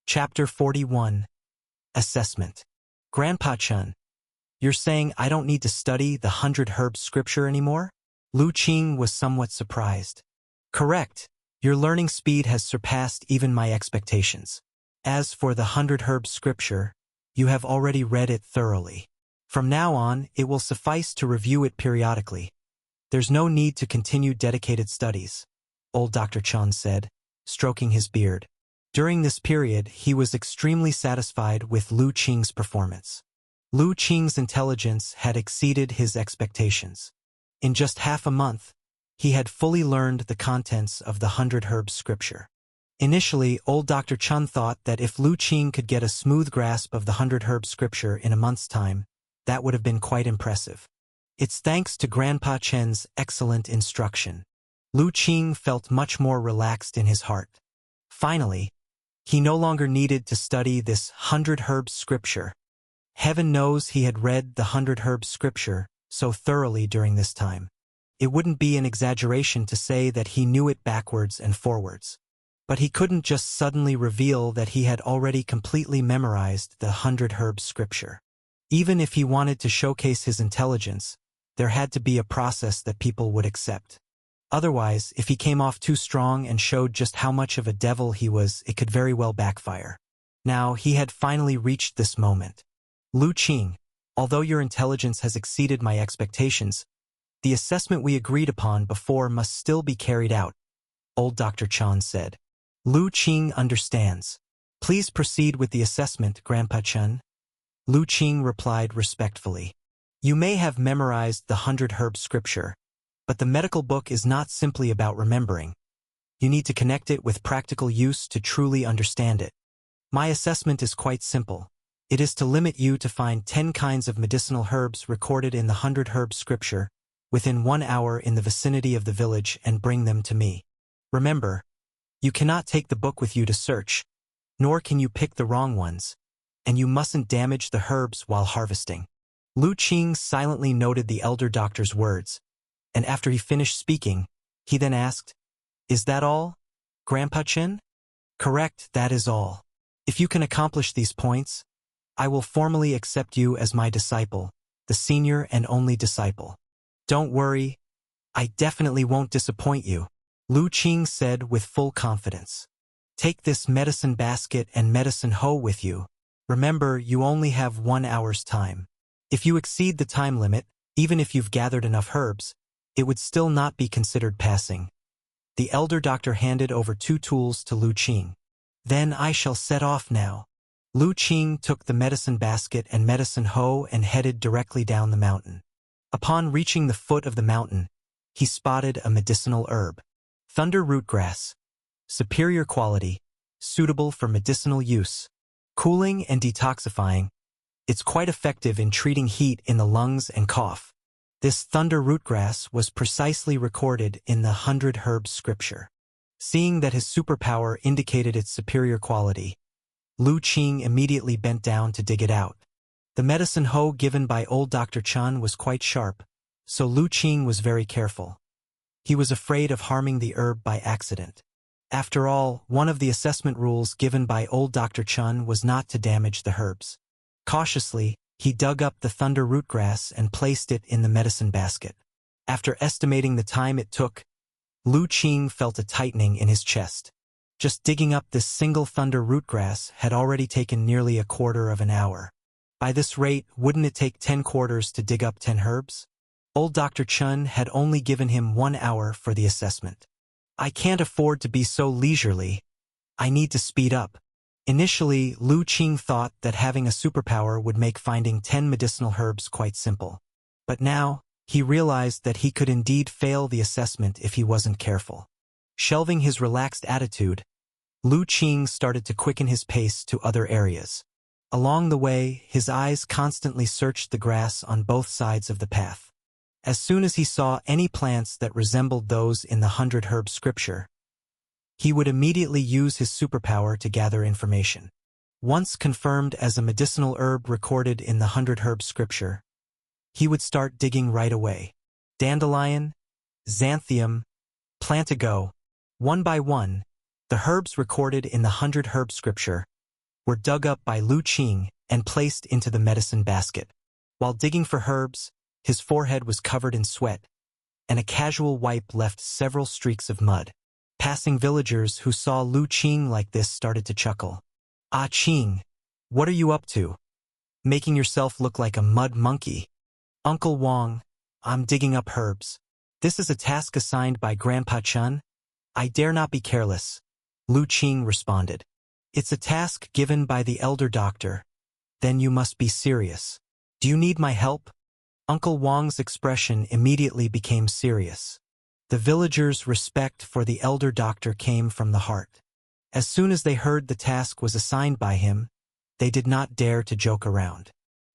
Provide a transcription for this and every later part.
Chapter 41. Assessment. Grandpa Chun, you're saying I don't need to study the 100 Herbs scripture anymore? Lu Qing was somewhat surprised. Correct. Your learning speed has surpassed even my expectations. As for the 100 Herbs scripture, you have already read it thoroughly. From now on, it will suffice to review it periodically. There's no need to continue dedicated studies, old Dr. Chun said, stroking his beard. During this period, he was extremely satisfied with Lu Qing's performance. Lu Qing's intelligence had exceeded his expectations. In just half a month, he had fully learned the contents of the 100 Herbs scripture. Initially, old Dr. Chun thought that if Lu Qing could get a smooth grasp of the 100 Herbs scripture in a month's time, that would have been quite impressive. It's thanks to Grandpa Chen's excellent instruction. Lu Qing felt much more relaxed in his heart. Finally, he no longer needed to study this 100 Herbs scripture. Heaven knows he had read the 100 Herbs scripture so thoroughly during this time. It wouldn't be an exaggeration to say that he knew it backwards and forwards. But he couldn't just suddenly reveal that he had already completely memorized the 100 Herbs scripture. Even if he wanted to showcase his intelligence, there had to be a process that people would accept. Otherwise, if he came off too strong and showed just how much of a devil he was, it could very well backfire. Now, he had finally reached this moment. Lu Qing, although your intelligence has exceeded my expectations, the assessment we agreed upon before must still be carried out, old Dr. Chun said. Lu Qing understands. Please proceed with the assessment, Grandpa Chun. Lu Qing replied respectfully. You may have memorized the 100 Herbs scripture, but the medical book is not simply about remembering. You need to connect it with practical use to truly understand it. My assessment is quite simple. It is to limit you to find 10 kinds of medicinal herbs recorded in the 100 Herbs scripture within 1 hour in the vicinity of the village and bring them to me. Remember, you cannot take the book with you to search, nor can you pick the wrong ones, and you mustn't damage the herbs while harvesting. Lu Qing silently noted the elder doctor's words, and after he finished speaking, he then asked, Is that all, Grandpa Chen? Correct, that is all. If you can accomplish these points, I will formally accept you as my disciple, the senior and only disciple. Don't worry, I definitely won't disappoint you, Lu Qing said with full confidence. Take this medicine basket and medicine hoe with you. Remember, you only have 1 hour's time. If you exceed the time limit, even if you've gathered enough herbs, it would still not be considered passing. The elder doctor handed over 2 tools to Lu Qing. Then I shall set off now. Lu Qing took the medicine basket and medicine hoe and headed directly down the mountain. Upon reaching the foot of the mountain, he spotted a medicinal herb. Thunder rootgrass. Superior quality, suitable for medicinal use. Cooling and detoxifying. It's quite effective in treating heat in the lungs and cough. This thunder rootgrass was precisely recorded in the 100 Herbs scripture. Seeing that his superpower indicated its superior quality, Lu Qing immediately bent down to dig it out. The medicine hoe given by old Dr. Chun was quite sharp, so Lu Qing was very careful. He was afraid of harming the herb by accident. After all, one of the assessment rules given by old Dr. Chun was not to damage the herbs. Cautiously, he dug up the thunder rootgrass and placed it in the medicine basket. After estimating the time it took, Lu Qing felt a tightening in his chest. Just digging up this single thunder rootgrass had already taken nearly a quarter of an hour. By this rate, wouldn't it take 10 quarters to dig up 10 herbs? Old Dr. Chun had only given him 1 hour for the assessment. I can't afford to be so leisurely. I need to speed up. Initially, Lu Qing thought that having a superpower would make finding 10 medicinal herbs quite simple. But now, he realized that he could indeed fail the assessment if he wasn't careful. Shelving his relaxed attitude, Lu Qing started to quicken his pace to other areas. Along the way, his eyes constantly searched the grass on both sides of the path. As soon as he saw any plants that resembled those in the 100 Herbs scripture, he would immediately use his superpower to gather information. Once confirmed as a medicinal herb recorded in the 100 Herbs scripture, he would start digging right away. Dandelion, xanthium, plantago. One by one, the herbs recorded in the 100 Herbs scripture were dug up by Lu Qing and placed into the medicine basket. While digging for herbs, his forehead was covered in sweat, and a casual wipe left several streaks of mud. Passing villagers who saw Lu Qing like this started to chuckle. "Ah, Qing, what are you up to? Making yourself look like a mud monkey." "Uncle Wang, I'm digging up herbs. This is a task assigned by Grandpa Chun. I dare not be careless," Lu Qing responded. "It's a task given by the elder doctor. Then you must be serious. Do you need my help?" Uncle Wang's expression immediately became serious. The villagers' respect for the elder doctor came from the heart. As soon as they heard the task was assigned by him, they did not dare to joke around.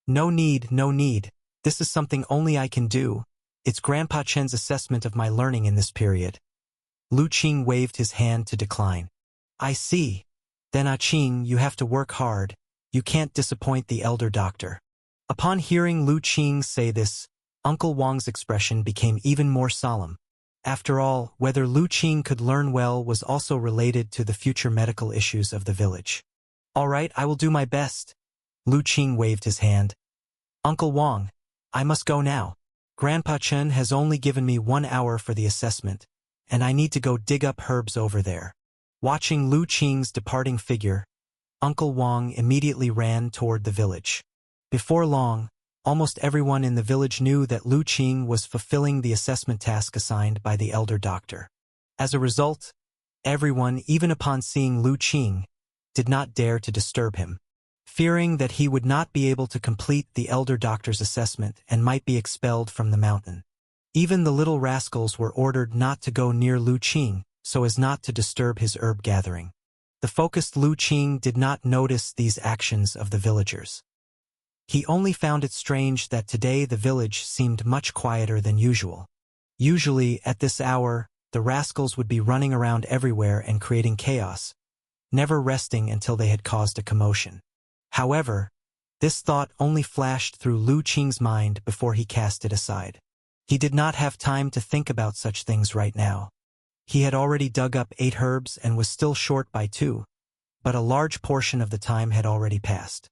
"No need, no need. This is something only I can do. It's Grandpa Chen's assessment of my learning in this period." Lu Qing waved his hand to decline. "I see. Then Qing, you have to work hard. You can't disappoint the elder doctor." Upon hearing Lu Qing say this, Uncle Wang's expression became even more solemn. After all, whether Lu Qing could learn well was also related to the future medical issues of the village. "All right, I will do my best." Lu Qing waved his hand. "Uncle Wang, I must go now. Grandpa Chen has only given me 1 hour for the assessment, and I need to go dig up herbs over there." Watching Lu Qing's departing figure, Uncle Wang immediately ran toward the village. Before long, almost everyone in the village knew that Lu Qing was fulfilling the assessment task assigned by the elder doctor. As a result, everyone, even upon seeing Lu Qing, did not dare to disturb him, fearing that he would not be able to complete the elder doctor's assessment and might be expelled from the mountain. Even the little rascals were ordered not to go near Lu Qing so as not to disturb his herb gathering. The focused Lu Qing did not notice these actions of the villagers. He only found it strange that today the village seemed much quieter than usual. Usually, at this hour, the rascals would be running around everywhere and creating chaos, never resting until they had caused a commotion. However, this thought only flashed through Lu Qing's mind before he cast it aside. He did not have time to think about such things right now. He had already dug up 8 herbs and was still short by 2, but a large portion of the time had already passed.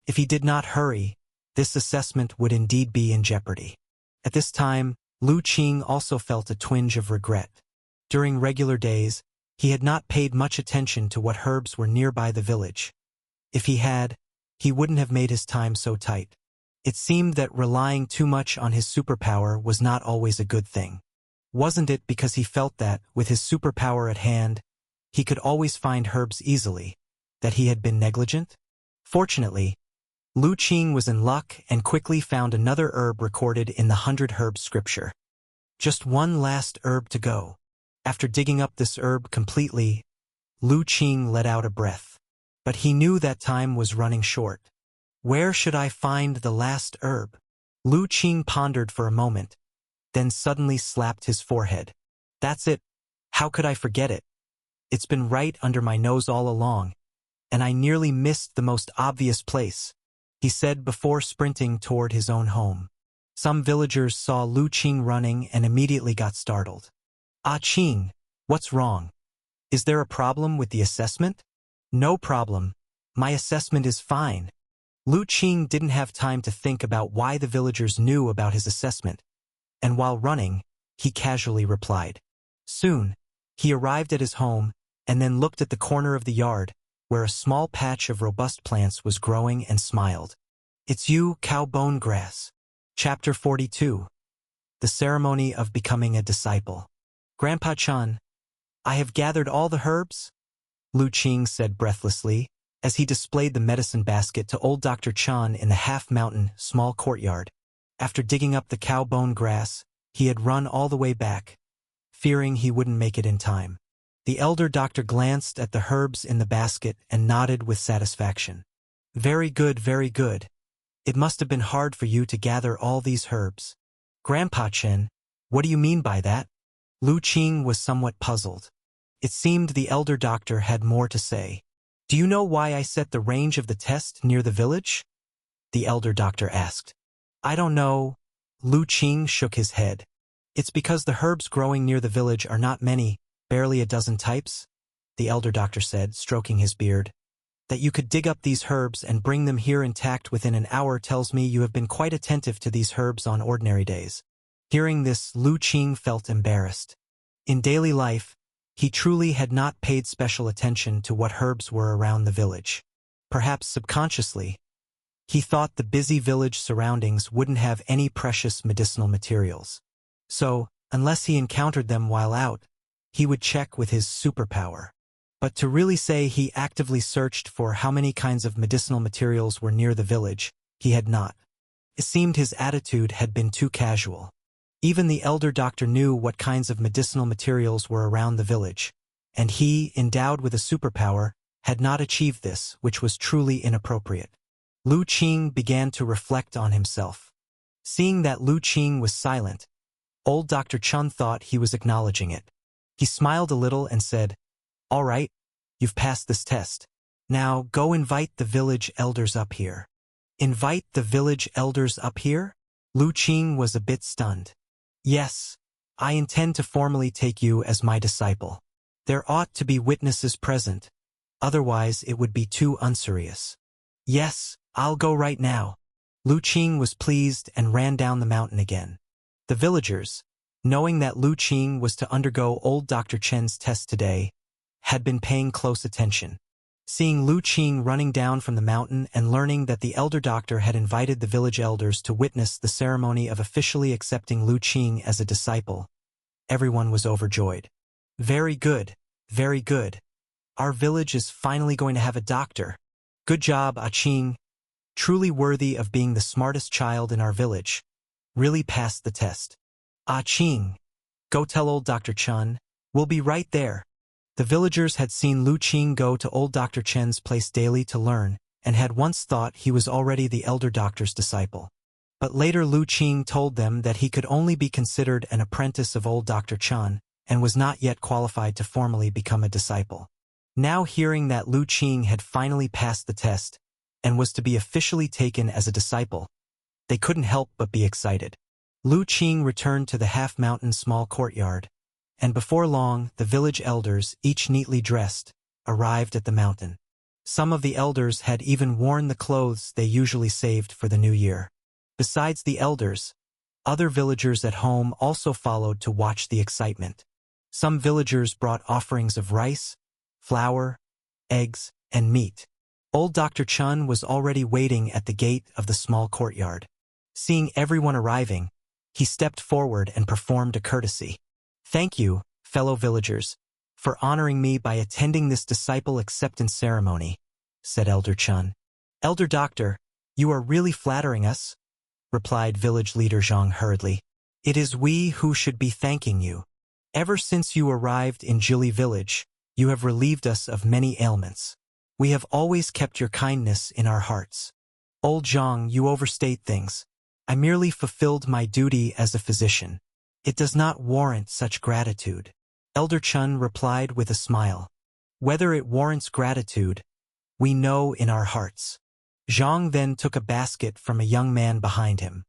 If he did not hurry, this assessment would indeed be in jeopardy. At this time, Lu Qing also felt a twinge of regret. During regular days, he had not paid much attention to what herbs were nearby the village. If he had, he wouldn't have made his time so tight. It seemed that relying too much on his superpower was not always a good thing. Wasn't it because he felt that, with his superpower at hand, he could always find herbs easily, that he had been negligent? Fortunately, Lu Qing was in luck and quickly found another herb recorded in the 100 Herb scripture. Just one last herb to go. After digging up this herb completely, Lu Qing let out a breath. But he knew that time was running short. Where should I find the last herb? Lu Qing pondered for a moment, then suddenly slapped his forehead. That's it. How could I forget it? It's been right under my nose all along, and I nearly missed the most obvious place, he said before sprinting toward his own home. Some villagers saw Lu Qing running and immediately got startled. "Ah, Qing, what's wrong? Is there a problem with the assessment?" "No problem. My assessment is fine." Lu Qing didn't have time to think about why the villagers knew about his assessment, and while running, he casually replied. Soon, he arrived at his home and then looked at the corner of the yard, where a small patch of robust plants was growing, and smiled. "It's you, cow bone grass." Chapter 42. The Ceremony of Becoming a Disciple. "Grandpa Chun, I have gathered all the herbs," Lu Qing said breathlessly, as he displayed the medicine basket to old Dr. Chan in the half-mountain, small courtyard. After digging up the cow bone grass, he had run all the way back, fearing he wouldn't make it in time. The elder doctor glanced at the herbs in the basket and nodded with satisfaction. Very good, very good. It must have been hard for you to gather all these herbs." "Grandpa Chen, what do you mean by that?" Lu Qing was somewhat puzzled. It seemed the elder doctor had more to say. "Do you know why I set the range of the test near the village?" the elder doctor asked. "I don't know." Lu Qing shook his head. "It's because the herbs growing near the village are not many, barely a dozen types," the elder doctor said, stroking his beard. That you could dig up these herbs and bring them here intact within an hour tells me you have been quite attentive to these herbs on ordinary days. Hearing this, Lu Qing felt embarrassed. In daily life, he truly had not paid special attention to what herbs were around the village. Perhaps subconsciously, he thought the busy village surroundings wouldn't have any precious medicinal materials. So, unless he encountered them while out, he would check with his superpower. But to really say he actively searched for how many kinds of medicinal materials were near the village, he had not. It seemed his attitude had been too casual. Even the elder doctor knew what kinds of medicinal materials were around the village, and he, endowed with a superpower, had not achieved this, which was truly inappropriate. Lu Qing began to reflect on himself. Seeing that Lu Qing was silent, old Dr. Chun thought he was acknowledging it. He smiled a little and said, "All right, you've passed this test. Now go invite the village elders up here." Invite the village elders up here? Lu Qing was a bit stunned. Yes, I intend to formally take you as my disciple. There ought to be witnesses present, otherwise it would be too unserious. Yes, I'll go right now. Lu Qing was pleased and ran down the mountain again. The villagers, knowing that Lu Qing was to undergo old Dr. Chen's test today, had been paying close attention. Seeing Lu Qing running down from the mountain and learning that the elder doctor had invited the village elders to witness the ceremony of officially accepting Lu Qing as a disciple, everyone was overjoyed. Very good, very good. Our village is finally going to have a doctor. Good job, Qing. Truly worthy of being the smartest child in our village. Really passed the test. Qing, go tell old Dr. Chun. We'll be right there. The villagers had seen Lu Qing go to old Dr. Chen's place daily to learn, and had once thought he was already the elder doctor's disciple. But later Lu Qing told them that he could only be considered an apprentice of old Dr. Chun, and was not yet qualified to formally become a disciple. Now hearing that Lu Qing had finally passed the test, and was to be officially taken as a disciple, they couldn't help but be excited. Lu Qing returned to the half-mountain small courtyard, and before long, the village elders, each neatly dressed, arrived at the mountain. Some of the elders had even worn the clothes they usually saved for the new year. Besides the elders, other villagers at home also followed to watch the excitement. Some villagers brought offerings of rice, flour, eggs, and meat. Old Dr. Chun was already waiting at the gate of the small courtyard. Seeing everyone arriving, he stepped forward and performed a courtesy. "Thank you, fellow villagers, for honoring me by attending this disciple acceptance ceremony," said Elder Chun. "Elder Doctor, you are really flattering us," replied village leader Zhang hurriedly. "It is we who should be thanking you. Ever since you arrived in Jili village, you have relieved us of many ailments. We have always kept your kindness in our hearts. Old Zhang, you overstate things. I merely fulfilled my duty as a physician. It does not warrant such gratitude." Elder Chun replied with a smile. "Whether it warrants gratitude, we know in our hearts." Zhang then took a basket from a young man behind him.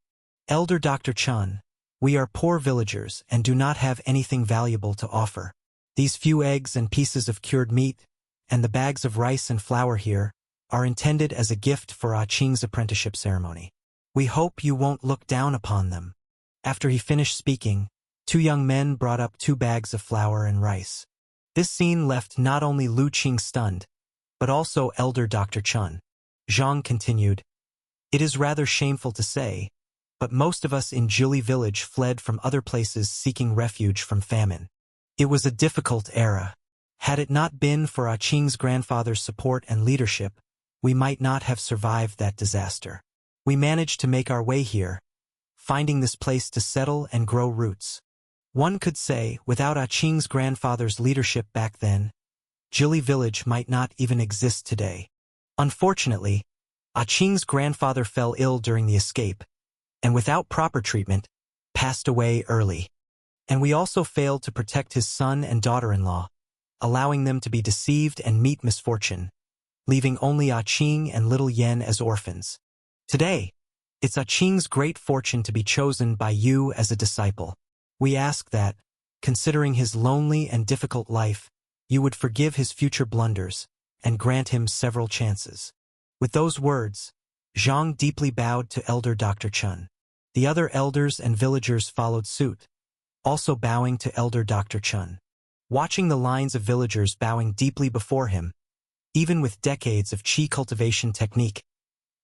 "Elder Dr. Chun, we are poor villagers and do not have anything valuable to offer. These few eggs and pieces of cured meat, and the bags of rice and flour here, are intended as a gift for Qing's apprenticeship ceremony. We hope you won't look down upon them." After he finished speaking, two young men brought up 2 bags of flour and rice. This scene left not only Lu Qing stunned, but also elder Dr. Chun. Zhang continued, "It is rather shameful to say, but most of us in Jili village fled from other places seeking refuge from famine. It was a difficult era. Had it not been for Qing's grandfather's support and leadership, we might not have survived that disaster. We managed to make our way here, finding this place to settle and grow roots. One could say, without Qing's grandfather's leadership back then, Jili village might not even exist today. Unfortunately, Qing's grandfather fell ill during the escape, and without proper treatment, passed away early. And we also failed to protect his son and daughter-in-law, allowing them to be deceived and meet misfortune, leaving only Qing and little Yen as orphans. Today, it's Qing's great fortune to be chosen by you as a disciple. We ask that, considering his lonely and difficult life, you would forgive his future blunders, and grant him several chances. With those words, Zhang deeply bowed to Elder Dr. Chun. The other elders and villagers followed suit, also bowing to Elder Dr. Chun. Watching the lines of villagers bowing deeply before him, even with decades of qi cultivation technique,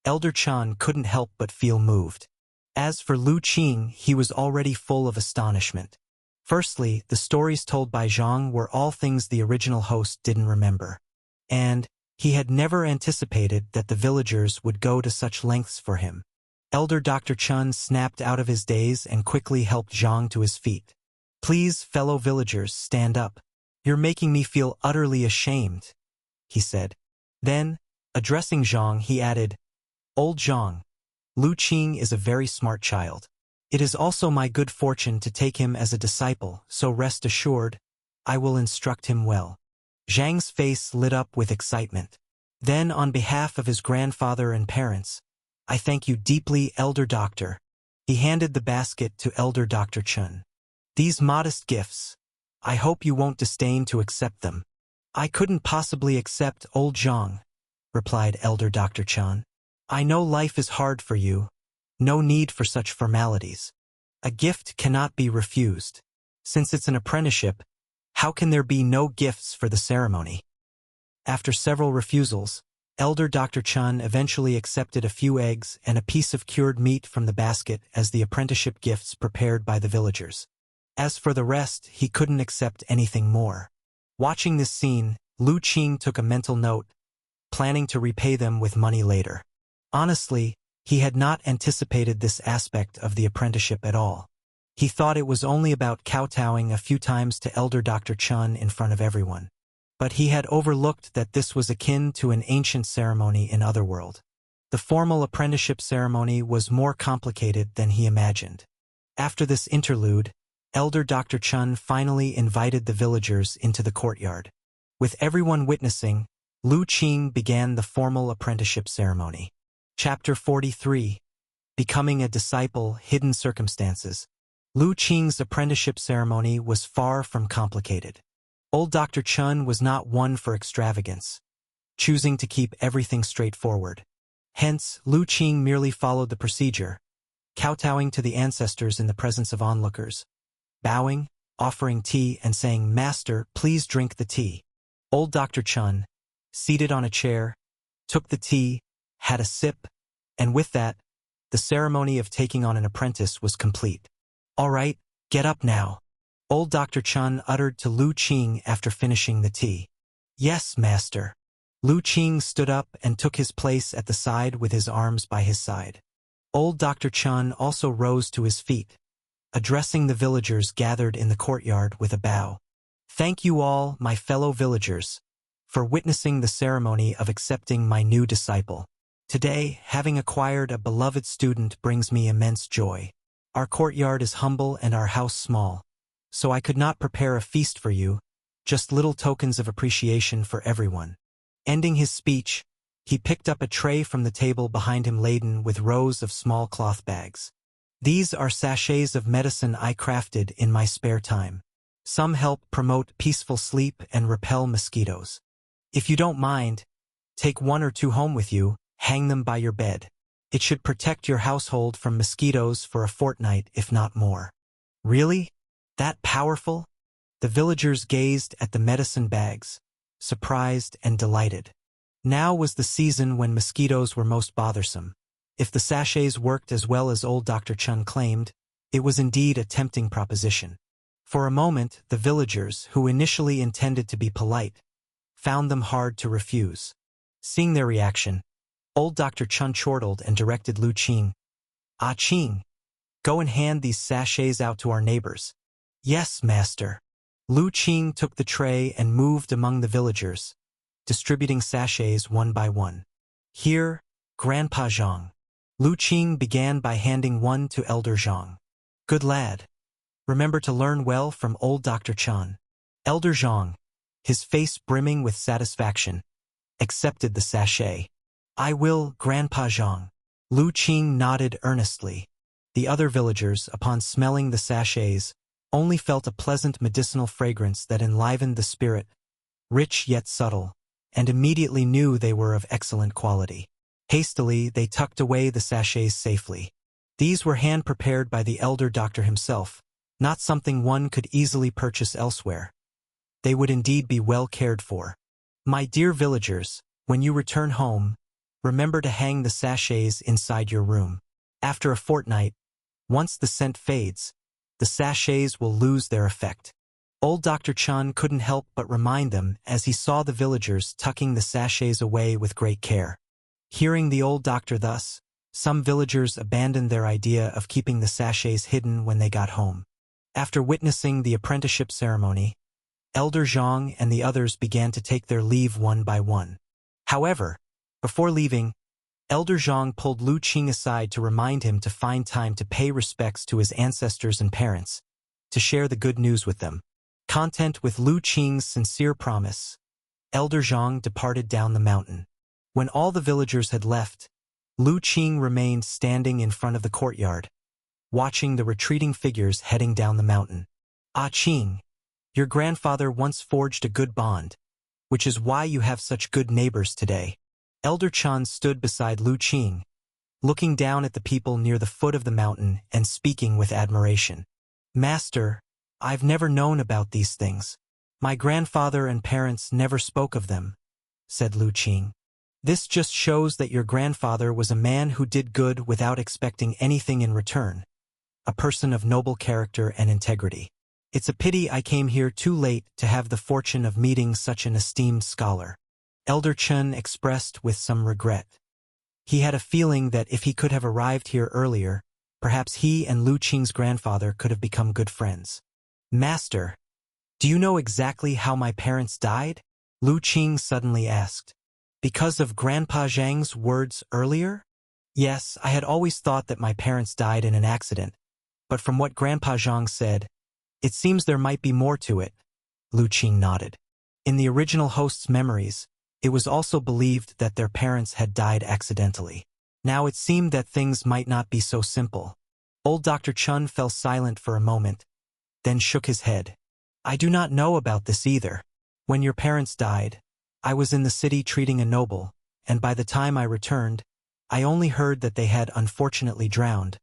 Elder Chun couldn't help but feel moved. As for Lu Qing, he was already full of astonishment. Firstly, the stories told by Zhang were all things the original host didn't remember. And he had never anticipated that the villagers would go to such lengths for him. Elder Dr. Chun snapped out of his daze and quickly helped Zhang to his feet. "Please, fellow villagers, stand up. You're making me feel utterly ashamed," he said. Then, addressing Zhang, he added, "Old Zhang, Lu Qing is a very smart child. It is also my good fortune to take him as a disciple, so rest assured, I will instruct him well." Zhang's face lit up with excitement. Then, on behalf of his grandfather and parents, "I thank you deeply, Elder Doctor." He handed the basket to Elder Dr. Chun. "These modest gifts, I hope you won't disdain to accept them." "I couldn't possibly accept, Old Zhang," replied Elder Dr. Chun. "I know life is hard for you. No need for such formalities. A gift cannot be refused. Since it's an apprenticeship, how can there be no gifts for the ceremony?" After several refusals, Elder Dr. Chun eventually accepted a few eggs and a piece of cured meat from the basket as the apprenticeship gifts prepared by the villagers. As for the rest, he couldn't accept anything more. Watching this scene, Lu Qing took a mental note, planning to repay them with money later. Honestly, he had not anticipated this aspect of the apprenticeship at all. He thought it was only about kowtowing a few times to Elder Dr. Chun in front of everyone. But he had overlooked that this was akin to an ancient ceremony in Otherworld. The formal apprenticeship ceremony was more complicated than he imagined. After this interlude, Elder Dr. Chun finally invited the villagers into the courtyard. With everyone witnessing, Lu Qing began the formal apprenticeship ceremony. Chapter 43. Becoming a Disciple, Hidden Circumstances. Lu Qing's apprenticeship ceremony was far from complicated. Old Dr. Chun was not one for extravagance, choosing to keep everything straightforward. Hence, Lu Qing merely followed the procedure, kowtowing to the ancestors in the presence of onlookers, bowing, offering tea, and saying, "Master, please drink the tea." Old Dr. Chun, seated on a chair, took the tea, had a sip, and with that, the ceremony of taking on an apprentice was complete. "All right, get up now," Old Dr. Chun uttered to Lu Qing after finishing the tea. "Yes, master." Lu Qing stood up and took his place at the side with his arms by his side. Old Dr. Chun also rose to his feet, addressing the villagers gathered in the courtyard with a bow. "Thank you all, my fellow villagers, for witnessing the ceremony of accepting my new disciple. Today, having acquired a beloved student brings me immense joy. Our courtyard is humble and our house small, so I could not prepare a feast for you, just little tokens of appreciation for everyone." Ending his speech, he picked up a tray from the table behind him laden with rows of small cloth bags. "These are sachets of medicine I crafted in my spare time. Some help promote peaceful sleep and repel mosquitoes. If you don't mind, take 1 or 2 home with you, hang them by your bed. It should protect your household from mosquitoes for a fortnight, if not more." "Really? That powerful?" The villagers gazed at the medicine bags, surprised and delighted. Now was the season when mosquitoes were most bothersome. If the sachets worked as well as old Dr. Chun claimed, it was indeed a tempting proposition. For a moment, the villagers, who initially intended to be polite, found them hard to refuse. Seeing their reaction, old Dr. Chun chortled and directed Lu Qing. "Ah Qing, go and hand these sachets out to our neighbors." "Yes, master." Lu Qing took the tray and moved among the villagers, distributing sachets one by one. "Here, Grandpa Zhang." Lu Qing began by handing one to Elder Zhang. "Good lad. Remember to learn well from old Dr. Chun." Elder Zhang, his face brimming with satisfaction, accepted the sachet. "I will, Grandpa Zhang." Lu Qing nodded earnestly. The other villagers, upon smelling the sachets, only felt a pleasant medicinal fragrance that enlivened the spirit, rich yet subtle, and immediately knew they were of excellent quality. Hastily, they tucked away the sachets safely. These were hand-prepared by the elder doctor himself, not something one could easily purchase elsewhere. They would indeed be well cared for. My dear villagers, when you return home, remember to hang the sachets inside your room. After a fortnight, once the scent fades, the sachets will lose their effect. Old Dr. Chun couldn't help but remind them as he saw the villagers tucking the sachets away with great care. Hearing the old doctor thus, some villagers abandoned their idea of keeping the sachets hidden when they got home. After witnessing the apprenticeship ceremony, Elder Zhang and the others began to take their leave one by one. However, before leaving, Elder Zhang pulled Lu Qing aside to remind him to find time to pay respects to his ancestors and parents, to share the good news with them. Content with Lu Qing's sincere promise, Elder Zhang departed down the mountain. When all the villagers had left, Lu Qing remained standing in front of the courtyard, watching the retreating figures heading down the mountain. Ah Qing, your grandfather once forged a good bond, which is why you have such good neighbors today. Elder Chan stood beside Lu Qing, looking down at the people near the foot of the mountain and speaking with admiration. Master, I've never known about these things. My grandfather and parents never spoke of them, said Lu Qing. This just shows that your grandfather was a man who did good without expecting anything in return, a person of noble character and integrity. It's a pity I came here too late to have the fortune of meeting such an esteemed scholar. Elder Chun expressed with some regret. He had a feeling that if he could have arrived here earlier, perhaps he and Lu Qing's grandfather could have become good friends. Master, do you know exactly how my parents died? Lu Qing suddenly asked. Because of Grandpa Zhang's words earlier? Yes, I had always thought that my parents died in an accident, but from what Grandpa Zhang said, it seems there might be more to it. Lu Qing nodded. In the original host's memories, it was also believed that their parents had died accidentally. Now it seemed that things might not be so simple. Old Dr. Chun fell silent for a moment, then shook his head. I do not know about this either. When your parents died, I was in the city treating a noble, and by the time I returned, I only heard that they had unfortunately drowned,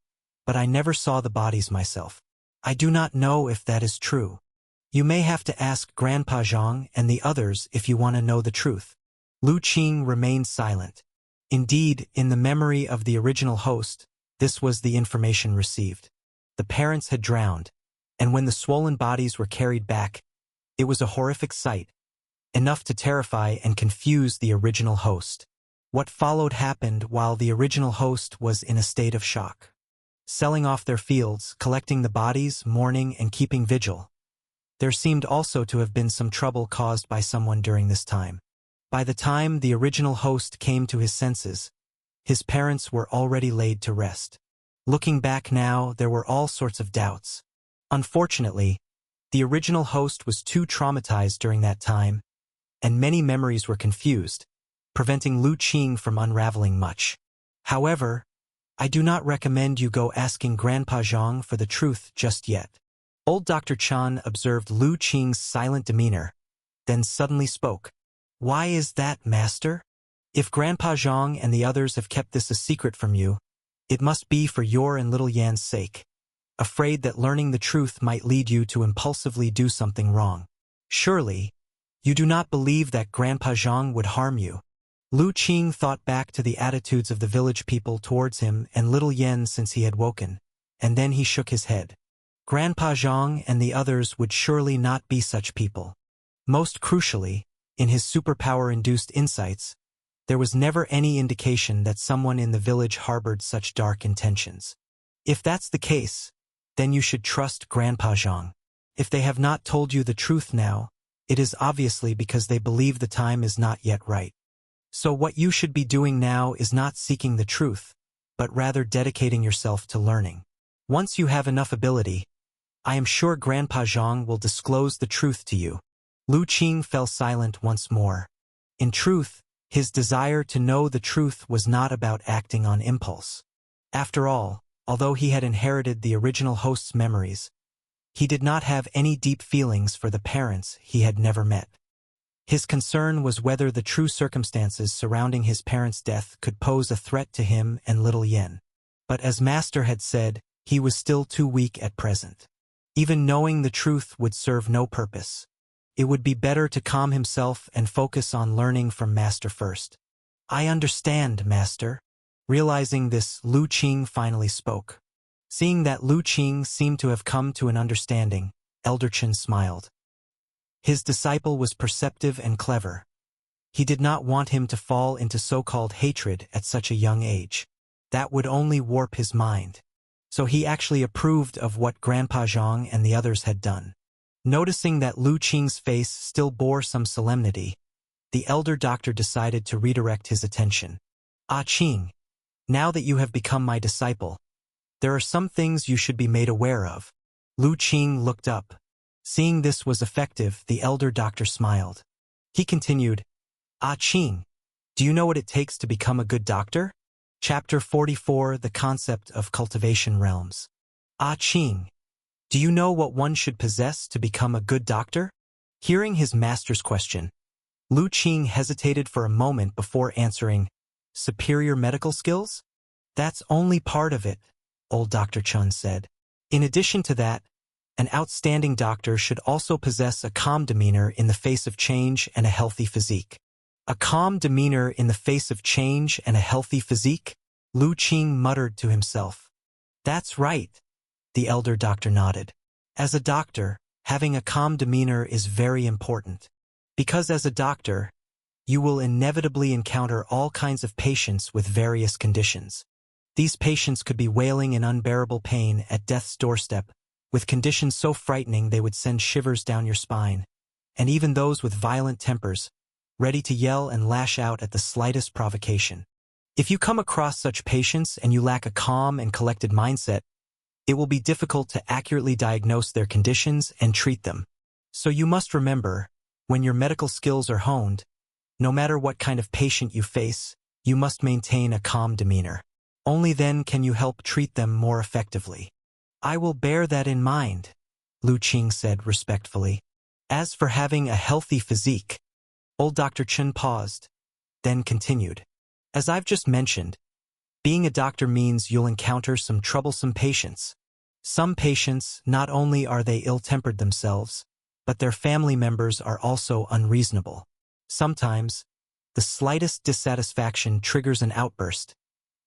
but I never saw the bodies myself. I do not know if that is true. You may have to ask Grandpa Zhang and the others if you want to know the truth. Lu Qing remained silent. Indeed, in the memory of the original host, this was the information received. The parents had drowned, and when the swollen bodies were carried back, it was a horrific sight, enough to terrify and confuse the original host. What followed happened while the original host was in a state of shock. Selling off their fields, collecting the bodies, mourning, and keeping vigil. There seemed also to have been some trouble caused by someone during this time. By the time the original host came to his senses, his parents were already laid to rest. Looking back now, there were all sorts of doubts. Unfortunately, the original host was too traumatized during that time, and many memories were confused, preventing Lu Qing from unraveling much. However, I do not recommend you go asking Grandpa Zhang for the truth just yet. Old Dr. Chan observed Lu Qing's silent demeanor, then suddenly spoke. Why is that, Master? If Grandpa Zhang and the others have kept this a secret from you, it must be for your and little Yan's sake, afraid that learning the truth might lead you to impulsively do something wrong. Surely, you do not believe that Grandpa Zhang would harm you. Lu Qing thought back to the attitudes of the village people towards him and little Yan since he had woken, and then he shook his head. Grandpa Zhang and the others would surely not be such people. Most crucially, in his superpower-induced insights, there was never any indication that someone in the village harbored such dark intentions. If that's the case, then you should trust Grandpa Zhang. If they have not told you the truth now, it is obviously because they believe the time is not yet right. So what you should be doing now is not seeking the truth, but rather dedicating yourself to learning. Once you have enough ability, I am sure Grandpa Zhang will disclose the truth to you. Lu Qing fell silent once more. In truth, his desire to know the truth was not about acting on impulse. After all, although he had inherited the original host's memories, he did not have any deep feelings for the parents he had never met. His concern was whether the true circumstances surrounding his parents' death could pose a threat to him and little Yen. But as Master had said, he was still too weak at present. Even knowing the truth would serve no purpose. It would be better to calm himself and focus on learning from Master first. I understand, Master. Realizing this, Lu Qing finally spoke. Seeing that Lu Qing seemed to have come to an understanding, Elder Chen smiled. His disciple was perceptive and clever. He did not want him to fall into so-called hatred at such a young age. That would only warp his mind. So he actually approved of what Grandpa Zhang and the others had done. Noticing that Lu Qing's face still bore some solemnity, the elder doctor decided to redirect his attention. Ah Qing, now that you have become my disciple, there are some things you should be made aware of. Lu Qing looked up. Seeing this was effective, the elder doctor smiled. He continued, Ah Qing, do you know what it takes to become a good doctor? Chapter 44, The Concept of Cultivation Realms. Ah Qing, do you know what one should possess to become a good doctor? Hearing his master's question, Lu Qing hesitated for a moment before answering, superior medical skills? That's only part of it, old Dr. Chun said. In addition to that, an outstanding doctor should also possess a calm demeanor in the face of change and a healthy physique. A calm demeanor in the face of change and a healthy physique? Lu Qing muttered to himself. That's right. The elder doctor nodded. As a doctor, having a calm demeanor is very important. Because as a doctor, you will inevitably encounter all kinds of patients with various conditions. These patients could be wailing in unbearable pain at death's doorstep, with conditions so frightening they would send shivers down your spine, and even those with violent tempers, ready to yell and lash out at the slightest provocation. If you come across such patients and you lack a calm and collected mindset, it will be difficult to accurately diagnose their conditions and treat them. So you must remember, when your medical skills are honed, no matter what kind of patient you face, you must maintain a calm demeanor. Only then can you help treat them more effectively. I will bear that in mind, Lu Qing said respectfully. As for having a healthy physique, old Dr. Chen paused, then continued. As I've just mentioned, being a doctor means you'll encounter some troublesome patients. Some patients, not only are they ill-tempered themselves, but their family members are also unreasonable. Sometimes, the slightest dissatisfaction triggers an outburst,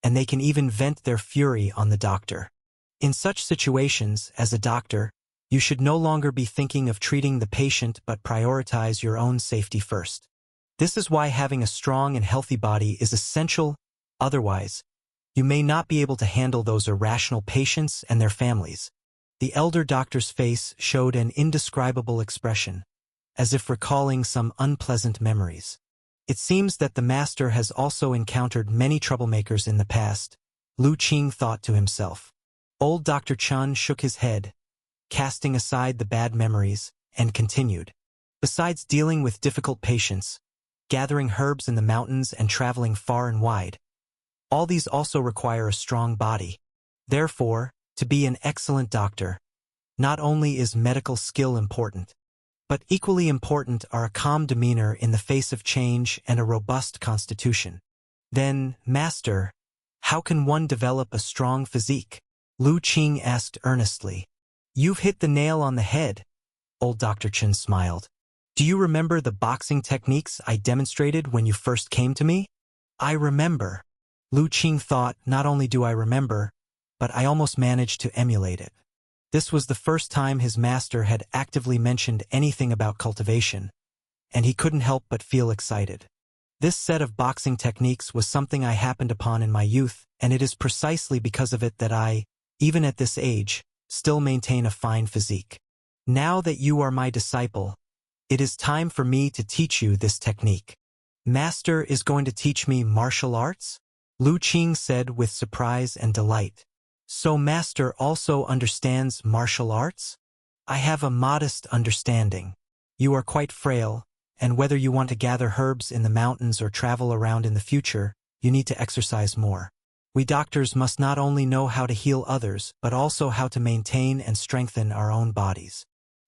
and they can even vent their fury on the doctor. In such situations, as a doctor, you should no longer be thinking of treating the patient but prioritize your own safety first. This is why having a strong and healthy body is essential, otherwise, you may not be able to handle those irrational patients and their families. The elder doctor's face showed an indescribable expression, as if recalling some unpleasant memories. It seems that the master has also encountered many troublemakers in the past, Lu Qing thought to himself. Old Dr. Chun shook his head, casting aside the bad memories, and continued. Besides dealing with difficult patients, gathering herbs in the mountains and traveling far and wide, all these also require a strong body. Therefore, to be an excellent doctor, not only is medical skill important, but equally important are a calm demeanor in the face of change and a robust constitution. Then, Master, how can one develop a strong physique? Lu Qing asked earnestly. You've hit the nail on the head, old Dr. Chen smiled. Do you remember the boxing techniques I demonstrated when you first came to me? I remember. Lu Qing thought, not only do I remember, but I almost managed to emulate it. This was the first time his master had actively mentioned anything about cultivation, and he couldn't help but feel excited. This set of boxing techniques was something I happened upon in my youth, and it is precisely because of it that I, even at this age, still maintain a fine physique. Now that you are my disciple, it is time for me to teach you this technique. Master is going to teach me martial arts? Lu Qing said with surprise and delight. So Master also understands martial arts? I have a modest understanding. You are quite frail, and whether you want to gather herbs in the mountains or travel around in the future, you need to exercise more. We doctors must not only know how to heal others, but also how to maintain and strengthen our own bodies.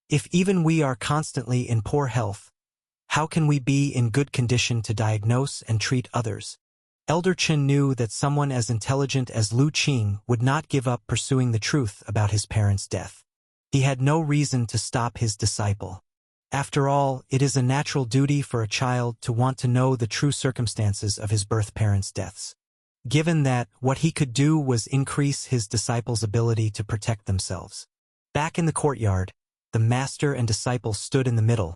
If even we are constantly in poor health, How can we be in good condition to diagnose and treat others? Elder Chen knew that someone as intelligent as Lu Qing would not give up pursuing the truth about his parents' death. He had no reason to stop his disciple. After all, it is a natural duty for a child to want to know the true circumstances of his birth parents' deaths. Given that, what he could do was increase his disciples' ability to protect themselves. Back in the courtyard, the master and disciple stood in the middle,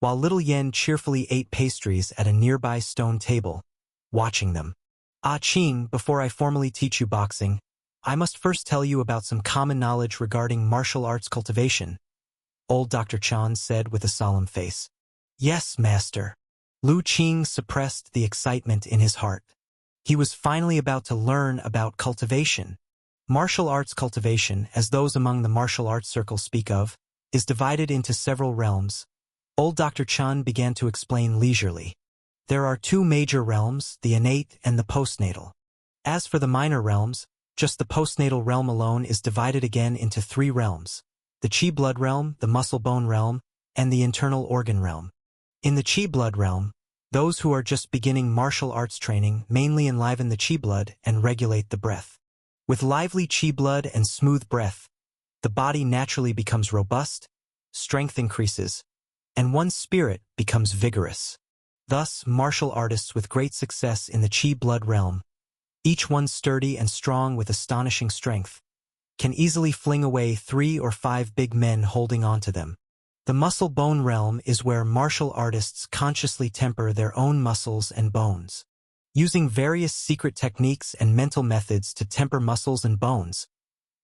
while little Yen cheerfully ate pastries at a nearby stone table, watching them. Ah Qing, before I formally teach you boxing, I must first tell you about some common knowledge regarding martial arts cultivation, old Dr. Chan said with a solemn face. Yes, master. Lu Qing suppressed the excitement in his heart. He was finally about to learn about cultivation. Martial arts cultivation, as those among the martial arts circles speak of, is divided into several realms. Old Dr. Chan began to explain leisurely. There are two major realms, the innate and the postnatal. As for the minor realms, just the postnatal realm alone is divided again into three realms: the Qi blood realm, the muscle bone realm, and the internal organ realm. In the Qi blood realm, those who are just beginning martial arts training mainly enliven the Qi blood and regulate the breath. With lively Qi blood and smooth breath, the body naturally becomes robust, strength increases, and one's spirit becomes vigorous. Thus, martial artists with great success in the Qi blood realm, each one sturdy and strong with astonishing strength, can easily fling away 3 or 5 big men holding on to them. The muscle bone realm is where martial artists consciously temper their own muscles and bones. Using various secret techniques and mental methods to temper muscles and bones,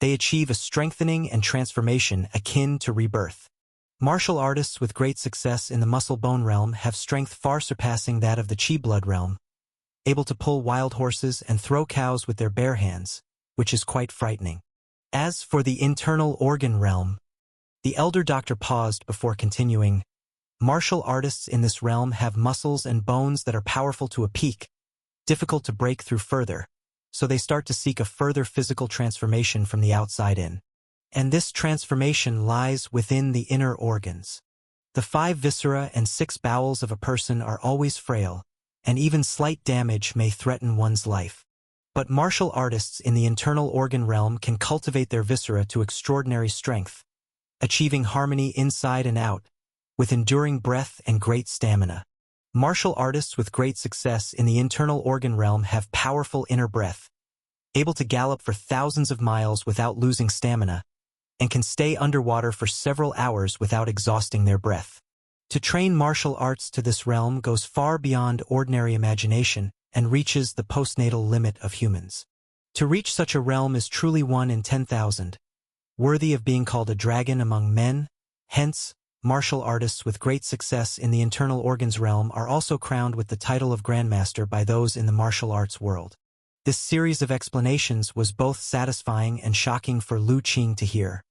they achieve a strengthening and transformation akin to rebirth. Martial artists with great success in the muscle bone realm have strength far surpassing that of the Qi blood realm, able to pull wild horses and throw cows with their bare hands, which is quite frightening. As for the internal organ realm, the elder doctor paused before continuing. Martial artists in this realm have muscles and bones that are powerful to a peak, difficult to break through further, so they start to seek a further physical transformation from the outside in. And this transformation lies within the inner organs. The 5 viscera and 6 bowels of a person are always frail, and even slight damage may threaten one's life. But martial artists in the internal organ realm can cultivate their viscera to extraordinary strength, achieving harmony inside and out, with enduring breath and great stamina. Martial artists with great success in the internal organ realm have powerful inner breath, able to gallop for thousands of miles without losing stamina, and can stay underwater for several hours without exhausting their breath. To train martial arts to this realm goes far beyond ordinary imagination and reaches the postnatal limit of humans. To reach such a realm is truly 1 in 10,000, worthy of being called a dragon among men. Hence, martial artists with great success in the internal organs realm are also crowned with the title of Grandmaster by those in the martial arts world. This series of explanations was both satisfying and shocking for Lu Qing to hear.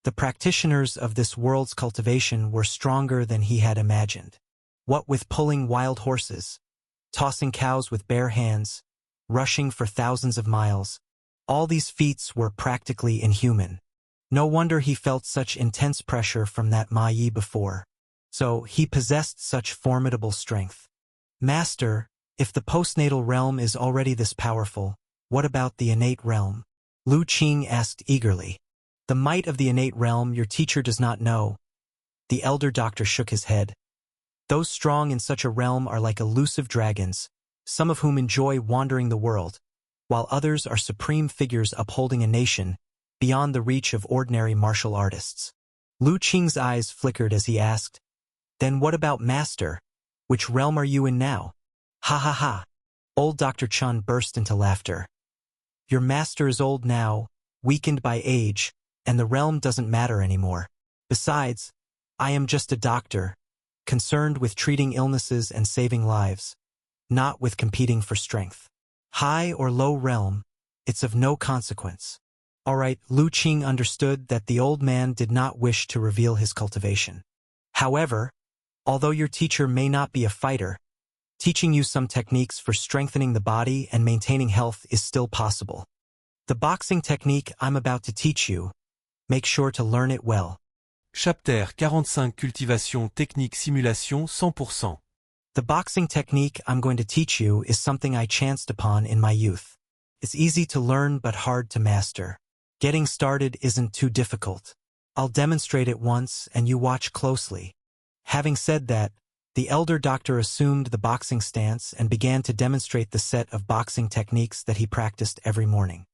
The practitioners of this world's cultivation were stronger than he had imagined. What with pulling wild horses, tossing cows with bare hands, rushing for thousands of miles, all these feats were practically inhuman. No wonder he felt such intense pressure from that Ma Yi before. So he possessed such formidable strength. Master, if the postnatal realm is already this powerful, what about the innate realm? Lu Qing asked eagerly. The might of the innate realm your teacher does not know. The elder doctor shook his head. Those strong in such a realm are like elusive dragons, some of whom enjoy wandering the world, while others are supreme figures upholding a nation, beyond the reach of ordinary martial artists. Lu Qing's eyes flickered as he asked, "Then what about Master? Which realm are you in now?" Ha ha ha! Old Dr. Chun burst into laughter. Your master is old now, weakened by age, and the realm doesn't matter anymore. Besides, I am just a doctor, concerned with treating illnesses and saving lives, not with competing for strength. High or low realm, it's of no consequence. All right, Lu Qing understood that the old man did not wish to reveal his cultivation. However, although your teacher may not be a fighter, teaching you some techniques for strengthening the body and maintaining health is still possible. The boxing technique I'm about to teach you, make sure to learn it well. Chapter 45 Cultivation technique simulation 100%. The boxing technique I'm going to teach you is something I chanced upon in my youth. It's easy to learn but hard to master. Getting started isn't too difficult. I'll demonstrate it once and you watch closely. Having said that, the elder doctor assumed the boxing stance and began to demonstrate the set of boxing techniques that he practiced every morning.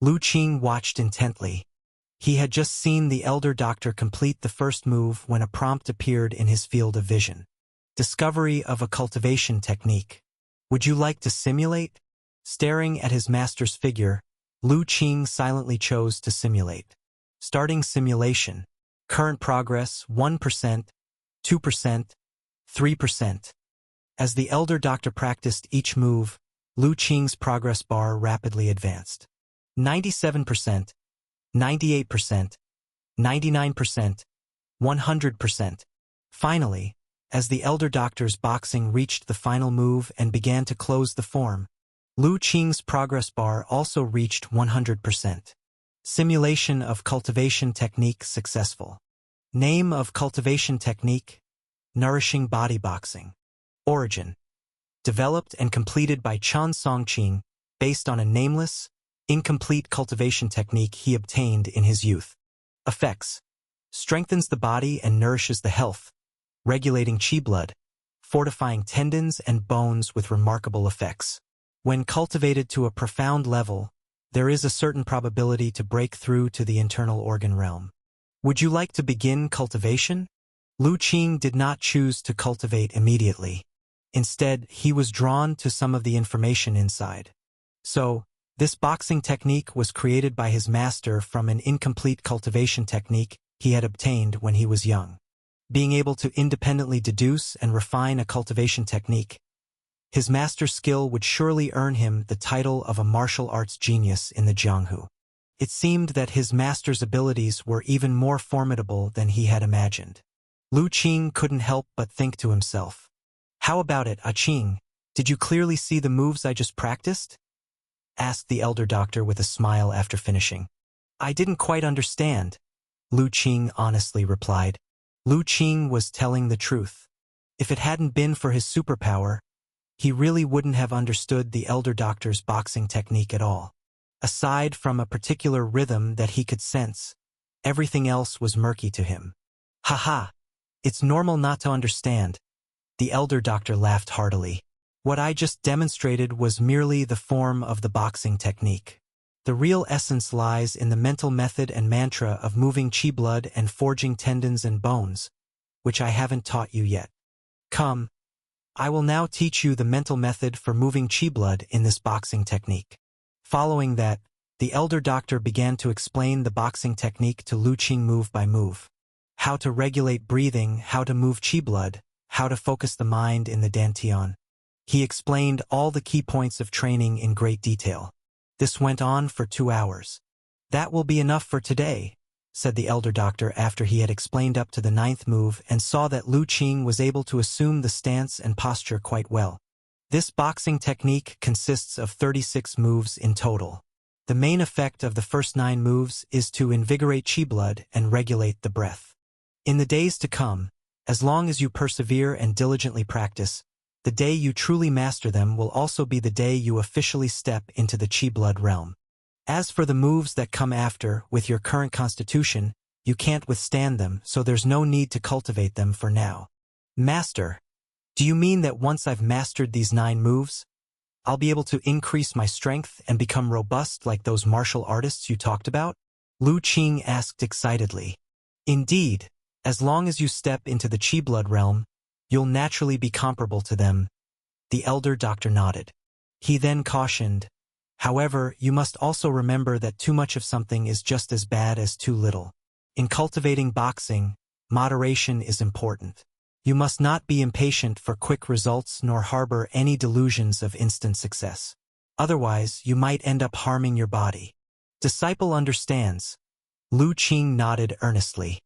Lu Qing watched intently. He had just seen the elder doctor complete the first move when a prompt appeared in his field of vision. Discovery of a cultivation technique. Would you like to simulate? Staring at his master's figure, Lu Qing silently chose to simulate. Starting simulation. Current progress 1%, 2%, 3%. As the elder doctor practiced each move, Lu Qing's progress bar rapidly advanced. 97%, 98%, 99%, 100%. Finally, as the elder doctor's boxing reached the final move and began to close the form, Lu Qing's progress bar also reached 100%. Simulation of cultivation technique successful. Name of cultivation technique: Nourishing Body Boxing. Origin: developed and completed by Chen Songqing based on a nameless, incomplete cultivation technique he obtained in his youth. Effects: strengthens the body and nourishes the health, regulating qi blood, fortifying tendons and bones with remarkable effects. When cultivated to a profound level, there is a certain probability to break through to the internal organ realm. Would you like to begin cultivation? Lu Qing did not choose to cultivate immediately. Instead, he was drawn to some of the information inside. So, this boxing technique was created by his master from an incomplete cultivation technique he had obtained when he was young. Being able to independently deduce and refine a cultivation technique, his master's skill would surely earn him the title of a martial arts genius in the Jianghu. It seemed that his master's abilities were even more formidable than he had imagined. Lu Qing couldn't help but think to himself, "How about it, Qing? Did you clearly see the moves I just practiced?" asked the elder doctor with a smile after finishing. "I didn't quite understand," Lu Qing honestly replied. Lu Qing was telling the truth. If it hadn't been for his superpower, he really wouldn't have understood the elder doctor's boxing technique at all. Aside from a particular rhythm that he could sense, everything else was murky to him. "Haha, it's normal not to understand." The elder doctor laughed heartily. "What I just demonstrated was merely the form of the boxing technique. The real essence lies in the mental method and mantra of moving qi blood and forging tendons and bones, which I haven't taught you yet. Come, I will now teach you the mental method for moving qi blood in this boxing technique." Following that, the elder doctor began to explain the boxing technique to Lu Qing move by move. How to regulate breathing, how to move qi blood, how to focus the mind in the dantian. He explained all the key points of training in great detail. This went on for 2 hours. "That will be enough for today," said the elder doctor after he had explained up to the 9th move and saw that Lu Qing was able to assume the stance and posture quite well. This boxing technique consists of 36 moves in total. The main effect of the first 9 moves is to invigorate qi blood and regulate the breath. In the days to come, as long as you persevere and diligently practice, the day you truly master them will also be the day you officially step into the qi blood realm. As for the moves that come after, with your current constitution, you can't withstand them, so there's no need to cultivate them for now. "Master, do you mean that once I've mastered these 9 moves, I'll be able to increase my strength and become robust like those martial artists you talked about?" Lu Qing asked excitedly. "Indeed, as long as you step into the qi blood realm, you'll naturally be comparable to them." The elder doctor nodded. He then cautioned, "However, you must also remember that too much of something is just as bad as too little. In cultivating boxing, moderation is important. You must not be impatient for quick results nor harbor any delusions of instant success. Otherwise, you might end up harming your body." Disciple understands. Lu Qing nodded earnestly.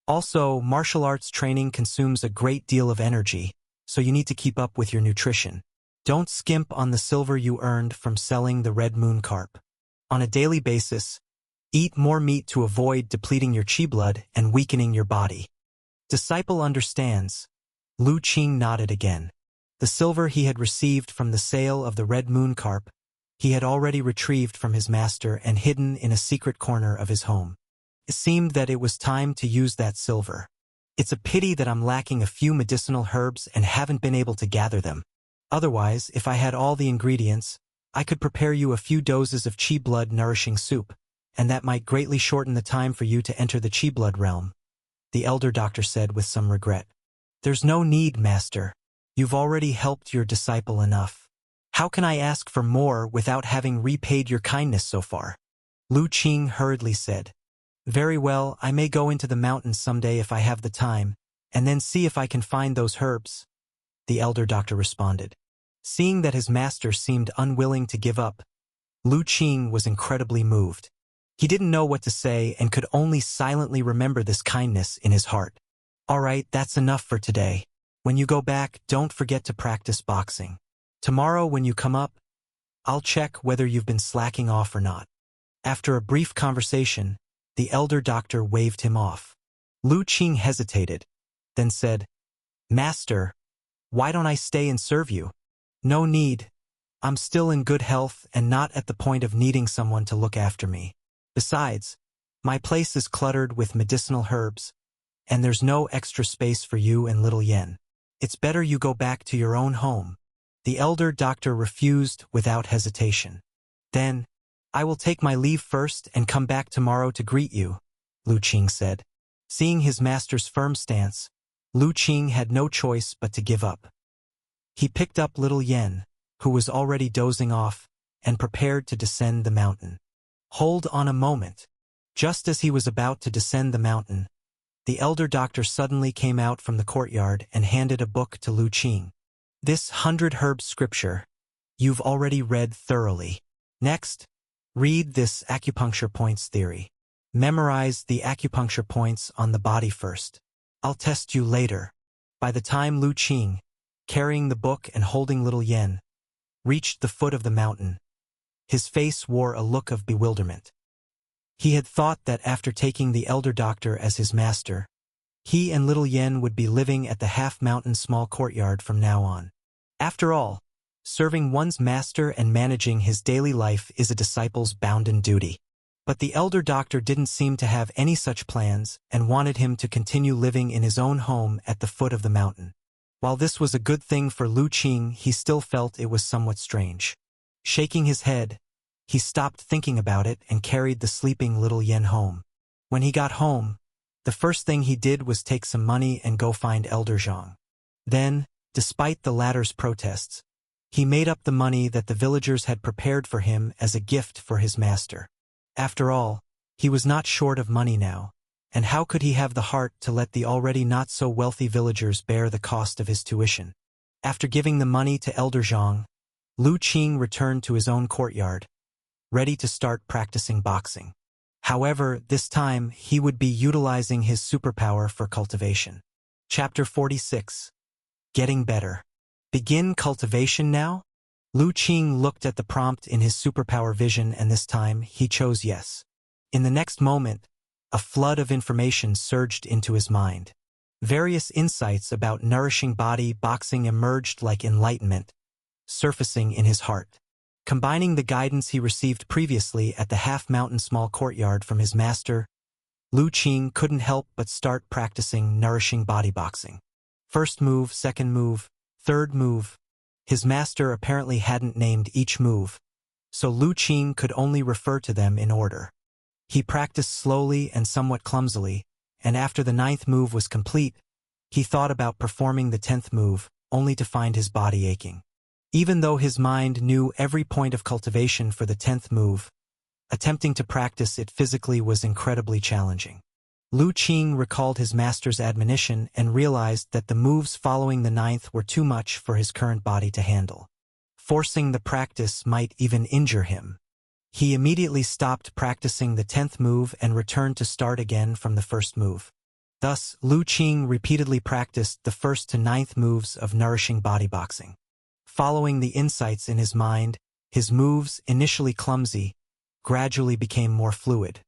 "Also, martial arts training consumes a great deal of energy, so you need to keep up with your nutrition. Don't skimp on the silver you earned from selling the red moon carp. On a daily basis, Eat more meat to avoid depleting your chi blood and weakening your body. Disciple understands. Lu Qing nodded again. The silver he had received from the sale of the red moon carp, he had already retrieved from his master and hidden in a secret corner of his home. It seemed that it was time to use that silver. It's a pity that I'm lacking a few medicinal herbs and haven't been able to gather them. Otherwise, if I had all the ingredients, I could prepare you a few doses of chi blood nourishing soup, and that might greatly shorten the time for you to enter the chi blood realm, the elder doctor said with some regret. There's no need, master. You've already helped your disciple enough. How can I ask for more without having repaid your kindness so far? Lu Qing hurriedly said. Very well, I may go into the mountains someday if I have the time, and then see if I can find those herbs, the elder doctor responded. Seeing that his master seemed unwilling to give up, Lu Qing was incredibly moved. He didn't know what to say and could only silently remember this kindness in his heart. All right, that's enough for today. When you go back, don't forget to practice boxing. Tomorrow when you come up, I'll check whether you've been slacking off or not. After a brief conversation, the elder doctor waved him off. Lu Qing hesitated, then said, Master, why don't I stay and serve you? No need. I'm still in good health and not at the point of needing someone to look after me. Besides, my place is cluttered with medicinal herbs, and there's no extra space for you and little Yen. It's better you go back to your own home. The elder doctor refused without hesitation. Then, I will take my leave first and come back tomorrow to greet you, Lu Qing said. Seeing his master's firm stance, Lu Qing had no choice but to give up. He picked up little Yen, who was already dozing off, and prepared to descend the mountain. Hold on a moment. Just as he was about to descend the mountain, the elder doctor suddenly came out from the courtyard and handed a book to Lu Qing. This 100 herb scripture, you've already read thoroughly. Next, read this acupuncture points theory. Memorize the acupuncture points on the body first. I'll test you later. By the time Lu Qing, carrying the book and holding little Yen, reached the foot of the mountain, his face wore a look of bewilderment. He had thought that after taking the elder doctor as his master, he and little Yen would be living at the half-mountain small courtyard from now on. After all, serving one's master and managing his daily life is a disciple's bounden duty. But the elder doctor didn't seem to have any such plans and wanted him to continue living in his own home at the foot of the mountain. While this was a good thing for Lu Qing, he still felt it was somewhat strange. Shaking his head, he stopped thinking about it and carried the sleeping little Yen home. When he got home, the first thing he did was take some money and go find Elder Zhang. Then, despite the latter's protests, he made up the money that the villagers had prepared for him as a gift for his master. After all, he was not short of money now, and how could he have the heart to let the already not-so-wealthy villagers bear the cost of his tuition? After giving the money to Elder Zhang, Lu Qing returned to his own courtyard, ready to start practicing boxing. However, this time he would be utilizing his superpower for cultivation. Chapter 46. Getting Better. Begin cultivation now? Lu Qing looked at the prompt in his superpower vision and this time he chose yes. In the next moment, a flood of information surged into his mind. Various insights about nourishing body boxing emerged like enlightenment, surfacing in his heart. Combining the guidance he received previously at the half-mountain small courtyard from his master, Lu Qing couldn't help but start practicing nourishing body boxing. First move, second move, third move. His master apparently hadn't named each move, so Lu Qing could only refer to them in order. He practiced slowly and somewhat clumsily, and after the 9th move was complete, he thought about performing the 10th move, only to find his body aching. Even though his mind knew every point of cultivation for the 10th move, attempting to practice it physically was incredibly challenging. Lu Qing recalled his master's admonition and realized that the moves following the 9th were too much for his current body to handle. Forcing the practice might even injure him. He immediately stopped practicing the 10th move and returned to start again from the first move. Thus, Lu Qing repeatedly practiced the 1st to 9th moves of nourishing body boxing. Following the insights in his mind, his moves, initially clumsy, gradually became more fluid.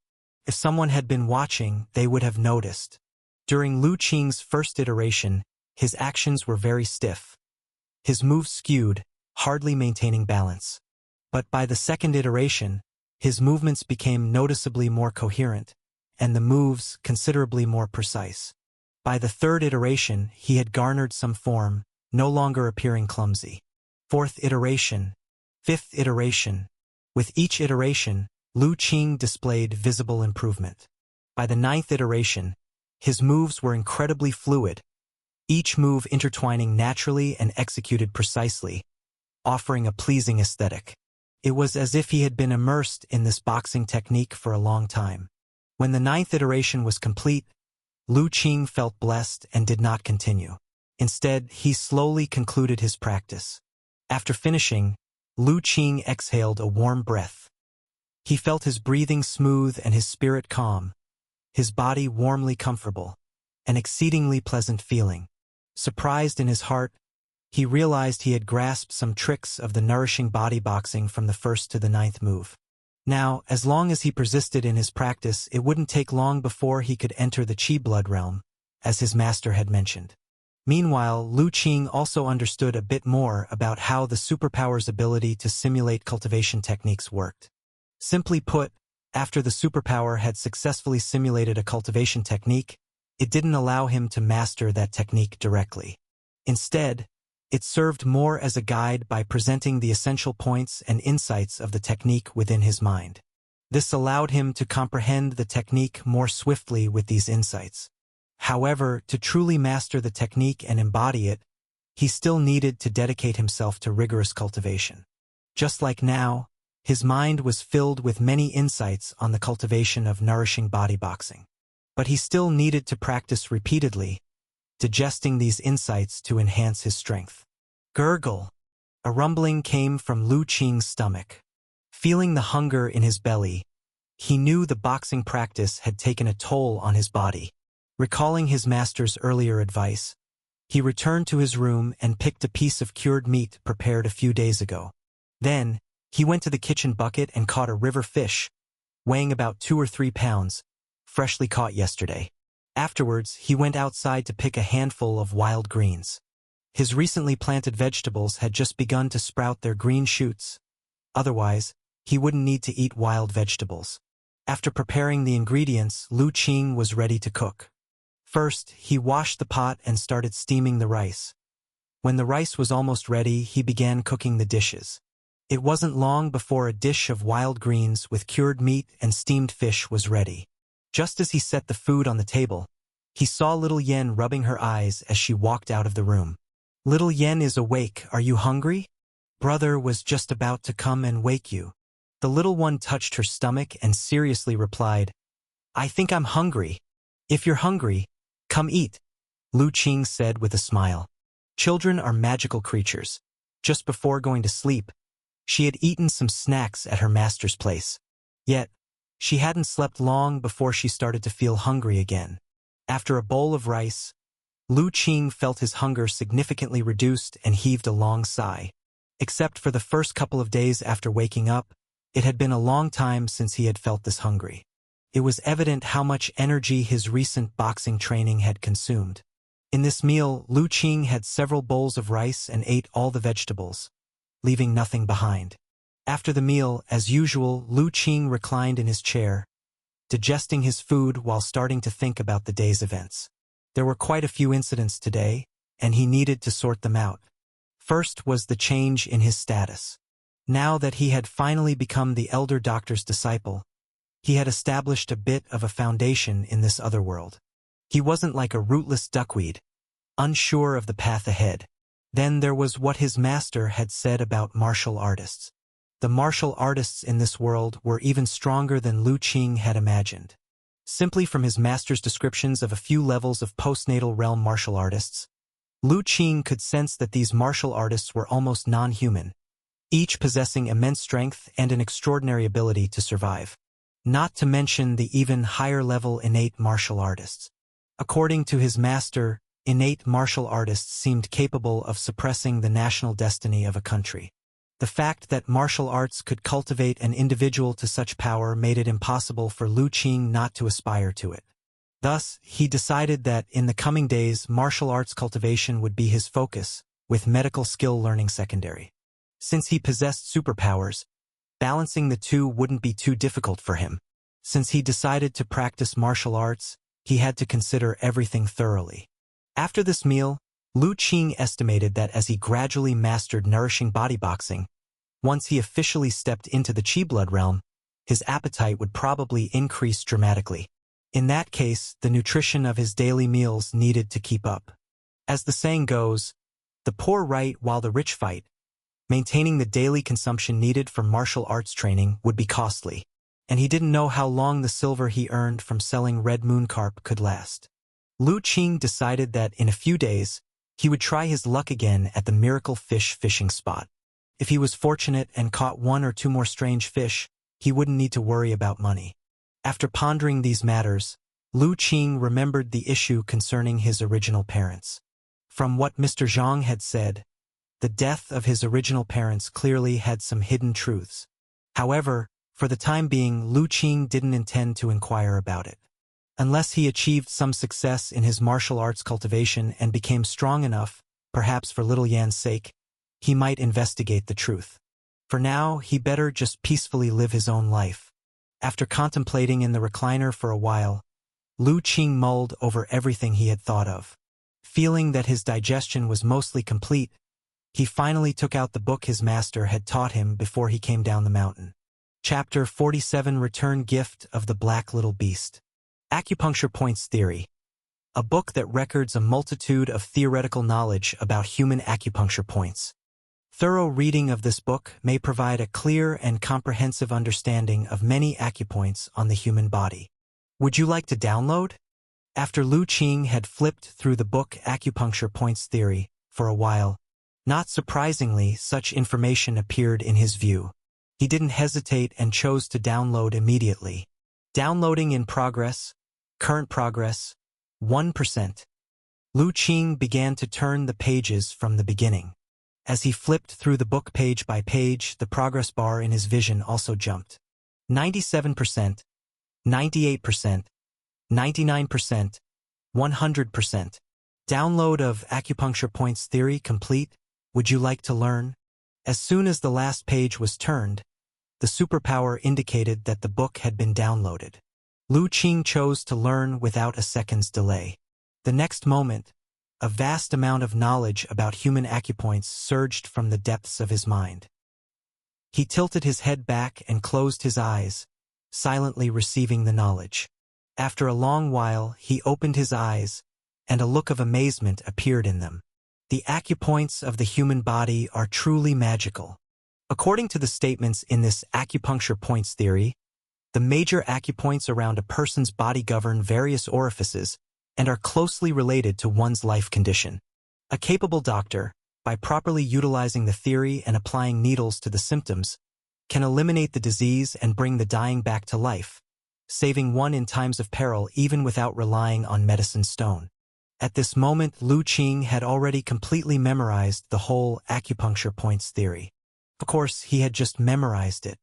If someone had been watching, they would have noticed. During Lu Qing's first iteration, his actions were very stiff. His moves skewed, hardly maintaining balance. But by the second iteration, his movements became noticeably more coherent, and the moves considerably more precise. By the third iteration, he had garnered some form, no longer appearing clumsy. Fourth iteration, fifth iteration. With each iteration, Lu Qing displayed visible improvement. By the ninth iteration, his moves were incredibly fluid, each move intertwining naturally and executed precisely, offering a pleasing aesthetic. It was as if he had been immersed in this boxing technique for a long time. When the ninth iteration was complete, Lu Qing felt blessed and did not continue. Instead, he slowly concluded his practice. After finishing, Lu Qing exhaled a warm breath. He felt his breathing smooth and his spirit calm, his body warmly comfortable, an exceedingly pleasant feeling. Surprised in his heart, he realized he had grasped some tricks of the nourishing body boxing from the first to the ninth move. Now, as long as he persisted in his practice, it wouldn't take long before he could enter the Qi blood realm, as his master had mentioned. Meanwhile, Lu Qing also understood a bit more about how the superpower's ability to simulate cultivation techniques worked. Simply put, after the superpower had successfully simulated a cultivation technique, it didn't allow him to master that technique directly. Instead, it served more as a guide by presenting the essential points and insights of the technique within his mind. This allowed him to comprehend the technique more swiftly with these insights. However, to truly master the technique and embody it, he still needed to dedicate himself to rigorous cultivation. Just like now, his mind was filled with many insights on the cultivation of nourishing body boxing. But he still needed to practice repeatedly, digesting these insights to enhance his strength. Gurgle! A rumbling came from Lu Qing's stomach. Feeling the hunger in his belly, he knew the boxing practice had taken a toll on his body. Recalling his master's earlier advice, he returned to his room and picked a piece of cured meat prepared a few days ago. Then, he went to the kitchen bucket and caught a river fish, weighing about 2 or 3 pounds, freshly caught yesterday. Afterwards, he went outside to pick a handful of wild greens. His recently planted vegetables had just begun to sprout their green shoots. Otherwise, he wouldn't need to eat wild vegetables. After preparing the ingredients, Lu Qing was ready to cook. First, he washed the pot and started steaming the rice. When the rice was almost ready, he began cooking the dishes. It wasn't long before a dish of wild greens with cured meat and steamed fish was ready. Just as he set the food on the table, he saw little Yen rubbing her eyes as she walked out of the room. "Little Yen is awake. Are you hungry? Brother was just about to come and wake you." The little one touched her stomach and seriously replied, "I think I'm hungry." "If you're hungry, come eat," Lu Qing said with a smile. Children are magical creatures. Just before going to sleep, she had eaten some snacks at her master's place. Yet, she hadn't slept long before she started to feel hungry again. After a bowl of rice, Lu Qing felt his hunger significantly reduced and heaved a long sigh. Except for the first couple of days after waking up, it had been a long time since he had felt this hungry. It was evident how much energy his recent boxing training had consumed. In this meal, Lu Qing had several bowls of rice and ate all the vegetables, leaving nothing behind. After the meal, as usual, Lu Qing reclined in his chair, digesting his food while starting to think about the day's events. There were quite a few incidents today, and he needed to sort them out. First was the change in his status. Now that he had finally become the elder doctor's disciple, he had established a bit of a foundation in this other world. He wasn't like a rootless duckweed, unsure of the path ahead. Then there was what his master had said about martial artists. The martial artists in this world were even stronger than Lu Qing had imagined. Simply from his master's descriptions of a few levels of postnatal realm martial artists, Lu Qing could sense that these martial artists were almost non-human, each possessing immense strength and an extraordinary ability to survive. Not to mention the even higher-level innate martial artists. According to his master, innate martial artists seemed capable of suppressing the national destiny of a country. The fact that martial arts could cultivate an individual to such power made it impossible for Lu Qing not to aspire to it. Thus, he decided that in the coming days martial arts cultivation would be his focus, with medical skill learning secondary. Since he possessed superpowers, balancing the two wouldn't be too difficult for him. Since he decided to practice martial arts, he had to consider everything thoroughly. After this meal, Lu Qing estimated that as he gradually mastered nourishing bodyboxing, once he officially stepped into the Qi blood realm, his appetite would probably increase dramatically. In that case, the nutrition of his daily meals needed to keep up. As the saying goes, the poor write while the rich fight. Maintaining the daily consumption needed for martial arts training would be costly, and he didn't know how long the silver he earned from selling red moon carp could last. Lu Qing decided that in a few days, he would try his luck again at the miracle fish fishing spot. If he was fortunate and caught one or two more strange fish, he wouldn't need to worry about money. After pondering these matters, Lu Qing remembered the issue concerning his original parents. From what Mr. Zhang had said, the death of his original parents clearly had some hidden truths. However, for the time being, Lu Qing didn't intend to inquire about it. Unless he achieved some success in his martial arts cultivation and became strong enough, perhaps for little Yan's sake, he might investigate the truth. For now, he better just peacefully live his own life. After contemplating in the recliner for a while, Lu Qing mulled over everything he had thought of. Feeling that his digestion was mostly complete, he finally took out the book his master had taught him before he came down the mountain. Chapter 47 Return Gift of the Black Little Beast. Acupuncture Points Theory. A book that records a multitude of theoretical knowledge about human acupuncture points. Thorough reading of this book may provide a clear and comprehensive understanding of many acupoints on the human body. Would you like to download? After Lu Qing had flipped through the book Acupuncture Points Theory for a while, not surprisingly, such information appeared in his view. He didn't hesitate and chose to download immediately. Downloading in progress. Current progress, 1%. Lu Qing began to turn the pages from the beginning. As he flipped through the book page by page, the progress bar in his vision also jumped. 97%, 98%, 99%, 100%. Download of Acupuncture Points Theory complete. Would you like to learn? As soon as the last page was turned, the superpower indicated that the book had been downloaded. Lu Qing chose to learn without a second's delay. The next moment, a vast amount of knowledge about human acupoints surged from the depths of his mind. He tilted his head back and closed his eyes, silently receiving the knowledge. After a long while, he opened his eyes, and a look of amazement appeared in them. The acupoints of the human body are truly magical. According to the statements in this acupuncture points theory, the major acupoints around a person's body govern various orifices and are closely related to one's life condition. A capable doctor, by properly utilizing the theory and applying needles to the symptoms, can eliminate the disease and bring the dying back to life, saving one in times of peril even without relying on medicine stone. At this moment, Lu Qing had already completely memorized the whole acupuncture points theory. Of course, he had just memorized it.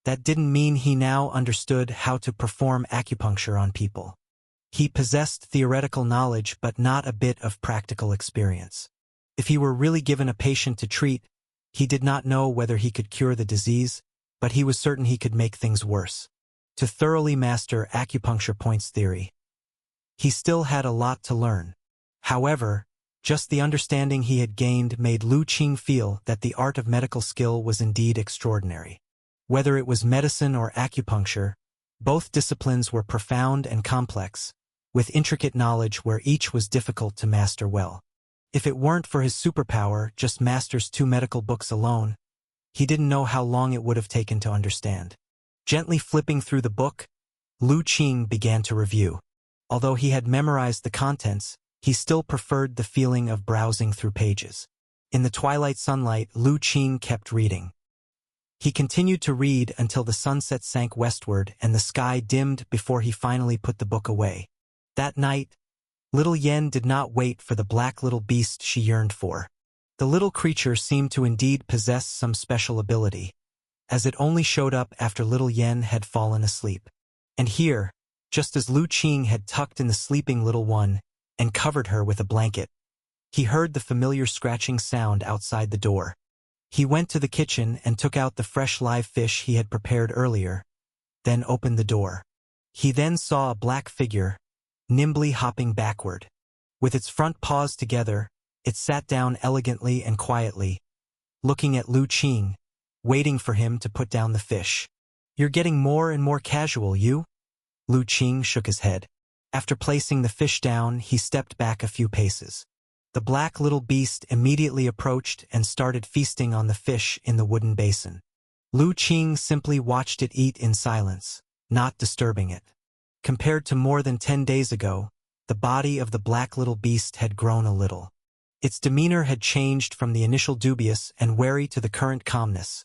That didn't mean he now understood how to perform acupuncture on people. He possessed theoretical knowledge but not a bit of practical experience. If he were really given a patient to treat, he did not know whether he could cure the disease, but he was certain he could make things worse. To thoroughly master acupuncture points theory, he still had a lot to learn. However, just the understanding he had gained made Lu Qing feel that the art of medical skill was indeed extraordinary. Whether it was medicine or acupuncture, both disciplines were profound and complex, with intricate knowledge where each was difficult to master well. If it weren't for his superpower, just masters 2 medical books alone, he didn't know how long it would have taken to understand. Gently flipping through the book, Lu Qing began to review. Although he had memorized the contents, he still preferred the feeling of browsing through pages. In the twilight sunlight, Lu Qing kept reading. He continued to read until the sunset sank westward and the sky dimmed before he finally put the book away. That night, little Yen did not wait for the black little beast she yearned for. The little creature seemed to indeed possess some special ability, as it only showed up after little Yen had fallen asleep. And here, just as Lu Qing had tucked in the sleeping little one and covered her with a blanket, he heard the familiar scratching sound outside the door. He went to the kitchen and took out the fresh live fish he had prepared earlier, then opened the door. He then saw a black figure, nimbly hopping backward. With its front paws together, it sat down elegantly and quietly, looking at Lu Qing, waiting for him to put down the fish. "You're getting more and more casual, you?" Lu Qing shook his head. After placing the fish down, he stepped back a few paces. The black little beast immediately approached and started feasting on the fish in the wooden basin. Lu Qing simply watched it eat in silence, not disturbing it. Compared to more than 10 days ago, the body of the black little beast had grown a little. Its demeanor had changed from the initial dubious and wary to the current calmness,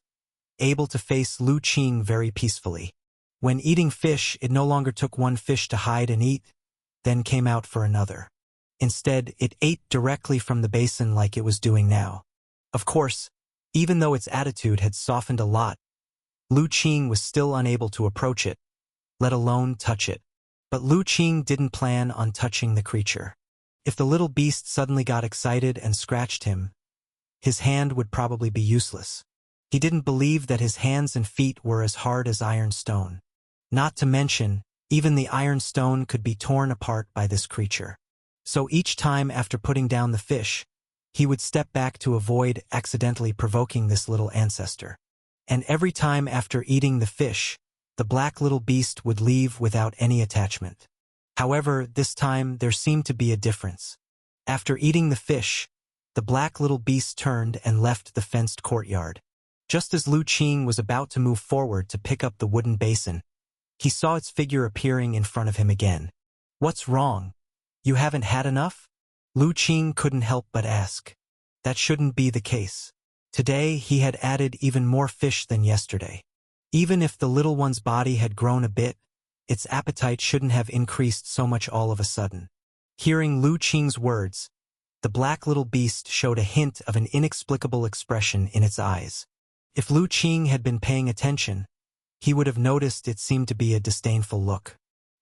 able to face Lu Qing very peacefully. When eating fish, it no longer took one fish to hide and eat, then came out for another. Instead, it ate directly from the basin like it was doing now. Of course, even though its attitude had softened a lot, Lu Qing was still unable to approach it, let alone touch it. But Lu Qing didn't plan on touching the creature. If the little beast suddenly got excited and scratched him, his hand would probably be useless. He didn't believe that his hands and feet were as hard as iron stone. Not to mention, even the iron stone could be torn apart by this creature. So each time after putting down the fish, he would step back to avoid accidentally provoking this little ancestor. And every time after eating the fish, the black little beast would leave without any attachment. However, this time there seemed to be a difference. After eating the fish, the black little beast turned and left the fenced courtyard. Just as Lu Qing was about to move forward to pick up the wooden basin, he saw its figure appearing in front of him again. "What's wrong? You haven't had enough?" Lu Qing couldn't help but ask. That shouldn't be the case. Today he had added even more fish than yesterday. Even if the little one's body had grown a bit, its appetite shouldn't have increased so much all of a sudden. Hearing Lu Qing's words, the black little beast showed a hint of an inexplicable expression in its eyes. If Lu Qing had been paying attention, he would have noticed it seemed to be a disdainful look.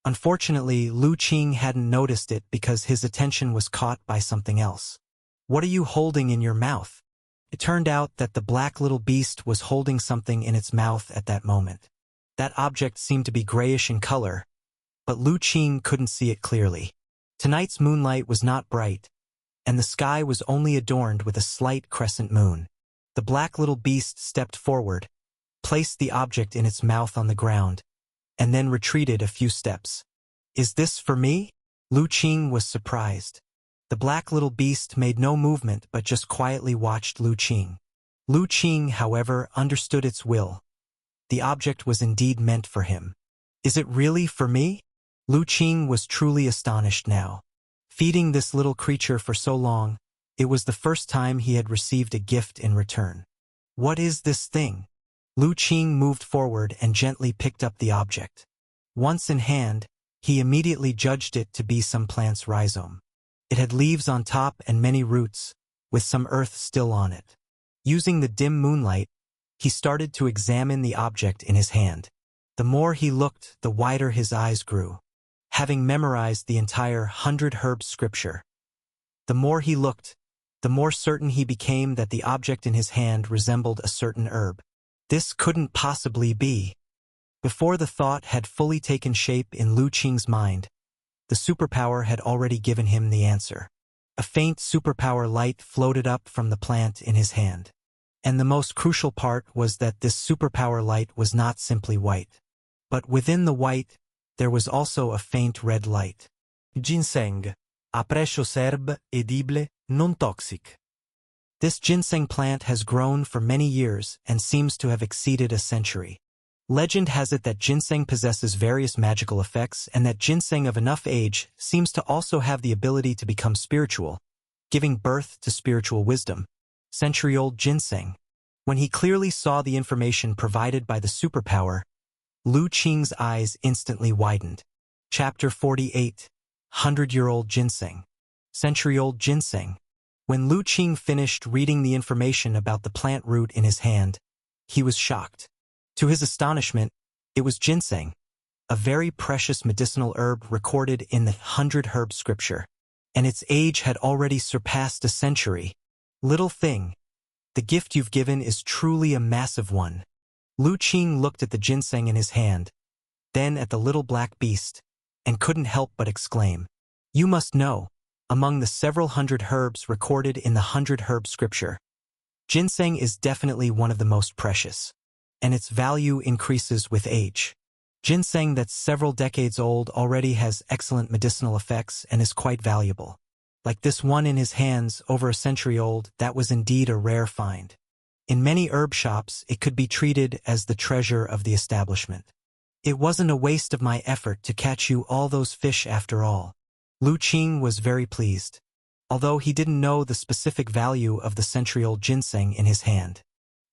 Unfortunately, Lu Qing hadn't noticed it because his attention was caught by something else. "What are you holding in your mouth?" It turned out that the black little beast was holding something in its mouth at that moment. That object seemed to be grayish in color, but Lu Qing couldn't see it clearly. Tonight's moonlight was not bright, and the sky was only adorned with a slight crescent moon. The black little beast stepped forward, placed the object in its mouth on the ground, and then retreated a few steps. "Is this for me?" Lu Qing was surprised. The black little beast made no movement but just quietly watched Lu Qing. Lu Qing, however, understood its will. The object was indeed meant for him. "Is it really for me?" Lu Qing was truly astonished now. Feeding this little creature for so long, it was the first time he had received a gift in return. "What is this thing?" Lu Qing moved forward and gently picked up the object. Once in hand, he immediately judged it to be some plant's rhizome. It had leaves on top and many roots, with some earth still on it. Using the dim moonlight, he started to examine the object in his hand. The more he looked, the wider his eyes grew. Having memorized the entire 100 Herbs scripture, the more he looked, the more certain he became that the object in his hand resembled a certain herb. This couldn't possibly be. Before the thought had fully taken shape in Lu Qing's mind, the superpower had already given him the answer. A faint superpower light floated up from the plant in his hand. And the most crucial part was that this superpower light was not simply white. But within the white, there was also a faint red light. Ginseng. A precious herb, edible, non-toxic. This ginseng plant has grown for many years and seems to have exceeded a century. Legend has it that ginseng possesses various magical effects and that ginseng of enough age seems to also have the ability to become spiritual, giving birth to spiritual wisdom. Century-old ginseng. When he clearly saw the information provided by the superpower, Lu Qing's eyes instantly widened. Chapter 48. 100-year-old ginseng. Century-old ginseng. When Lu Qing finished reading the information about the plant root in his hand, he was shocked. To his astonishment, it was ginseng, a very precious medicinal herb recorded in the 100 Herb Scripture, and its age had already surpassed a century. Little thing, the gift you've given is truly a massive one. Lu Qing looked at the ginseng in his hand, then at the little black beast, and couldn't help but exclaim, "You must know, among the several hundred herbs recorded in the 100 Herb Scripture, ginseng is definitely one of the most precious, and its value increases with age. Ginseng that's several decades old already has excellent medicinal effects and is quite valuable. Like this one in his hands, over a century old, that was indeed a rare find. In many herb shops, it could be treated as the treasure of the establishment. It wasn't a waste of my effort to catch you all those fish after all." Lu Qing was very pleased, although he didn't know the specific value of the century-old ginseng in his hand.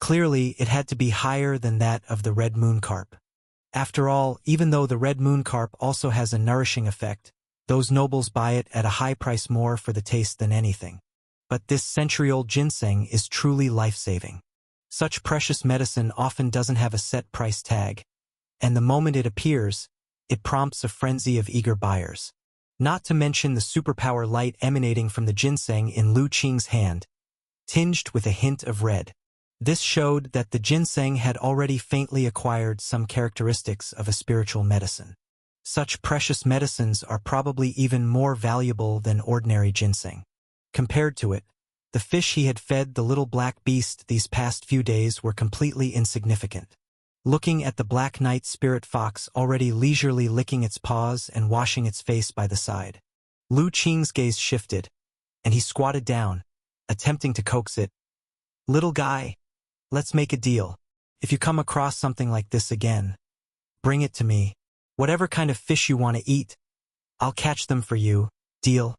Clearly, it had to be higher than that of the red mooncarp. After all, even though the red mooncarp also has a nourishing effect, those nobles buy it at a high price more for the taste than anything. But this century-old ginseng is truly life-saving. Such precious medicine often doesn't have a set price tag, and the moment it appears, it prompts a frenzy of eager buyers. Not to mention the superpower light emanating from the ginseng in Lu Qing's hand, tinged with a hint of red. This showed that the ginseng had already faintly acquired some characteristics of a spiritual medicine. Such precious medicines are probably even more valuable than ordinary ginseng. Compared to it, the fish he had fed the little black beast these past few days were completely insignificant. Looking at the black night spirit fox already leisurely licking its paws and washing its face by the side, Lu Qing's gaze shifted, and he squatted down, attempting to coax it. "Little guy, let's make a deal. If you come across something like this again, bring it to me. Whatever kind of fish you want to eat, I'll catch them for you. Deal?"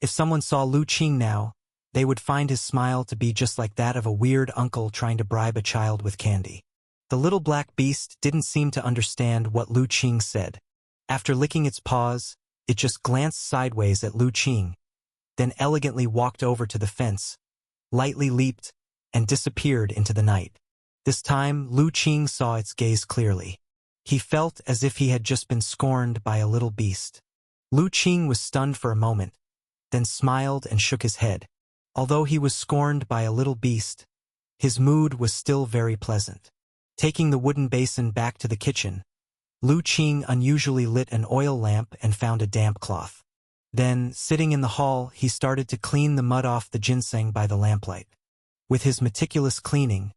If someone saw Lu Qing now, they would find his smile to be just like that of a weird uncle trying to bribe a child with candy. The little black beast didn't seem to understand what Lu Qing said. After licking its paws, it just glanced sideways at Lu Qing, then elegantly walked over to the fence, lightly leaped, and disappeared into the night. This time, Lu Qing saw its gaze clearly. He felt as if he had just been scorned by a little beast. Lu Qing was stunned for a moment, then smiled and shook his head. Although he was scorned by a little beast, his mood was still very pleasant. Taking the wooden basin back to the kitchen, Lu Qing unusually lit an oil lamp and found a damp cloth. Then, sitting in the hall, he started to clean the mud off the ginseng by the lamplight. With his meticulous cleaning,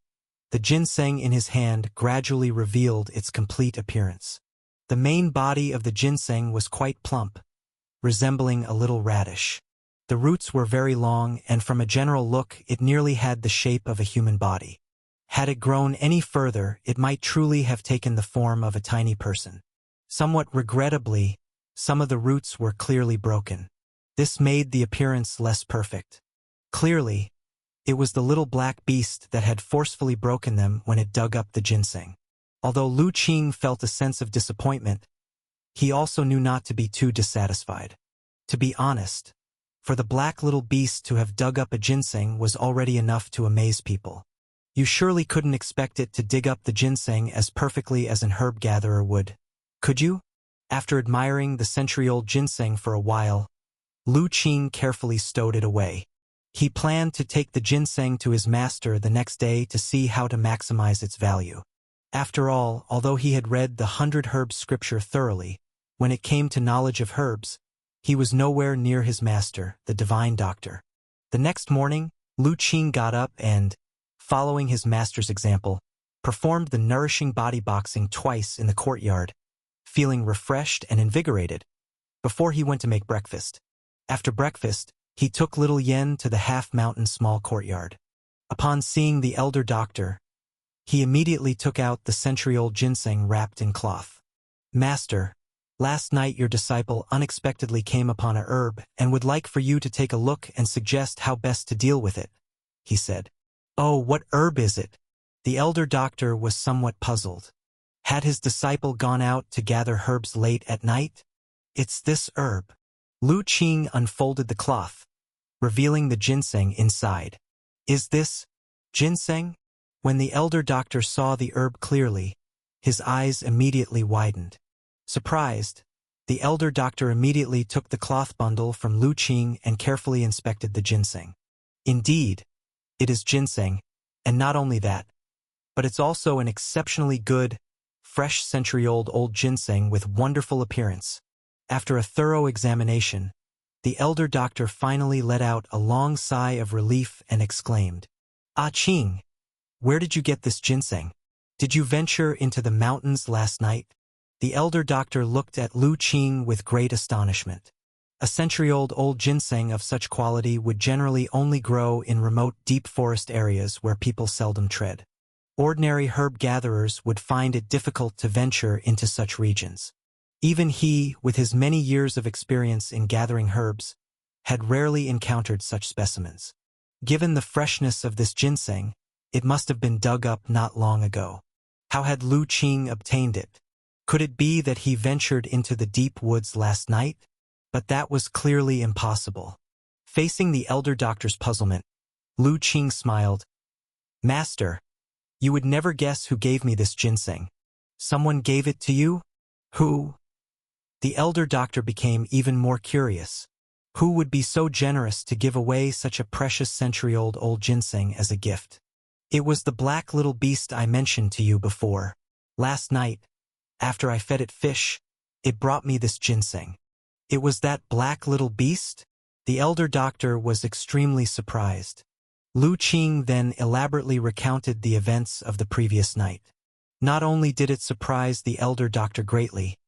the ginseng in his hand gradually revealed its complete appearance. The main body of the ginseng was quite plump, resembling a little radish. The roots were very long, and from a general look, it nearly had the shape of a human body. Had it grown any further, it might truly have taken the form of a tiny person. Somewhat regrettably, some of the roots were clearly broken. This made the appearance less perfect. Clearly, it was the little black beast that had forcefully broken them when it dug up the ginseng. Although Lu Qing felt a sense of disappointment, he also knew not to be too dissatisfied. To be honest, for the black little beast to have dug up a ginseng was already enough to amaze people. You surely couldn't expect it to dig up the ginseng as perfectly as an herb gatherer would, could you? After admiring the century-old ginseng for a while, Lu Qing carefully stowed it away. He planned to take the ginseng to his master the next day to see how to maximize its value. After all, although he had read the 100 Herb Scripture thoroughly, when it came to knowledge of herbs, he was nowhere near his master, the divine doctor. The next morning, Lu Qing got up and, following his master's example, performed the nourishing body boxing twice in the courtyard, feeling refreshed and invigorated, before he went to make breakfast. After breakfast, he took little Yen to the half-mountain small courtyard. Upon seeing the elder doctor, he immediately took out the century-old ginseng wrapped in cloth. "Master, last night your disciple unexpectedly came upon a herb and would like for you to take a look and suggest how best to deal with it," he said. "Oh, what herb is it?" The elder doctor was somewhat puzzled. Had his disciple gone out to gather herbs late at night? "It's this herb." Lu Qing unfolded the cloth, revealing the ginseng inside. Is this ginseng? When the elder doctor saw the herb clearly, his eyes immediately widened. Surprised, the elder doctor immediately took the cloth bundle from Lu Qing and carefully inspected the ginseng. Indeed, it is ginseng, and not only that, but it's also an exceptionally good, fresh century-old ginseng with wonderful appearance. After a thorough examination, the elder doctor finally let out a long sigh of relief and exclaimed, "Ah Qing, where did you get this ginseng? Did you venture into the mountains last night?" The elder doctor looked at Lu Qing with great astonishment. A century-old ginseng of such quality would generally only grow in remote deep forest areas where people seldom tread. Ordinary herb gatherers would find it difficult to venture into such regions. Even he, with his many years of experience in gathering herbs, had rarely encountered such specimens. Given the freshness of this ginseng, it must have been dug up not long ago. How had Lu Qing obtained it? Could it be that he ventured into the deep woods last night? But that was clearly impossible. Facing the elder doctor's puzzlement, Lu Qing smiled. "Master, you would never guess who gave me this ginseng. Someone gave it to you? Who?" The elder doctor became even more curious. Who would be so generous to give away such a precious century-old ginseng as a gift? "It was the black little beast I mentioned to you before. Last night, after I fed it fish, it brought me this ginseng." "It was that black little beast?" The elder doctor was extremely surprised. Lu Qing then elaborately recounted the events of the previous night. Not only did it surprise the elder doctor greatly,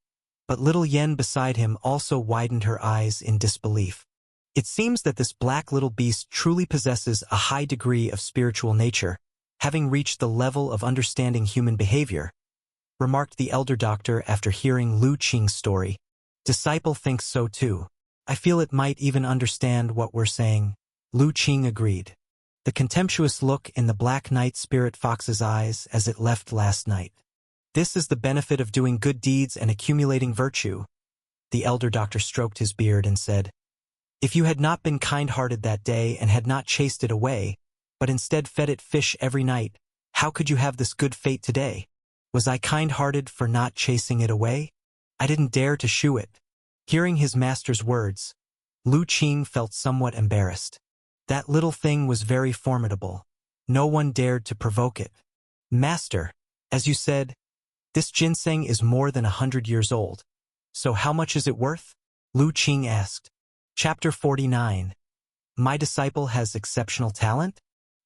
but little Yen beside him also widened her eyes in disbelief. "It seems that this black little beast truly possesses a high degree of spiritual nature, having reached the level of understanding human behavior," remarked the elder doctor after hearing Lu Qing's story. "Disciple thinks so too. I feel it might even understand what we're saying." Lu Qing agreed. The contemptuous look in the Black Knight Spirit Fox's eyes as it left last night. "This is the benefit of doing good deeds and accumulating virtue." The elder doctor stroked his beard and said, "If you had not been kind-hearted that day and had not chased it away, but instead fed it fish every night, how could you have this good fate today? Was I kind-hearted for not chasing it away? I didn't dare to shoo it." Hearing his master's words, Lu Qing felt somewhat embarrassed. That little thing was very formidable. No one dared to provoke it. "Master, as you said, this ginseng is more than 100 years old. So how much is it worth?" Lu Qing asked. Chapter 49. My disciple has exceptional talent?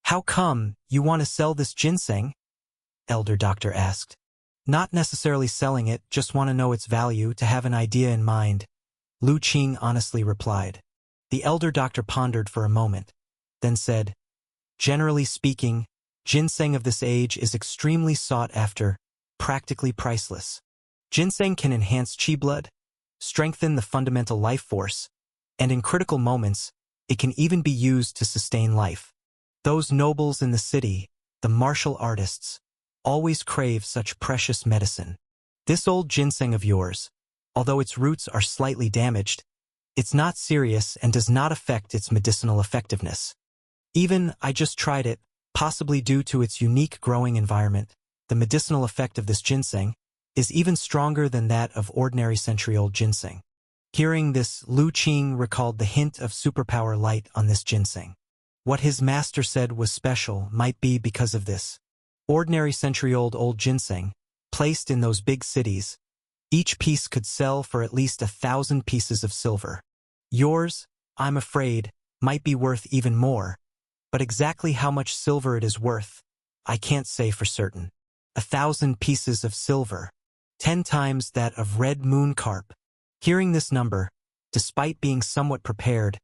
How come you want to sell this ginseng? Elder Doctor asked. Not necessarily selling it, just want to know its value, to have an idea in mind, Lu Qing honestly replied. The Elder Doctor pondered for a moment, then said, Generally speaking, ginseng of this age is extremely sought after, practically priceless. Ginseng can enhance qi blood, strengthen the fundamental life force, and in critical moments, it can even be used to sustain life. Those nobles in the city, the martial artists, always crave such precious medicine. This old ginseng of yours, although its roots are slightly damaged, it's not serious and does not affect its medicinal effectiveness. Even, I just tried it, possibly due to its unique growing environment, the medicinal effect of this ginseng is even stronger than that of ordinary century-old ginseng. Hearing this, Lu Qing recalled the hint of superpower light on this ginseng. What his master said was special might be because of this. Ordinary century-old ginseng, placed in those big cities, each piece could sell for at least 1,000 pieces of silver. Yours, I'm afraid, might be worth even more, but exactly how much silver it is worth, I can't say for certain. 1,000 pieces of silver, 10 times that of red moon carp. Hearing this number, despite being somewhat prepared,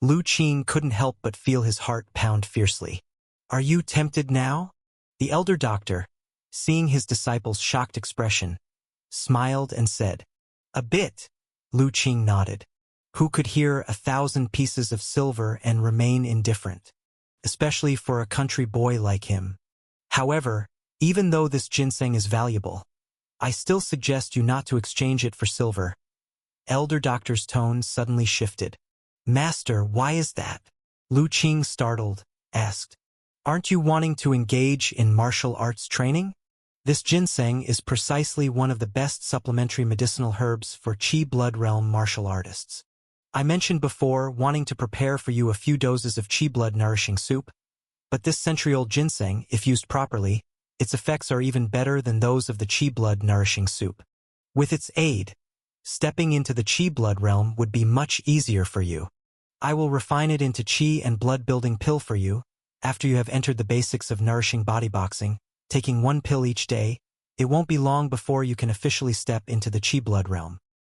Lu Qing couldn't help but feel his heart pound fiercely. Are you tempted now? The Elder Doctor, seeing his disciple's shocked expression, smiled and said, A bit. Lu Qing nodded. Who could hear 1,000 pieces of silver and remain indifferent? Especially for a country boy like him. However, even though this ginseng is valuable, I still suggest you not to exchange it for silver. Elder Doctor's tone suddenly shifted. Master, why is that? Lu Qing, startled, asked. Aren't you wanting to engage in martial arts training? This ginseng is precisely one of the best supplementary medicinal herbs for Qi Blood Realm martial artists. I mentioned before wanting to prepare for you a few doses of Qi Blood nourishing soup, but this century-old ginseng, if used properly, its effects are even better than those of the Qi Blood nourishing soup. With its aid, stepping into the Qi Blood Realm would be much easier for you. I will refine it into Qi and blood-building pill for you. After you have entered the basics of nourishing bodyboxing, taking one pill each day, it won't be long before you can officially step into the Qi Blood Realm.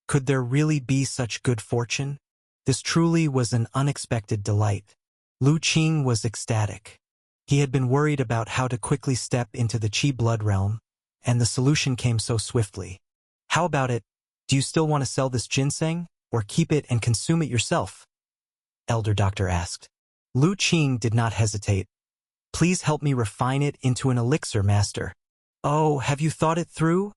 Could there really be such good fortune? This truly was an unexpected delight. Lu Qing was ecstatic. He had been worried about how to quickly step into the Qi Blood Realm, and the solution came so swiftly. How about it? Do you still want to sell this ginseng, or keep it and consume it yourself? Elder Doctor asked. Lu Qing did not hesitate. Please help me refine it into an elixir, master. Oh, have you thought it through?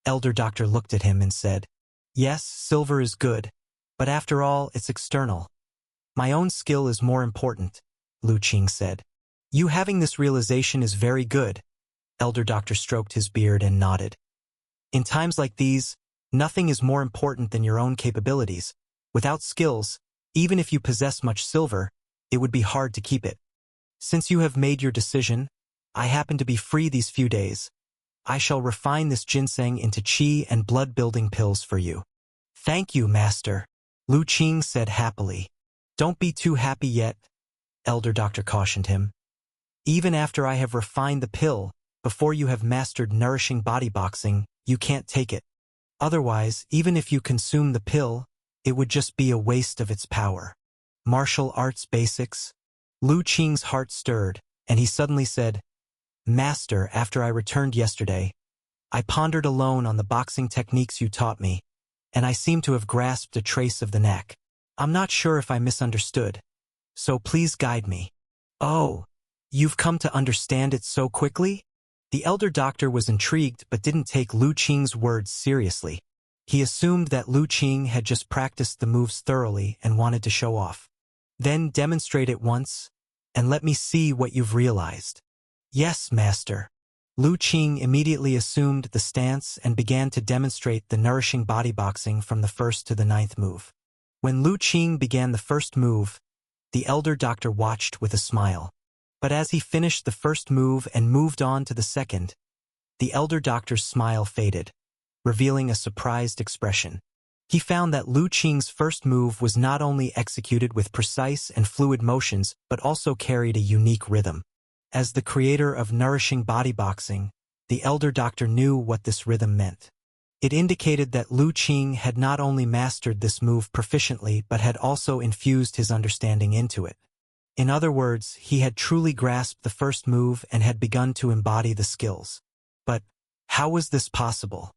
Elder Doctor looked at him and said, Yes, silver is good, but after all, it's external. My own skill is more important, Lu Qing said. You having this realization is very good. Elder Doctor stroked his beard and nodded. In times like these, nothing is more important than your own capabilities. Without skills, even if you possess much silver, it would be hard to keep it. Since you have made your decision, I happen to be free these few days. I shall refine this ginseng into Qi and blood-building pills for you. Thank you, master, Lu Qing said happily. Don't be too happy yet, Elder Doctor cautioned him. Even after I have refined the pill, before you have mastered nourishing bodyboxing, you can't take it. Otherwise, even if you consume the pill, it would just be a waste of its power. Martial arts basics? Lu Qing's heart stirred, and he suddenly said, Master, after I returned yesterday, I pondered alone on the boxing techniques you taught me, and I seem to have grasped a trace of the knack. I'm not sure if I misunderstood, so please guide me. Oh, you've come to understand it so quickly? The Elder Doctor was intrigued but didn't take Lu Qing's words seriously. He assumed that Lu Qing had just practiced the moves thoroughly and wanted to show off. Then demonstrate it once, and let me see what you've realized. Yes, master. Lu Qing immediately assumed the stance and began to demonstrate the nourishing bodyboxing from the first to the 9th move. When Lu Qing began the first move, the Elder Doctor watched with a smile. But as he finished the first move and moved on to the second, the Elder Doctor's smile faded, revealing a surprised expression. He found that Lu Qing's first move was not only executed with precise and fluid motions, but also carried a unique rhythm. As the creator of nourishing bodyboxing, the Elder Doctor knew what this rhythm meant. It indicated that Lu Qing had not only mastered this move proficiently but had also infused his understanding into it. In other words, he had truly grasped the first move and had begun to embody the skills. But how was this possible?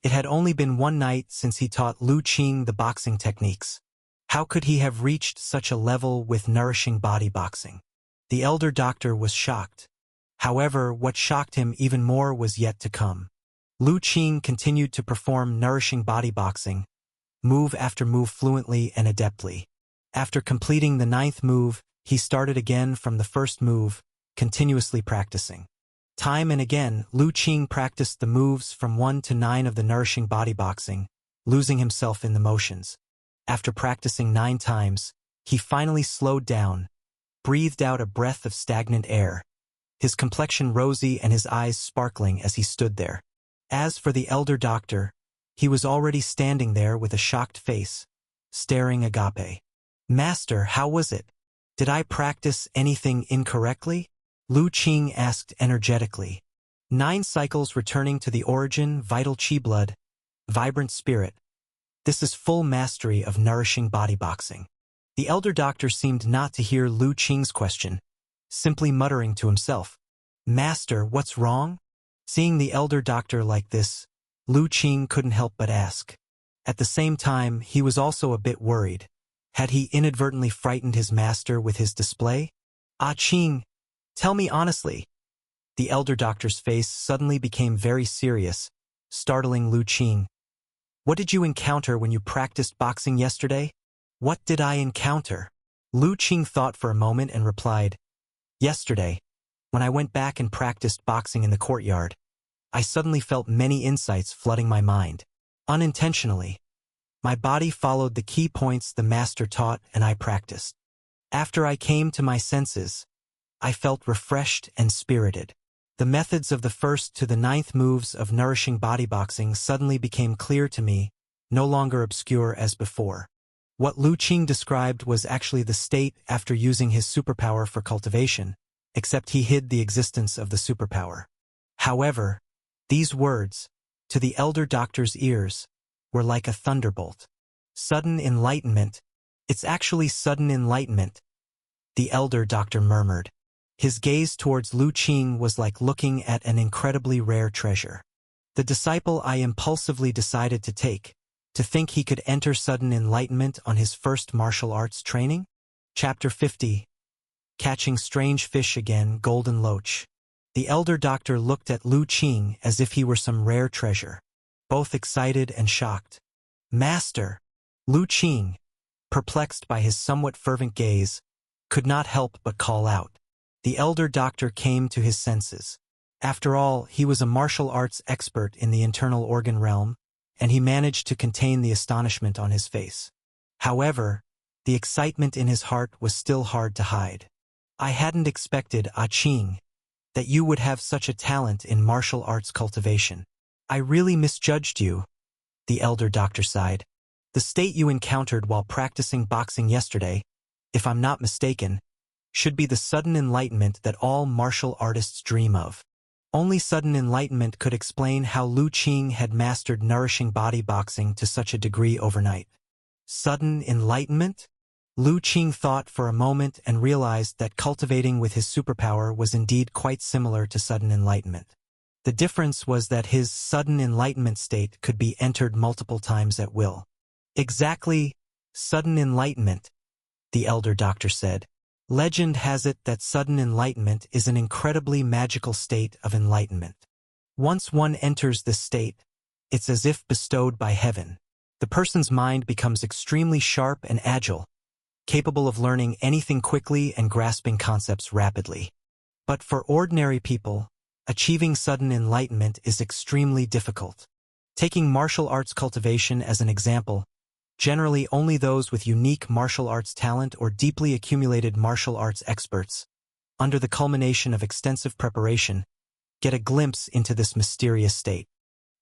It had only been one night since he taught Lu Qing the boxing techniques. How could he have reached such a level with nourishing bodyboxing? The Elder Doctor was shocked. However, what shocked him even more was yet to come. Lu Qing continued to perform nourishing bodyboxing, move after move fluently and adeptly. After completing the 9th move, he started again from the first move, continuously practicing. Time and again, Lu Qing practiced the moves from 1 to 9 of the nourishing bodyboxing, losing himself in the motions. After practicing 9 times, he finally slowed down, breathed out a breath of stagnant air, his complexion rosy and his eyes sparkling as he stood there. As for the Elder Doctor, he was already standing there with a shocked face, staring agape. Master, how was it? Did I practice anything incorrectly? Lu Qing asked energetically. 9 cycles returning to the origin, vital Qi blood, vibrant spirit. This is full mastery of nourishing bodyboxing. The Elder Doctor seemed not to hear Lu Qing's question, simply muttering to himself. Master, what's wrong? Seeing the Elder Doctor like this, Lu Qing couldn't help but ask. At the same time, he was also a bit worried. Had he inadvertently frightened his master with his display? Ah Qing, tell me honestly. The Elder Doctor's face suddenly became very serious, startling Lu Qing. What did you encounter when you practiced boxing yesterday? What did I encounter? Lu Qing thought for a moment and replied, "Yesterday, when I went back and practiced boxing in the courtyard, I suddenly felt many insights flooding my mind. Unintentionally, my body followed the key points the master taught and I practiced. After I came to my senses, I felt refreshed and spirited. The methods of the first to the ninth moves of nourishing body boxing suddenly became clear to me, no longer obscure as before." What Lu Qing described was actually the state after using his superpower for cultivation, except he hid the existence of the superpower. However, these words, to the elder doctor's ears, were like a thunderbolt. Sudden enlightenment. It's actually sudden enlightenment, the elder doctor murmured. His gaze towards Lu Qing was like looking at an incredibly rare treasure. The disciple I impulsively decided to take, to think he could enter sudden enlightenment on his first martial arts training? Chapter 50. Catching strange fish again, golden loach. The elder doctor looked at Lu Qing as if he were some rare treasure, both excited and shocked. "Master!" Lu Qing, perplexed by his somewhat fervent gaze, could not help but call out. The elder doctor came to his senses. After all, he was a martial arts expert in the internal organ realm, and he managed to contain the astonishment on his face. However, the excitement in his heart was still hard to hide. "I hadn't expected, Qing, that you would have such a talent in martial arts cultivation. I really misjudged you," the elder doctor sighed. "The state you encountered while practicing boxing yesterday, if I'm not mistaken, should be the sudden enlightenment that all martial artists dream of." Only sudden enlightenment could explain how Lu Qing had mastered nourishing body boxing to such a degree overnight. Sudden enlightenment? Lu Qing thought for a moment and realized that cultivating with his superpower was indeed quite similar to sudden enlightenment. The difference was that his sudden enlightenment state could be entered multiple times at will. "Exactly, sudden enlightenment," the elder doctor said. "Legend has it that sudden enlightenment is an incredibly magical state of enlightenment. Once one enters this state, it's as if bestowed by heaven. The person's mind becomes extremely sharp and agile, capable of learning anything quickly and grasping concepts rapidly. But for ordinary people, achieving sudden enlightenment is extremely difficult. Taking martial arts cultivation as an example, generally only those with unique martial arts talent or deeply accumulated martial arts experts, under the culmination of extensive preparation, get a glimpse into this mysterious state.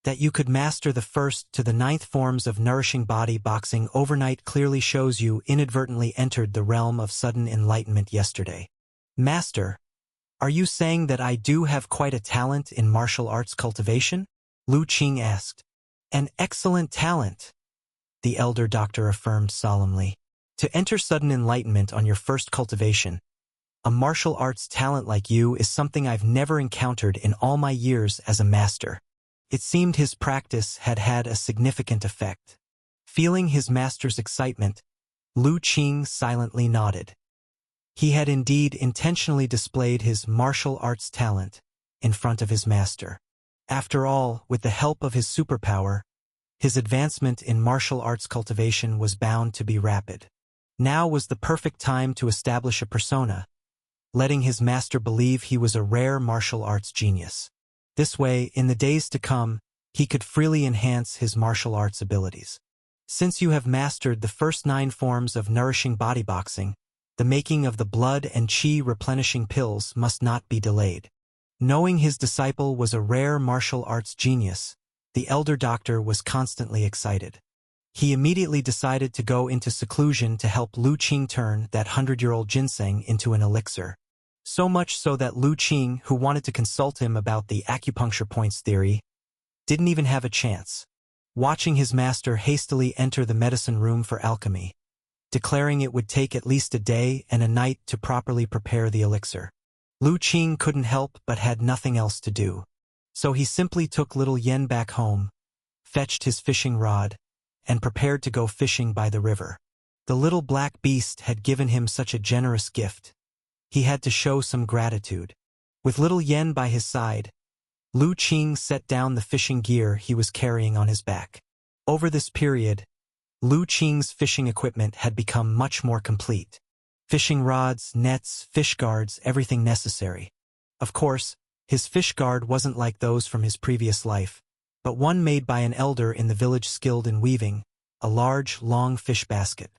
That you could master the first to the ninth forms of nourishing body boxing overnight clearly shows you inadvertently entered the realm of sudden enlightenment yesterday. Master, are you saying that I do have quite a talent in martial arts cultivation? Lu Qing asked. An excellent talent, the elder doctor affirmed solemnly. To enter sudden enlightenment on your first cultivation, a martial arts talent like you is something I've never encountered in all my years as a master. It seemed his practice had had a significant effect. Feeling his master's excitement, Lu Qing silently nodded. He had indeed intentionally displayed his martial arts talent in front of his master. After all, with the help of his superpower, his advancement in martial arts cultivation was bound to be rapid. Now was the perfect time to establish a persona, letting his master believe he was a rare martial arts genius. This way, in the days to come, he could freely enhance his martial arts abilities. Since you have mastered the first 9 forms of nourishing body boxing, the making of the blood and qi replenishing pills must not be delayed. Knowing his disciple was a rare martial arts genius, the elder doctor was constantly excited. He immediately decided to go into seclusion to help Lu Qing turn that 100-year-old ginseng into an elixir. So much so that Lu Qing, who wanted to consult him about the acupuncture points theory, didn't even have a chance. Watching his master hastily enter the medicine room for alchemy, declaring it would take at least a day and a night to properly prepare the elixir, Lu Qing couldn't help but had nothing else to do. So he simply took little Yen back home, fetched his fishing rod, and prepared to go fishing by the river. The little black beast had given him such a generous gift. He had to show some gratitude. With little Yen by his side, Lu Qing set down the fishing gear he was carrying on his back. Over this period, Lu Qing's fishing equipment had become much more complete. Fishing rods, nets, fish guards, everything necessary. Of course, his fish guard wasn't like those from his previous life, but one made by an elder in the village skilled in weaving, a large, long fish basket.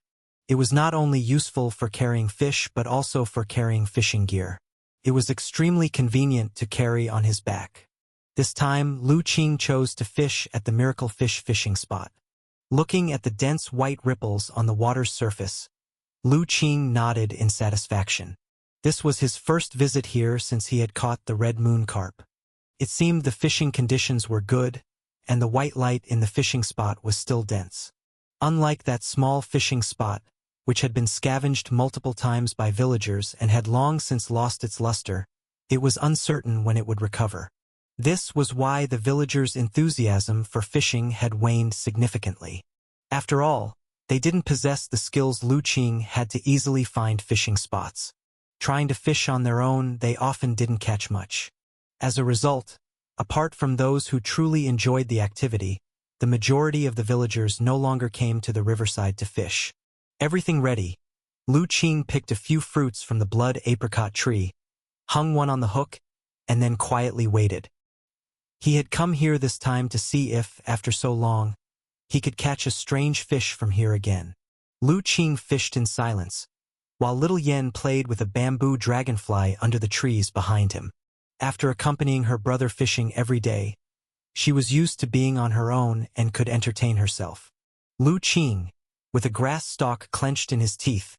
It was not only useful for carrying fish but also for carrying fishing gear. It was extremely convenient to carry on his back. This time, Lu Qing chose to fish at the Miracle Fish fishing spot. Looking at the dense white ripples on the water's surface, Lu Qing nodded in satisfaction. This was his first visit here since he had caught the red moon carp. It seemed the fishing conditions were good, and the white light in the fishing spot was still dense. Unlike that small fishing spot, which had been scavenged multiple times by villagers and had long since lost its luster, it was uncertain when it would recover. This was why the villagers' enthusiasm for fishing had waned significantly. After all, they didn't possess the skills Lu Qing had to easily find fishing spots. Trying to fish on their own, they often didn't catch much. As a result, apart from those who truly enjoyed the activity, the majority of the villagers no longer came to the riverside to fish. Everything ready, Lu Qing picked a few fruits from the blood apricot tree, hung one on the hook, and then quietly waited. He had come here this time to see if, after so long, he could catch a strange fish from here again. Lu Qing fished in silence, while little Yen played with a bamboo dragonfly under the trees behind him. After accompanying her brother fishing every day, she was used to being on her own and could entertain herself. Lu Qing, with a grass stalk clenched in his teeth,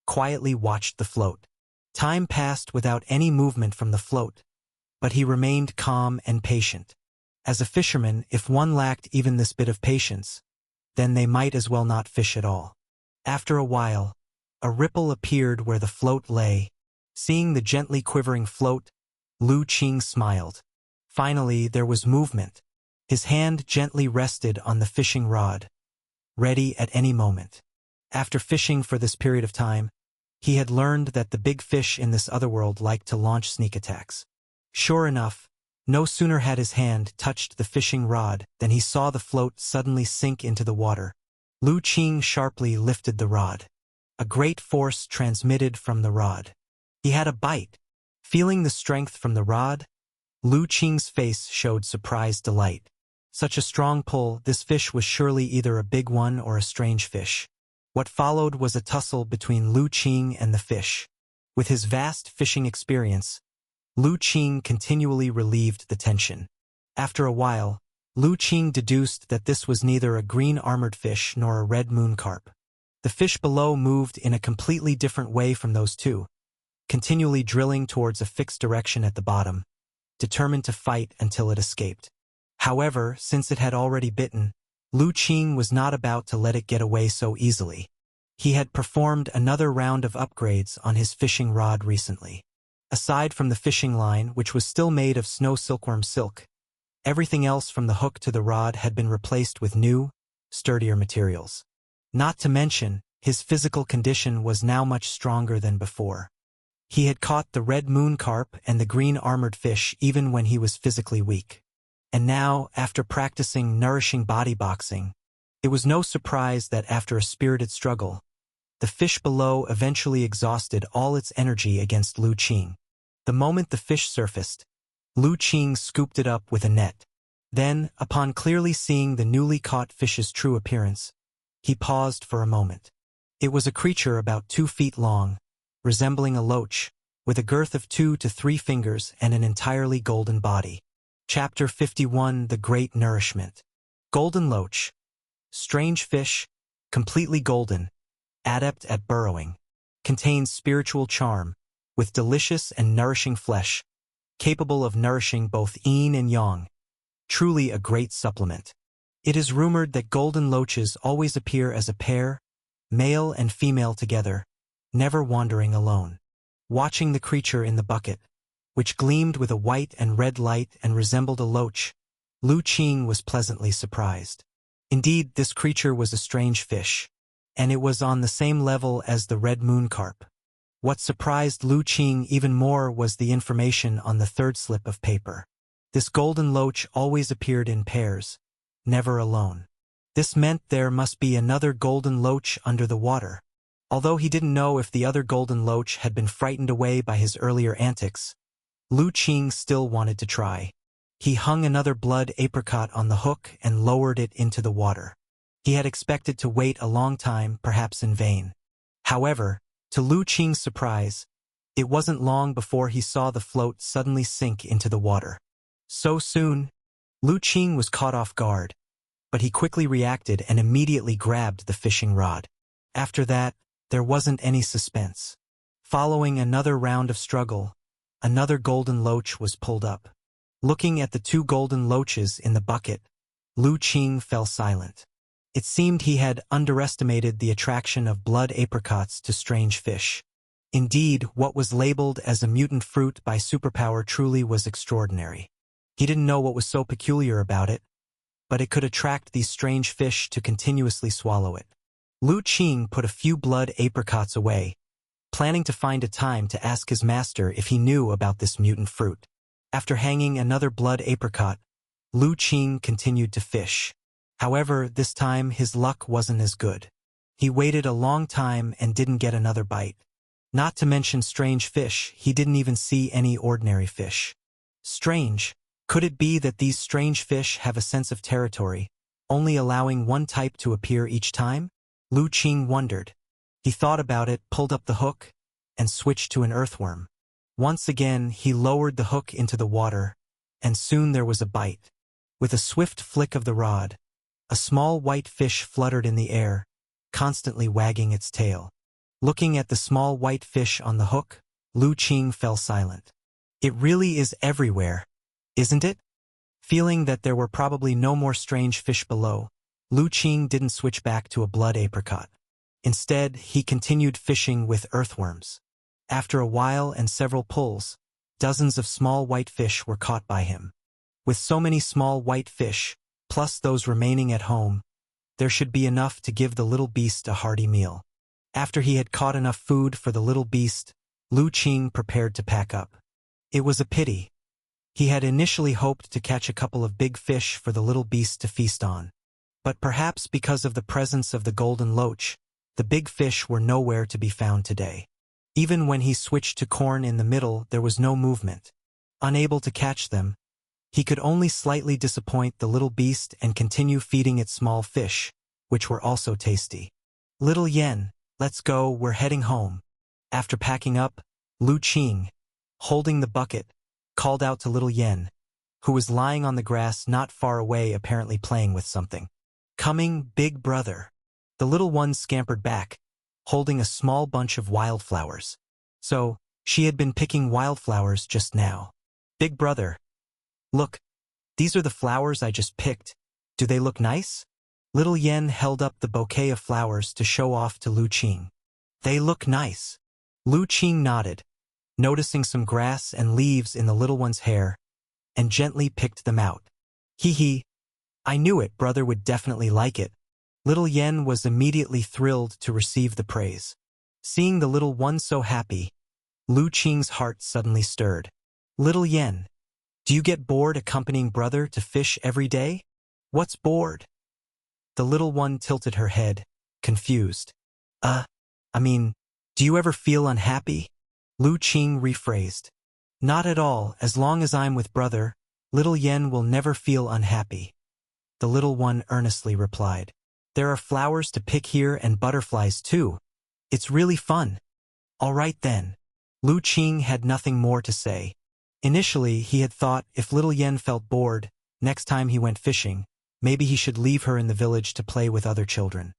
quietly watched the float. Time passed without any movement from the float, but he remained calm and patient. As a fisherman, if one lacked even this bit of patience, then they might as well not fish at all. After a while, a ripple appeared where the float lay. Seeing the gently quivering float, Lu Qing smiled. Finally, there was movement. His hand gently rested on the fishing rod, ready at any moment. After fishing for this period of time, he had learned that the big fish in this other world liked to launch sneak attacks. Sure enough, no sooner had his hand touched the fishing rod than he saw the float suddenly sink into the water. Lu Qing sharply lifted the rod. A great force transmitted from the rod. He had a bite. Feeling the strength from the rod, Lu Qing's face showed surprised delight. Such a strong pull, this fish was surely either a big one or a strange fish. What followed was a tussle between Lu Qing and the fish. With his vast fishing experience, Lu Qing continually relieved the tension. After a while, Lu Qing deduced that this was neither a green armored fish nor a red moon carp. The fish below moved in a completely different way from those two, continually drilling towards a fixed direction at the bottom, determined to fight until it escaped. However, since it had already bitten, Lu Qing was not about to let it get away so easily. He had performed another round of upgrades on his fishing rod recently. Aside from the fishing line, which was still made of snow silkworm silk, everything else from the hook to the rod had been replaced with new, sturdier materials. Not to mention, his physical condition was now much stronger than before. He had caught the red moon carp and the green armored fish even when he was physically weak. And now, after practicing nourishing body boxing, it was no surprise that after a spirited struggle, the fish below eventually exhausted all its energy against Lu Qing. The moment the fish surfaced, Lu Qing scooped it up with a net. Then, upon clearly seeing the newly caught fish's true appearance, he paused for a moment. It was a creature about 2 feet long, resembling a loach, with a girth of 2 to 3 fingers and an entirely golden body. Chapter 51: The Great Nourishment. Golden Loach. Strange fish, completely golden, adept at burrowing. Contains spiritual charm, with delicious and nourishing flesh, capable of nourishing both yin and yang. Truly a great supplement. It is rumored that golden loaches always appear as a pair, male and female together, never wandering alone. Watching the creature in the bucket, which gleamed with a white and red light and resembled a loach, Lu Qing was pleasantly surprised. Indeed, this creature was a strange fish, and it was on the same level as the red moon carp. What surprised Lu Qing even more was the information on the third slip of paper. This golden loach always appeared in pairs, never alone. This meant there must be another golden loach under the water. Although he didn't know if the other golden loach had been frightened away by his earlier antics, Lu Qing still wanted to try. He hung another blood apricot on the hook and lowered it into the water. He had expected to wait a long time, perhaps in vain. However, to Lu Qing's surprise, it wasn't long before he saw the float suddenly sink into the water. So soon, Lu Qing was caught off guard, but he quickly reacted and immediately grabbed the fishing rod. After that, there wasn't any suspense. Following another round of struggle, another golden loach was pulled up. Looking at the two golden loaches in the bucket, Lu Qing fell silent. It seemed he had underestimated the attraction of blood apricots to strange fish. Indeed, what was labeled as a mutant fruit by Superpower truly was extraordinary. He didn't know what was so peculiar about it, but it could attract these strange fish to continuously swallow it. Lu Qing put a few blood apricots away, planning to find a time to ask his master if he knew about this mutant fruit. After hanging another blood apricot, Lu Qing continued to fish. However, this time his luck wasn't as good. He waited a long time and didn't get another bite. Not to mention strange fish, he didn't even see any ordinary fish. Strange. Could it be that these strange fish have a sense of territory, only allowing one type to appear each time? Lu Qing wondered. He thought about it, pulled up the hook, and switched to an earthworm. Once again, he lowered the hook into the water, and soon there was a bite. With a swift flick of the rod, a small white fish fluttered in the air, constantly wagging its tail. Looking at the small white fish on the hook, Lu Qing fell silent. It really is everywhere, isn't it? Feeling that there were probably no more strange fish below, Lu Qing didn't switch back to a blood apricot. Instead, he continued fishing with earthworms. After a while and several pulls, dozens of small white fish were caught by him. With so many small white fish, plus those remaining at home, there should be enough to give the little beast a hearty meal. After he had caught enough food for the little beast, Lu Qing prepared to pack up. It was a pity. He had initially hoped to catch a couple of big fish for the little beast to feast on. But perhaps because of the presence of the golden loach, the big fish were nowhere to be found today. Even when he switched to corn in the middle, there was no movement. Unable to catch them, he could only slightly disappoint the little beast and continue feeding it small fish, which were also tasty. Little Yen, let's go, we're heading home. After packing up, Lu Qing, holding the bucket, called out to little Yen, who was lying on the grass not far away apparently playing with something. Coming, big brother. The little one scampered back, holding a small bunch of wildflowers. So, she had been picking wildflowers just now. Big brother. Look, these are the flowers I just picked. Do they look nice? Little Yen held up the bouquet of flowers to show off to Lu Qing. They look nice. Lu Qing nodded, noticing some grass and leaves in the little one's hair, and gently picked them out. Hee hee. I knew it, brother would definitely like it. Little Yen was immediately thrilled to receive the praise. Seeing the little one so happy, Lu Qing's heart suddenly stirred. Little Yen, do you get bored accompanying brother to fish every day? What's bored? The little one tilted her head, confused. Do you ever feel unhappy? Lu Qing rephrased. Not at all, as long as I'm with brother, little Yen will never feel unhappy. The little one earnestly replied. There are flowers to pick here and butterflies too. It's really fun. All right then. Lu Qing had nothing more to say. Initially, he had thought if little Yen felt bored, next time he went fishing, maybe he should leave her in the village to play with other children.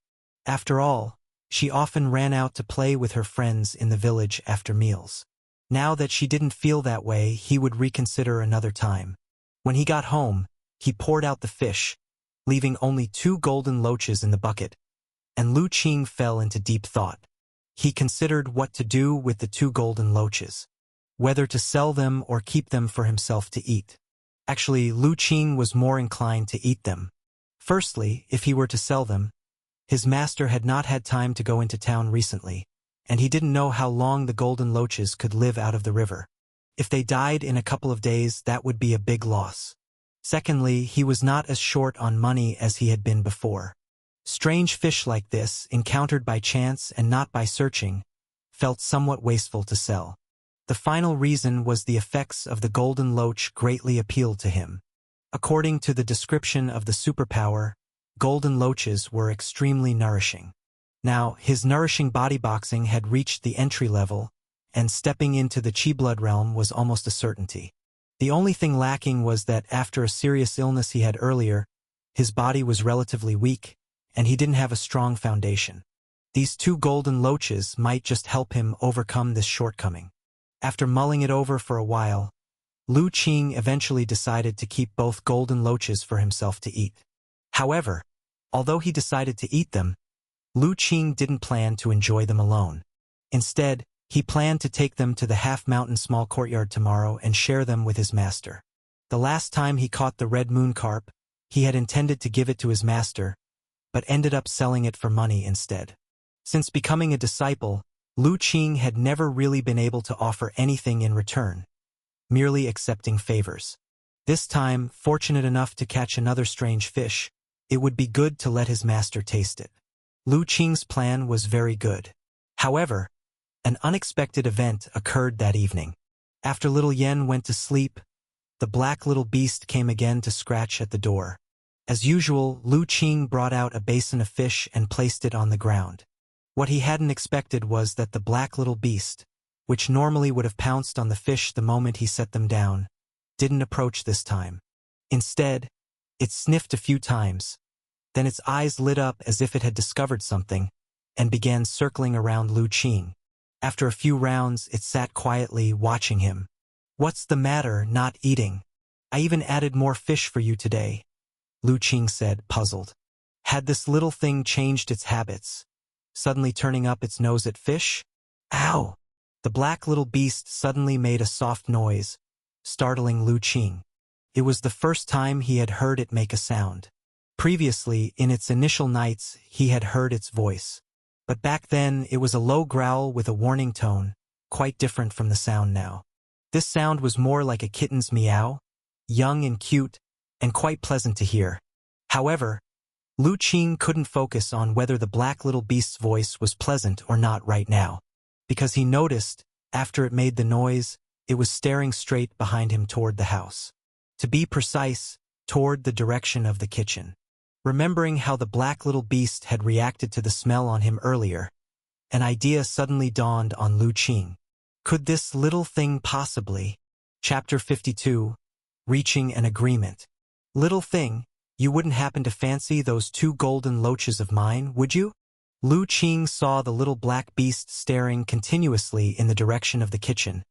After all, she often ran out to play with her friends in the village after meals. Now that she didn't feel that way, he would reconsider another time. When he got home, he poured out the fish, leaving only 2 golden loaches in the bucket, and Lu Qing fell into deep thought. He considered what to do with the 2 golden loaches, whether to sell them or keep them for himself to eat. Actually, Lu Qing was more inclined to eat them. Firstly, if he were to sell them, his master had not had time to go into town recently, and he didn't know how long the golden loaches could live out of the river. If they died in a couple of days, that would be a big loss. Secondly, he was not as short on money as he had been before. Strange fish like this, encountered by chance and not by searching, felt somewhat wasteful to sell. The final reason was the effects of the golden loach greatly appealed to him. According to the description of the superpower, golden loaches were extremely nourishing. Now, his nourishing body boxing had reached the entry level, and stepping into the Chi-blood realm was almost a certainty. The only thing lacking was that after a serious illness he had earlier, his body was relatively weak, and he didn't have a strong foundation. These two golden loaches might just help him overcome this shortcoming. After mulling it over for a while, Lu Qing eventually decided to keep both golden loaches for himself to eat. However, although he decided to eat them, Lu Qing didn't plan to enjoy them alone. Instead, he planned to take them to the half-mountain small courtyard tomorrow and share them with his master. The last time he caught the red moon carp, he had intended to give it to his master, but ended up selling it for money instead. Since becoming a disciple, Lu Qing had never really been able to offer anything in return, merely accepting favors. This time, fortunate enough to catch another strange fish, it would be good to let his master taste it. Lu Qing's plan was very good. However, an unexpected event occurred that evening. After little Yen went to sleep, the black little beast came again to scratch at the door. As usual, Lu Qing brought out a basin of fish and placed it on the ground. What he hadn't expected was that the black little beast, which normally would have pounced on the fish the moment he set them down, didn't approach this time. Instead, it sniffed a few times. Then its eyes lit up as if it had discovered something, and began circling around Lu Qing. After a few rounds, it sat quietly, watching him. "What's the matter, not eating? I even added more fish for you today," Lu Qing said, puzzled. Had this little thing changed its habits, suddenly turning up its nose at fish? Ow! The black little beast suddenly made a soft noise, startling Lu Qing. It was the first time he had heard it make a sound. Previously, in its initial nights, he had heard its voice. But back then, it was a low growl with a warning tone, quite different from the sound now. This sound was more like a kitten's meow, young and cute, and quite pleasant to hear. However, Lu Qing couldn't focus on whether the black little beast's voice was pleasant or not right now, because he noticed, after it made the noise, it was staring straight behind him toward the house. To be precise, toward the direction of the kitchen. Remembering how the black little beast had reacted to the smell on him earlier, an idea suddenly dawned on Lu Qing. Could this little thing possibly? Chapter 52. Reaching an agreement. Little thing, you wouldn't happen to fancy those two golden loaches of mine, would you? Lu Qing saw the little black beast staring continuously in the direction of the kitchen,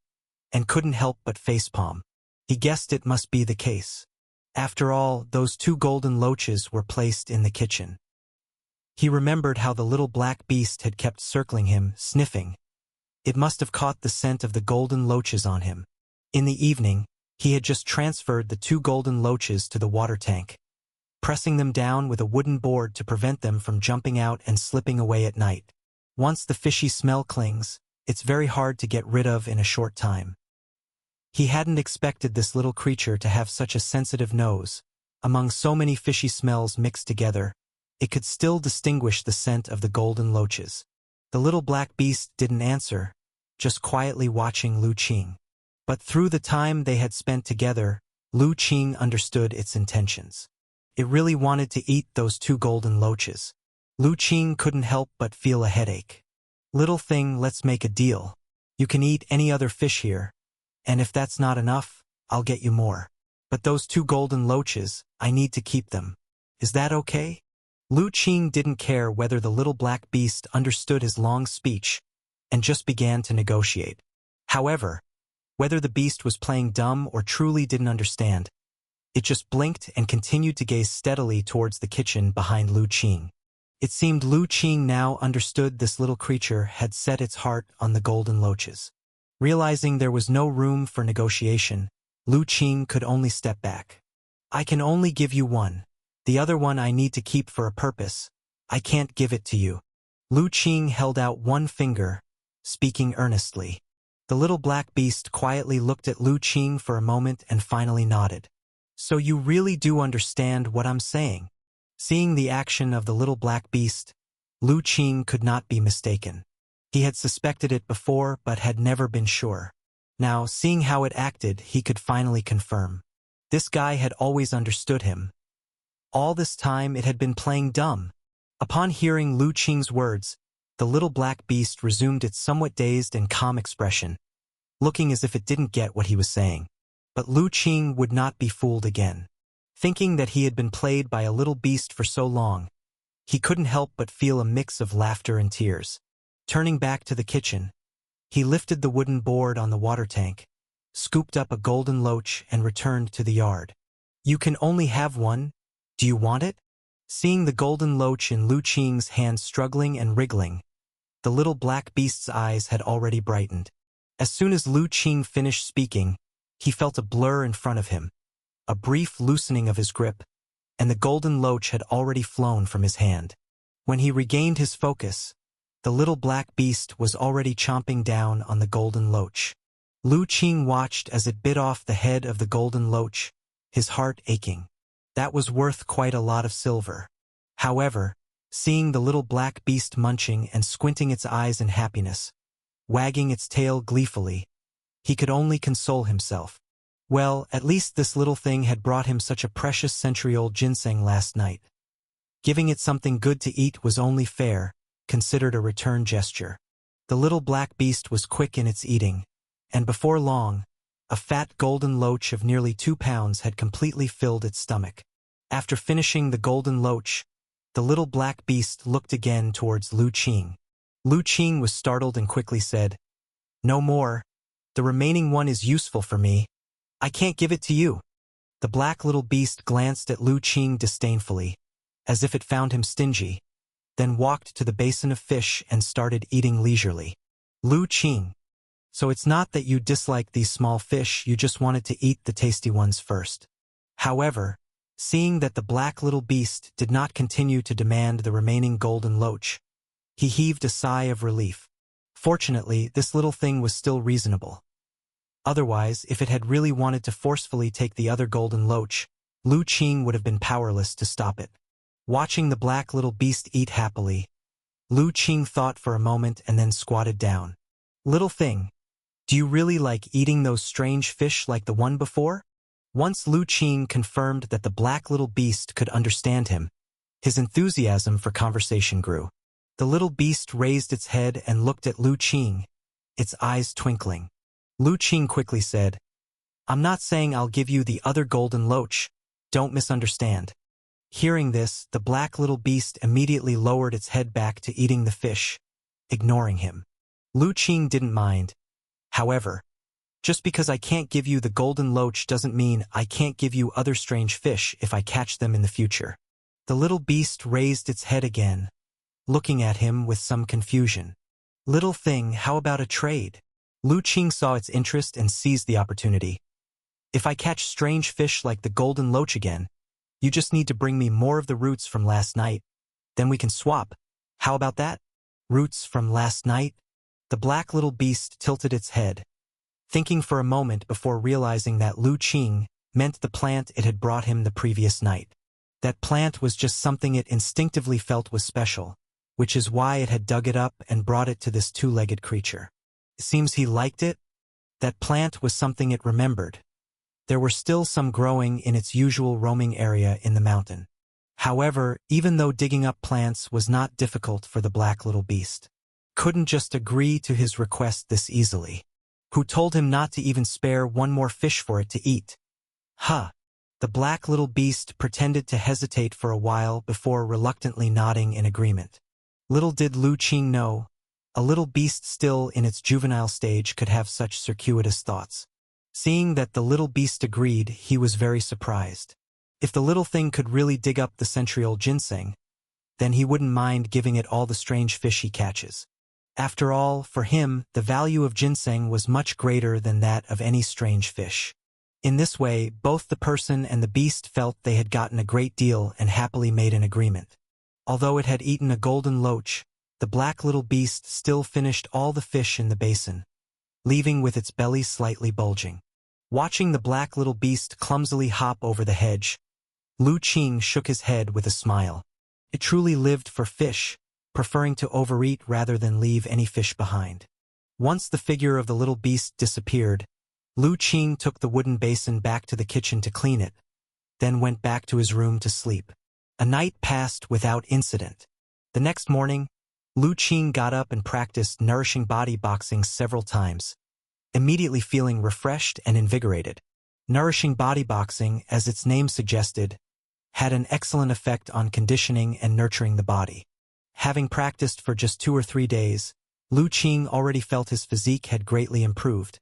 and couldn't help but facepalm. He guessed it must be the case. After all, those two golden loaches were placed in the kitchen. He remembered how the little black beast had kept circling him, sniffing. It must have caught the scent of the golden loaches on him. In the evening, he had just transferred the two golden loaches to the water tank, pressing them down with a wooden board to prevent them from jumping out and slipping away at night. Once the fishy smell clings, it's very hard to get rid of in a short time. He hadn't expected this little creature to have such a sensitive nose. Among so many fishy smells mixed together, it could still distinguish the scent of the golden loaches. The little black beast didn't answer, just quietly watching Lu Qing. But through the time they had spent together, Lu Qing understood its intentions. It really wanted to eat those two golden loaches. Lu Qing couldn't help but feel a headache. "Little thing, let's make a deal. You can eat any other fish here, and if that's not enough, I'll get you more. But those two golden loaches, I need to keep them. Is that okay?" Lu Qing didn't care whether the little black beast understood his long speech, and just began to negotiate. However, whether the beast was playing dumb or truly didn't understand, it just blinked and continued to gaze steadily towards the kitchen behind Lu Qing. It seemed Lu Qing now understood this little creature had set its heart on the golden loaches. Realizing there was no room for negotiation, Lu Qing could only step back. "I can only give you one. The other one I need to keep for a purpose. I can't give it to you." Lu Qing held out one finger, speaking earnestly. The little black beast quietly looked at Lu Qing for a moment and finally nodded. "So you really do understand what I'm saying?" Seeing the action of the little black beast, Lu Qing could not be mistaken. He had suspected it before but had never been sure. Now, seeing how it acted, he could finally confirm. This guy had always understood him. All this time it had been playing dumb. Upon hearing Lu Qing's words, the little black beast resumed its somewhat dazed and calm expression, looking as if it didn't get what he was saying. But Lu Qing would not be fooled again. Thinking that he had been played by a little beast for so long, he couldn't help but feel a mix of laughter and tears. Turning back to the kitchen, he lifted the wooden board on the water tank, scooped up a golden loach and returned to the yard. "You can only have one. Do you want it?" Seeing the golden loach in Lu Qing's hand struggling and wriggling, the little black beast's eyes had already brightened. As soon as Lu Qing finished speaking, he felt a blur in front of him, a brief loosening of his grip, and the golden loach had already flown from his hand. When he regained his focus, the little black beast was already chomping down on the golden loach. Lu Qing watched as it bit off the head of the golden loach, his heart aching. That was worth quite a lot of silver. However, seeing the little black beast munching and squinting its eyes in happiness, wagging its tail gleefully, he could only console himself. Well, at least this little thing had brought him such a precious century-old ginseng last night. Giving it something good to eat was only fair, considered a return gesture. The little black beast was quick in its eating, and before long, a fat golden loach of nearly 2 pounds had completely filled its stomach. After finishing the golden loach, the little black beast looked again towards Lu Qing. Lu Qing was startled and quickly said, "No more. The remaining one is useful for me. I can't give it to you." The black little beast glanced at Lu Qing disdainfully, as if it found him stingy, then walked to the basin of fish and started eating leisurely. "Lu Qing, so it's not that you dislike these small fish, you just wanted to eat the tasty ones first." However, seeing that the black little beast did not continue to demand the remaining golden loach, he heaved a sigh of relief. Fortunately, this little thing was still reasonable. Otherwise, if it had really wanted to forcefully take the other golden loach, Lu Qing would have been powerless to stop it. Watching the black little beast eat happily, Lu Qing thought for a moment and then squatted down. "Little thing, do you really like eating those strange fish like the one before?" Once Lu Qing confirmed that the black little beast could understand him, his enthusiasm for conversation grew. The little beast raised its head and looked at Lu Qing, its eyes twinkling. Lu Qing quickly said, "I'm not saying I'll give you the other golden loach. Don't misunderstand." Hearing this, the black little beast immediately lowered its head back to eating the fish, ignoring him. Lu Qing didn't mind. "However, just because I can't give you the golden loach doesn't mean I can't give you other strange fish if I catch them in the future." The little beast raised its head again, looking at him with some confusion. "Little thing, how about a trade?" Lu Qing saw its interest and seized the opportunity. "If I catch strange fish like the golden loach again, you just need to bring me more of the roots from last night. Then we can swap. How about that?" "Roots from last night?" The black little beast tilted its head, thinking for a moment before realizing that Lu Qing meant the plant it had brought him the previous night. That plant was just something it instinctively felt was special, which is why it had dug it up and brought it to this two-legged creature. It seems he liked it. That plant was something it remembered. There were still some growing in its usual roaming area in the mountain. However, even though digging up plants was not difficult for the black little beast, couldn't just agree to his request this easily. Who told him not to even spare one more fish for it to eat? "Huh." The black little beast pretended to hesitate for a while before reluctantly nodding in agreement. Little did Lu Qing know, a little beast still in its juvenile stage could have such circuitous thoughts. Seeing that the little beast agreed, he was very surprised. If the little thing could really dig up the century-old ginseng, then he wouldn't mind giving it all the strange fish he catches. After all, for him, the value of ginseng was much greater than that of any strange fish. In this way, both the person and the beast felt they had gotten a great deal and happily made an agreement. Although it had eaten a golden loach, the black little beast still finished all the fish in the basin, leaving with its belly slightly bulging. Watching the black little beast clumsily hop over the hedge, Lu Qing shook his head with a smile. It truly lived for fish, preferring to overeat rather than leave any fish behind. Once the figure of the little beast disappeared, Lu Qing took the wooden basin back to the kitchen to clean it, then went back to his room to sleep. A night passed without incident. The next morning, Lu Qing got up and practiced nourishing body boxing several times, immediately feeling refreshed and invigorated. Nourishing body boxing, as its name suggested, had an excellent effect on conditioning and nurturing the body. Having practiced for just 2 or 3 days, Lu Qing already felt his physique had greatly improved,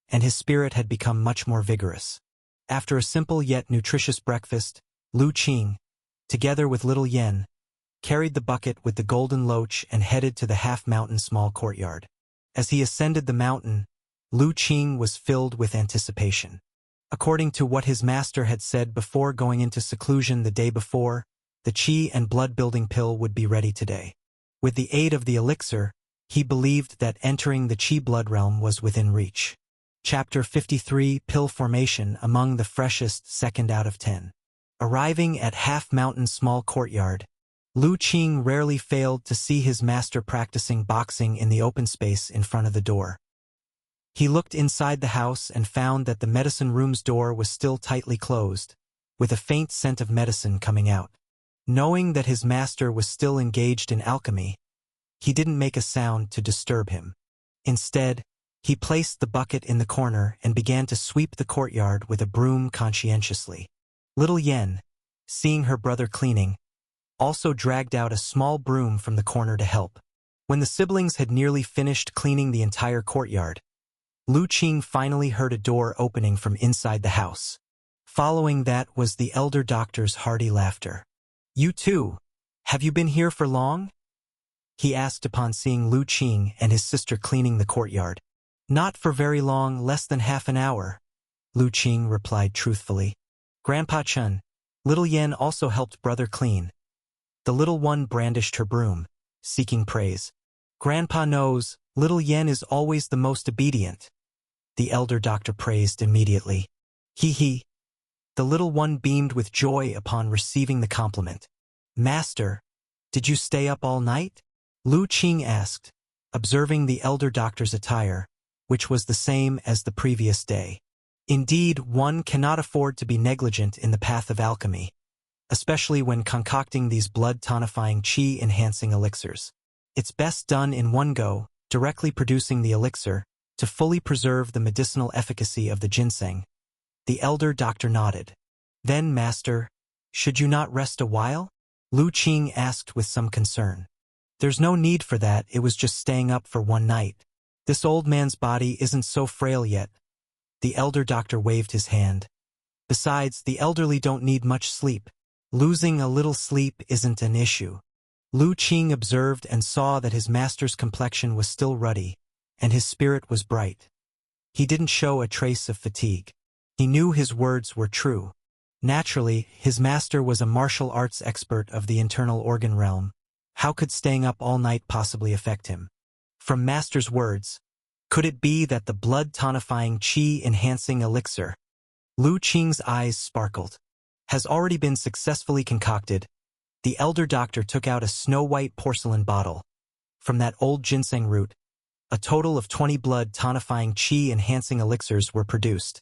and his spirit had become much more vigorous. After a simple yet nutritious breakfast, Lu Qing, together with little Yen, carried the bucket with the golden loach and headed to the half-mountain small courtyard. As he ascended the mountain, Lu Qing was filled with anticipation. According to what his master had said before going into seclusion the day before, the qi and blood-building pill would be ready today. With the aid of the elixir, he believed that entering the qi blood realm was within reach. Chapter 53 Pill Formation Among the Freshest 2nd out of 10. Arriving at half-mountain small courtyard, Lu Qing rarely failed to see his master practicing boxing in the open space in front of the door. He looked inside the house and found that the medicine room's door was still tightly closed, with a faint scent of medicine coming out. Knowing that his master was still engaged in alchemy, he didn't make a sound to disturb him. Instead, he placed the bucket in the corner and began to sweep the courtyard with a broom conscientiously. Little Yen, seeing her brother cleaning, also dragged out a small broom from the corner to help. When the siblings had nearly finished cleaning the entire courtyard, Lu Qing finally heard a door opening from inside the house. Following that was the elder doctor's hearty laughter. "You too? Have you been here for long?" he asked upon seeing Lu Qing and his sister cleaning the courtyard. "Not for very long, less than half an hour," Lu Qing replied truthfully. "Grandpa Chun, little Yen also helped brother clean." The little one brandished her broom, seeking praise. "Grandpa knows, little Yen is always the most obedient," the elder doctor praised immediately. "He." The little one beamed with joy upon receiving the compliment. "Master, did you stay up all night?" Lu Qing asked, observing the elder doctor's attire, which was the same as the previous day. Indeed, one cannot afford to be negligent in the path of alchemy, especially when concocting these blood-tonifying qi-enhancing elixirs. It's best done in one go, directly producing the elixir, to fully preserve the medicinal efficacy of the ginseng. The elder doctor nodded. "Then, master, should you not rest a while?" Lu Qing asked with some concern. "There's no need for that, it was just staying up for one night. This old man's body isn't so frail yet." The elder doctor waved his hand. "Besides, the elderly don't need much sleep. Losing a little sleep isn't an issue." Lu Qing observed and saw that his master's complexion was still ruddy, and his spirit was bright. He didn't show a trace of fatigue. He knew his words were true. Naturally, his master was a martial arts expert of the internal organ realm. How could staying up all night possibly affect him? From master's words, could it be that the blood-tonifying qi-enhancing elixir, Lu Qing's eyes sparkled, has already been successfully concocted? The elder doctor took out a snow-white porcelain bottle. From that old ginseng root, a total of 20 blood-tonifying qi-enhancing elixirs were produced.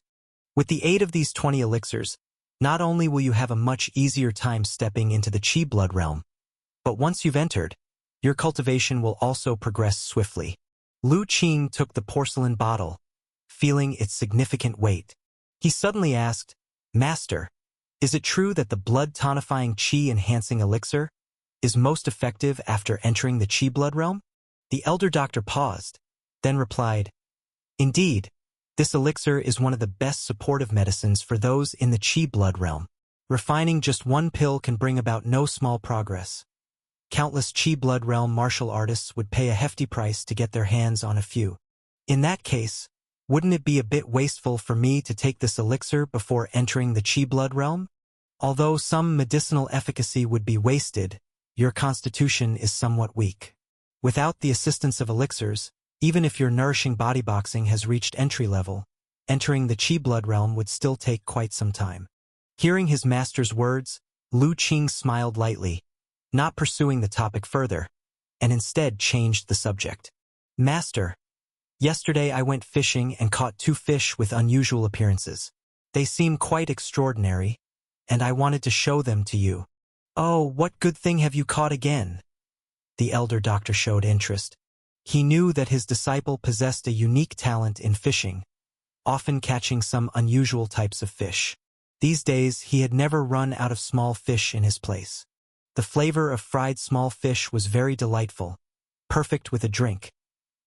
With the aid of these 20 elixirs, not only will you have a much easier time stepping into the qi blood realm, but once you've entered, your cultivation will also progress swiftly. Lu Qing took the porcelain bottle, feeling its significant weight. He suddenly asked, "Master, is it true that the blood-tonifying qi-enhancing elixir is most effective after entering the qi blood realm?" The elder doctor paused, then replied, "Indeed, this elixir is one of the best supportive medicines for those in the qi blood realm. Refining just one pill can bring about no small progress. Countless qi blood realm martial artists would pay a hefty price to get their hands on a few. In that case, wouldn't it be a bit wasteful for me to take this elixir before entering the qi blood realm? Although some medicinal efficacy would be wasted, your constitution is somewhat weak. Without the assistance of elixirs, even if your nourishing body boxing has reached entry level, entering the qi blood realm would still take quite some time." Hearing his master's words, Lu Qing smiled lightly, not pursuing the topic further, and instead changed the subject. Master, yesterday I went fishing and caught 2 fish with unusual appearances. They seem quite extraordinary, and I wanted to show them to you. Oh, what good thing have you caught again? The elder doctor showed interest. He knew that his disciple possessed a unique talent in fishing, often catching some unusual types of fish. These days, he had never run out of small fish in his place. The flavor of fried small fish was very delightful, perfect with a drink.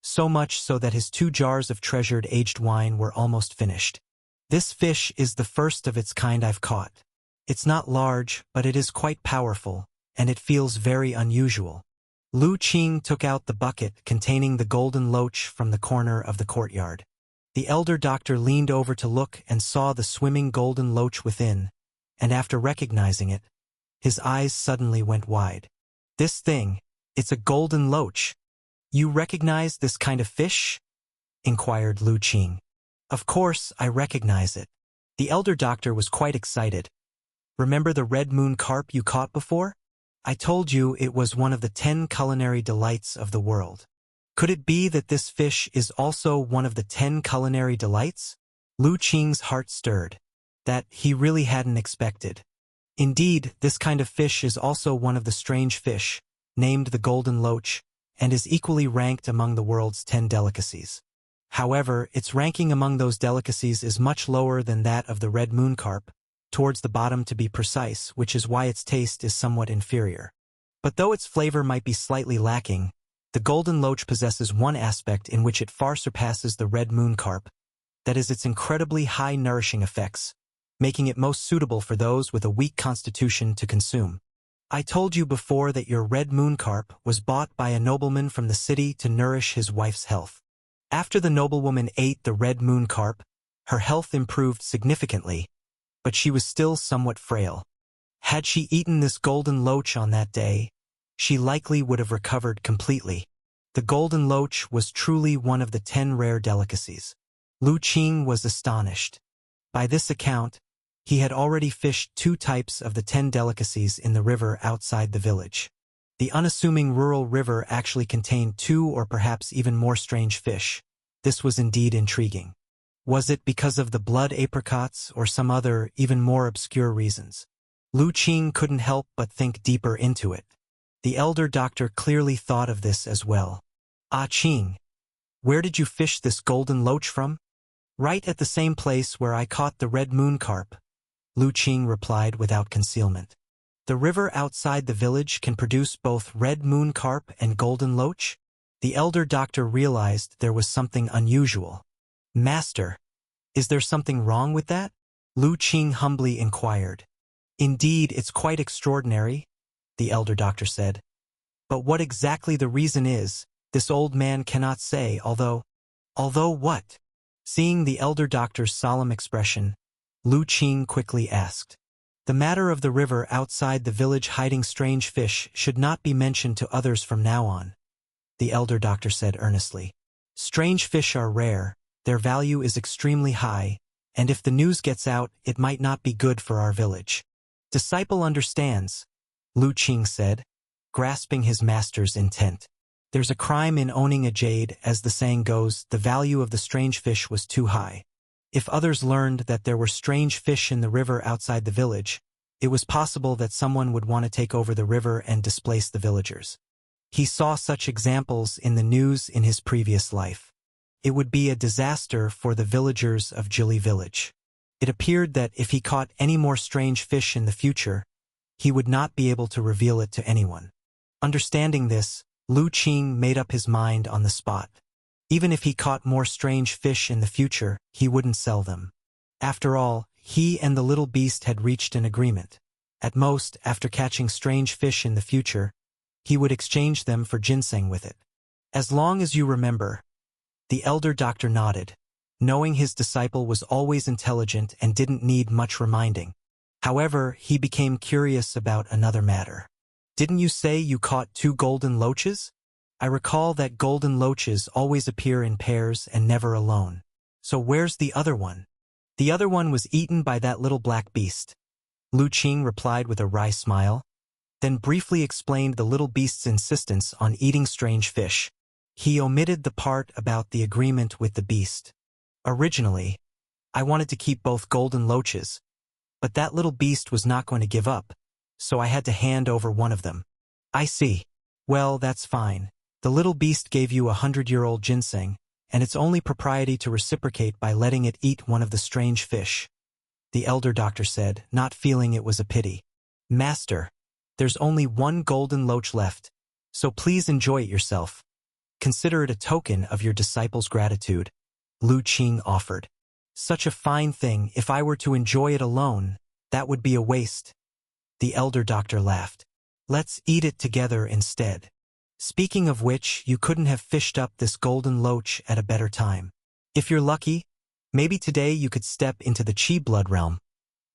So much so that his 2 jars of treasured aged wine were almost finished. This fish is the first of its kind I've caught. It's not large, but it is quite powerful, and it feels very unusual. Lu Qing took out the bucket containing the golden loach from the corner of the courtyard. The elder doctor leaned over to look and saw the swimming golden loach within, and after recognizing it, his eyes suddenly went wide. This thing, it's a golden loach. You recognize this kind of fish? Inquired Lu Qing. Of course, I recognize it. The elder doctor was quite excited. Remember the red moon carp you caught before? I told you it was one of the 10 culinary delights of the world. Could it be that this fish is also one of the 10 culinary delights? Lu Qing's heart stirred. That he really hadn't expected. Indeed, this kind of fish is also one of the strange fish, named the golden loach, and is equally ranked among the world's 10 delicacies. However, its ranking among those delicacies is much lower than that of the red moon carp, towards the bottom to be precise, which is why its taste is somewhat inferior. But though its flavor might be slightly lacking, the golden loach possesses one aspect in which it far surpasses the red moon carp, that is its incredibly high nourishing effects, making it most suitable for those with a weak constitution to consume. I told you before that your red moon carp was bought by a nobleman from the city to nourish his wife's health. After the noblewoman ate the red moon carp, her health improved significantly, but she was still somewhat frail. Had she eaten this golden loach on that day, she likely would have recovered completely. The golden loach was truly one of the 10 rare delicacies. Lu Qing was astonished. By this account, he had already fished 2 types of the 10 delicacies in the river outside the village. The unassuming rural river actually contained 2 or perhaps even more strange fish. This was indeed intriguing. Was it because of the blood apricots or some other, even more obscure reasons? Lu Qing couldn't help but think deeper into it. The elder doctor clearly thought of this as well. Ah Qing, where did you fish this golden loach from? Right at the same place where I caught the red moon carp, Lu Qing replied without concealment. The river outside the village can produce both red moon carp and golden loach? The elder doctor realized there was something unusual. Master, is there something wrong with that? Lu Qing humbly inquired. Indeed, it's quite extraordinary, the elder doctor said. But what exactly the reason is, this old man cannot say, although what? Seeing the elder doctor's solemn expression, Lu Qing quickly asked. The matter of the river outside the village hiding strange fish should not be mentioned to others from now on, the elder doctor said earnestly. Strange fish are rare, their value is extremely high, and if the news gets out, it might not be good for our village. Disciple understands, Lu Qing said, grasping his master's intent. There's a crime in owning a jade, as the saying goes, the value of the strange fish was too high. If others learned that there were strange fish in the river outside the village, it was possible that someone would want to take over the river and displace the villagers. He saw such examples in the news in his previous life. It would be a disaster for the villagers of Jili village. It appeared that if he caught any more strange fish in the future, he would not be able to reveal it to anyone. Understanding this, Lu Qing made up his mind on the spot. Even if he caught more strange fish in the future, he wouldn't sell them. After all, he and the little beast had reached an agreement. At most, after catching strange fish in the future, he would exchange them for ginseng with it. As long as you remember. The elder doctor nodded, knowing his disciple was always intelligent and didn't need much reminding. However, he became curious about another matter. Didn't you say you caught 2 golden loaches? I recall that golden loaches always appear in pairs and never alone. So where's the other one? The other one was eaten by that little black beast. Lu Qing replied with a wry smile, then briefly explained the little beast's insistence on eating strange fish. He omitted the part about the agreement with the beast. Originally, I wanted to keep both golden loaches, but that little beast was not going to give up, so I had to hand over one of them. I see. Well, that's fine. The little beast gave you 100-year-old ginseng, and it's only propriety to reciprocate by letting it eat one of the strange fish, the elder doctor said, not feeling it was a pity. Master, there's only one golden loach left, so please enjoy it yourself. Consider it a token of your disciple's gratitude, Lu Qing offered. Such a fine thing, if I were to enjoy it alone, that would be a waste. The elder doctor laughed. Let's eat it together instead. Speaking of which, you couldn't have fished up this golden loach at a better time. If you're lucky, maybe today you could step into the Qi blood realm,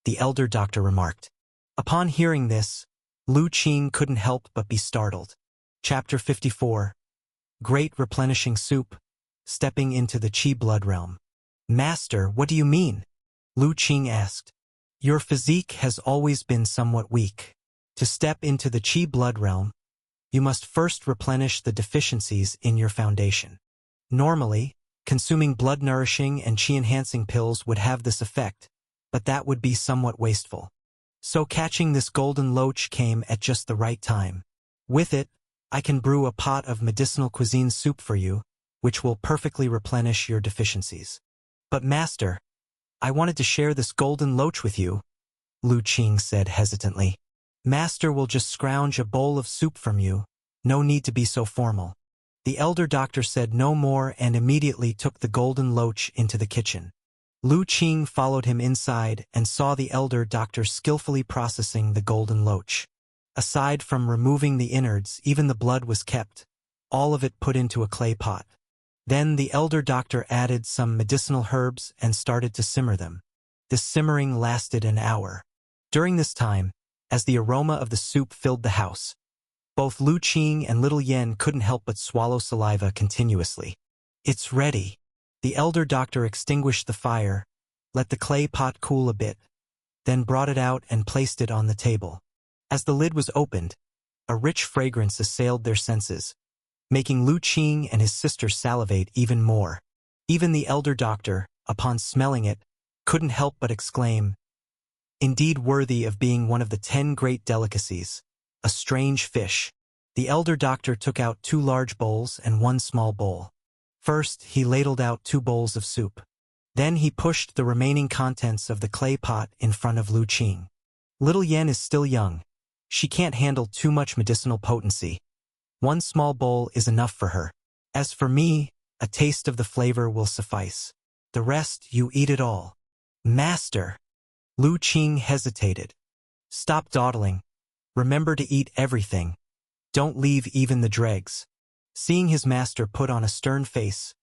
the elder doctor remarked. Upon hearing this, Lu Qing couldn't help but be startled. Chapter 54. Great Replenishing Soup, Stepping into the Qi blood realm. Master, what do you mean? Lu Qing asked. Your physique has always been somewhat weak. To step into the Qi blood realm, you must first replenish the deficiencies in your foundation. Normally, consuming blood-nourishing and qi-enhancing pills would have this effect, but that would be somewhat wasteful. So catching this golden loach came at just the right time. With it, I can brew a pot of medicinal cuisine soup for you, which will perfectly replenish your deficiencies. But Master, I wanted to share this golden loach with you, Lu Qing said hesitantly. Master will just scrounge a bowl of soup from you, no need to be so formal. The elder doctor said no more and immediately took the golden loach into the kitchen. Lu Qing followed him inside and saw the elder doctor skillfully processing the golden loach. Aside from removing the innards, even the blood was kept, all of it put into a clay pot. Then the elder doctor added some medicinal herbs and started to simmer them. This simmering lasted an hour. During this time, as the aroma of the soup filled the house, both Lu Qing and Little Yen couldn't help but swallow saliva continuously. It's ready. The elder doctor extinguished the fire, let the clay pot cool a bit, then brought it out and placed it on the table. As the lid was opened, a rich fragrance assailed their senses, making Lu Qing and his sister salivate even more. Even the elder doctor, upon smelling it, couldn't help but exclaim, indeed worthy of being one of the 10 great delicacies, a strange fish. The elder doctor took out 2 large bowls and 1 small bowl. First, he ladled out 2 bowls of soup. Then he pushed the remaining contents of the clay pot in front of Lu Qing. Little Yen is still young. She can't handle too much medicinal potency. 1 small bowl is enough for her. As for me, a taste of the flavor will suffice. The rest, you eat it all. Master! Lu Qing hesitated. Stop dawdling. Remember to eat everything. Don't leave even the dregs. Seeing his master put on a stern face,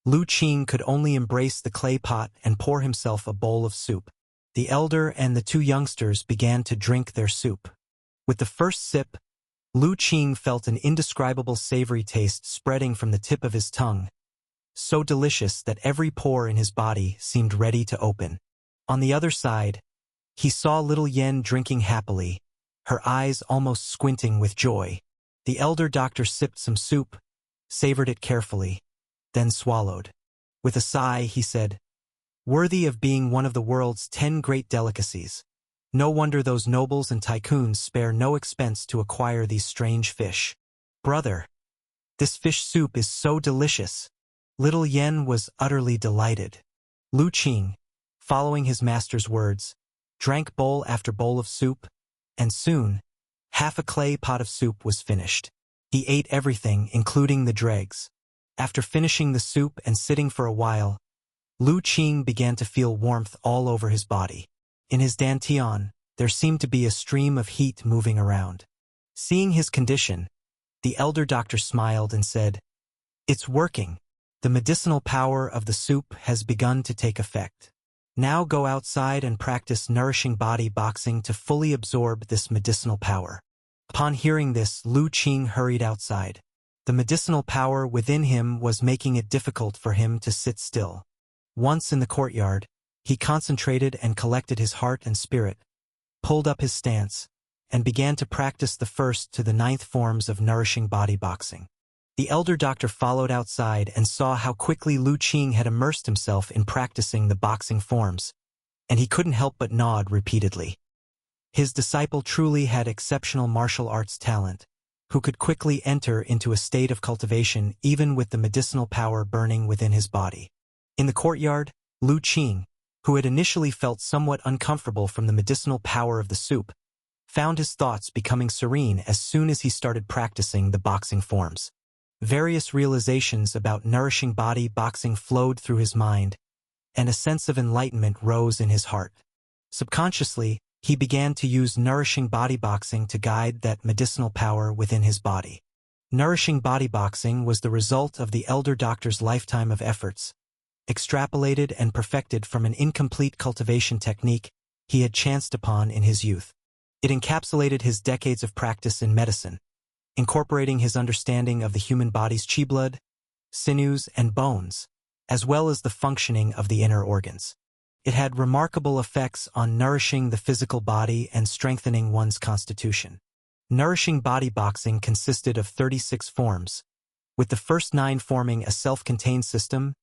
Lu Qing could only embrace the clay pot and pour himself a bowl of soup. The elder and the 2 youngsters began to drink their soup. With the first sip, Lu Qing felt an indescribable savory taste spreading from the tip of his tongue, so delicious that every pore in his body seemed ready to open. On the other side, he saw Little Yen drinking happily, her eyes almost squinting with joy. The elder doctor sipped some soup, savored it carefully, then swallowed. With a sigh, he said, worthy of being one of the world's 10 great delicacies. No wonder those nobles and tycoons spare no expense to acquire these strange fish. Brother, this fish soup is so delicious. Little Yen was utterly delighted. Lu Qing, following his master's words, drank bowl after bowl of soup, and soon, half a clay pot of soup was finished. He ate everything, including the dregs. After finishing the soup and sitting for a while, Lu Qing began to feel warmth all over his body. In his dantian, there seemed to be a stream of heat moving around. Seeing his condition, the elder doctor smiled and said, it's working. The medicinal power of the soup has begun to take effect. Now go outside and practice nourishing body boxing to fully absorb this medicinal power. Upon hearing this, Lu Qing hurried outside. The medicinal power within him was making it difficult for him to sit still. Once in the courtyard, he concentrated and collected his heart and spirit, pulled up his stance, and began to practice the first to the 9th forms of nourishing body boxing. The elder doctor followed outside and saw how quickly Lu Qing had immersed himself in practicing the boxing forms, and he couldn't help but nod repeatedly. His disciple truly had exceptional martial arts talent, who could quickly enter into a state of cultivation even with the medicinal power burning within his body. In the courtyard, Lu Qing, who had initially felt somewhat uncomfortable from the medicinal power of the soup, found his thoughts becoming serene as soon as he started practicing the boxing forms. Various realizations about nourishing body boxing flowed through his mind, and a sense of enlightenment rose in his heart. Subconsciously, he began to use nourishing body boxing to guide that medicinal power within his body. Nourishing body boxing was the result of the elder doctor's lifetime of efforts, extrapolated and perfected from an incomplete cultivation technique he had chanced upon in his youth. It encapsulated his decades of practice in medicine, incorporating his understanding of the human body's qi blood, sinews, and bones, as well as the functioning of the inner organs. It had remarkable effects on nourishing the physical body and strengthening one's constitution. Nourishing body boxing consisted of 36 forms, with the first 9 forming a self-contained system,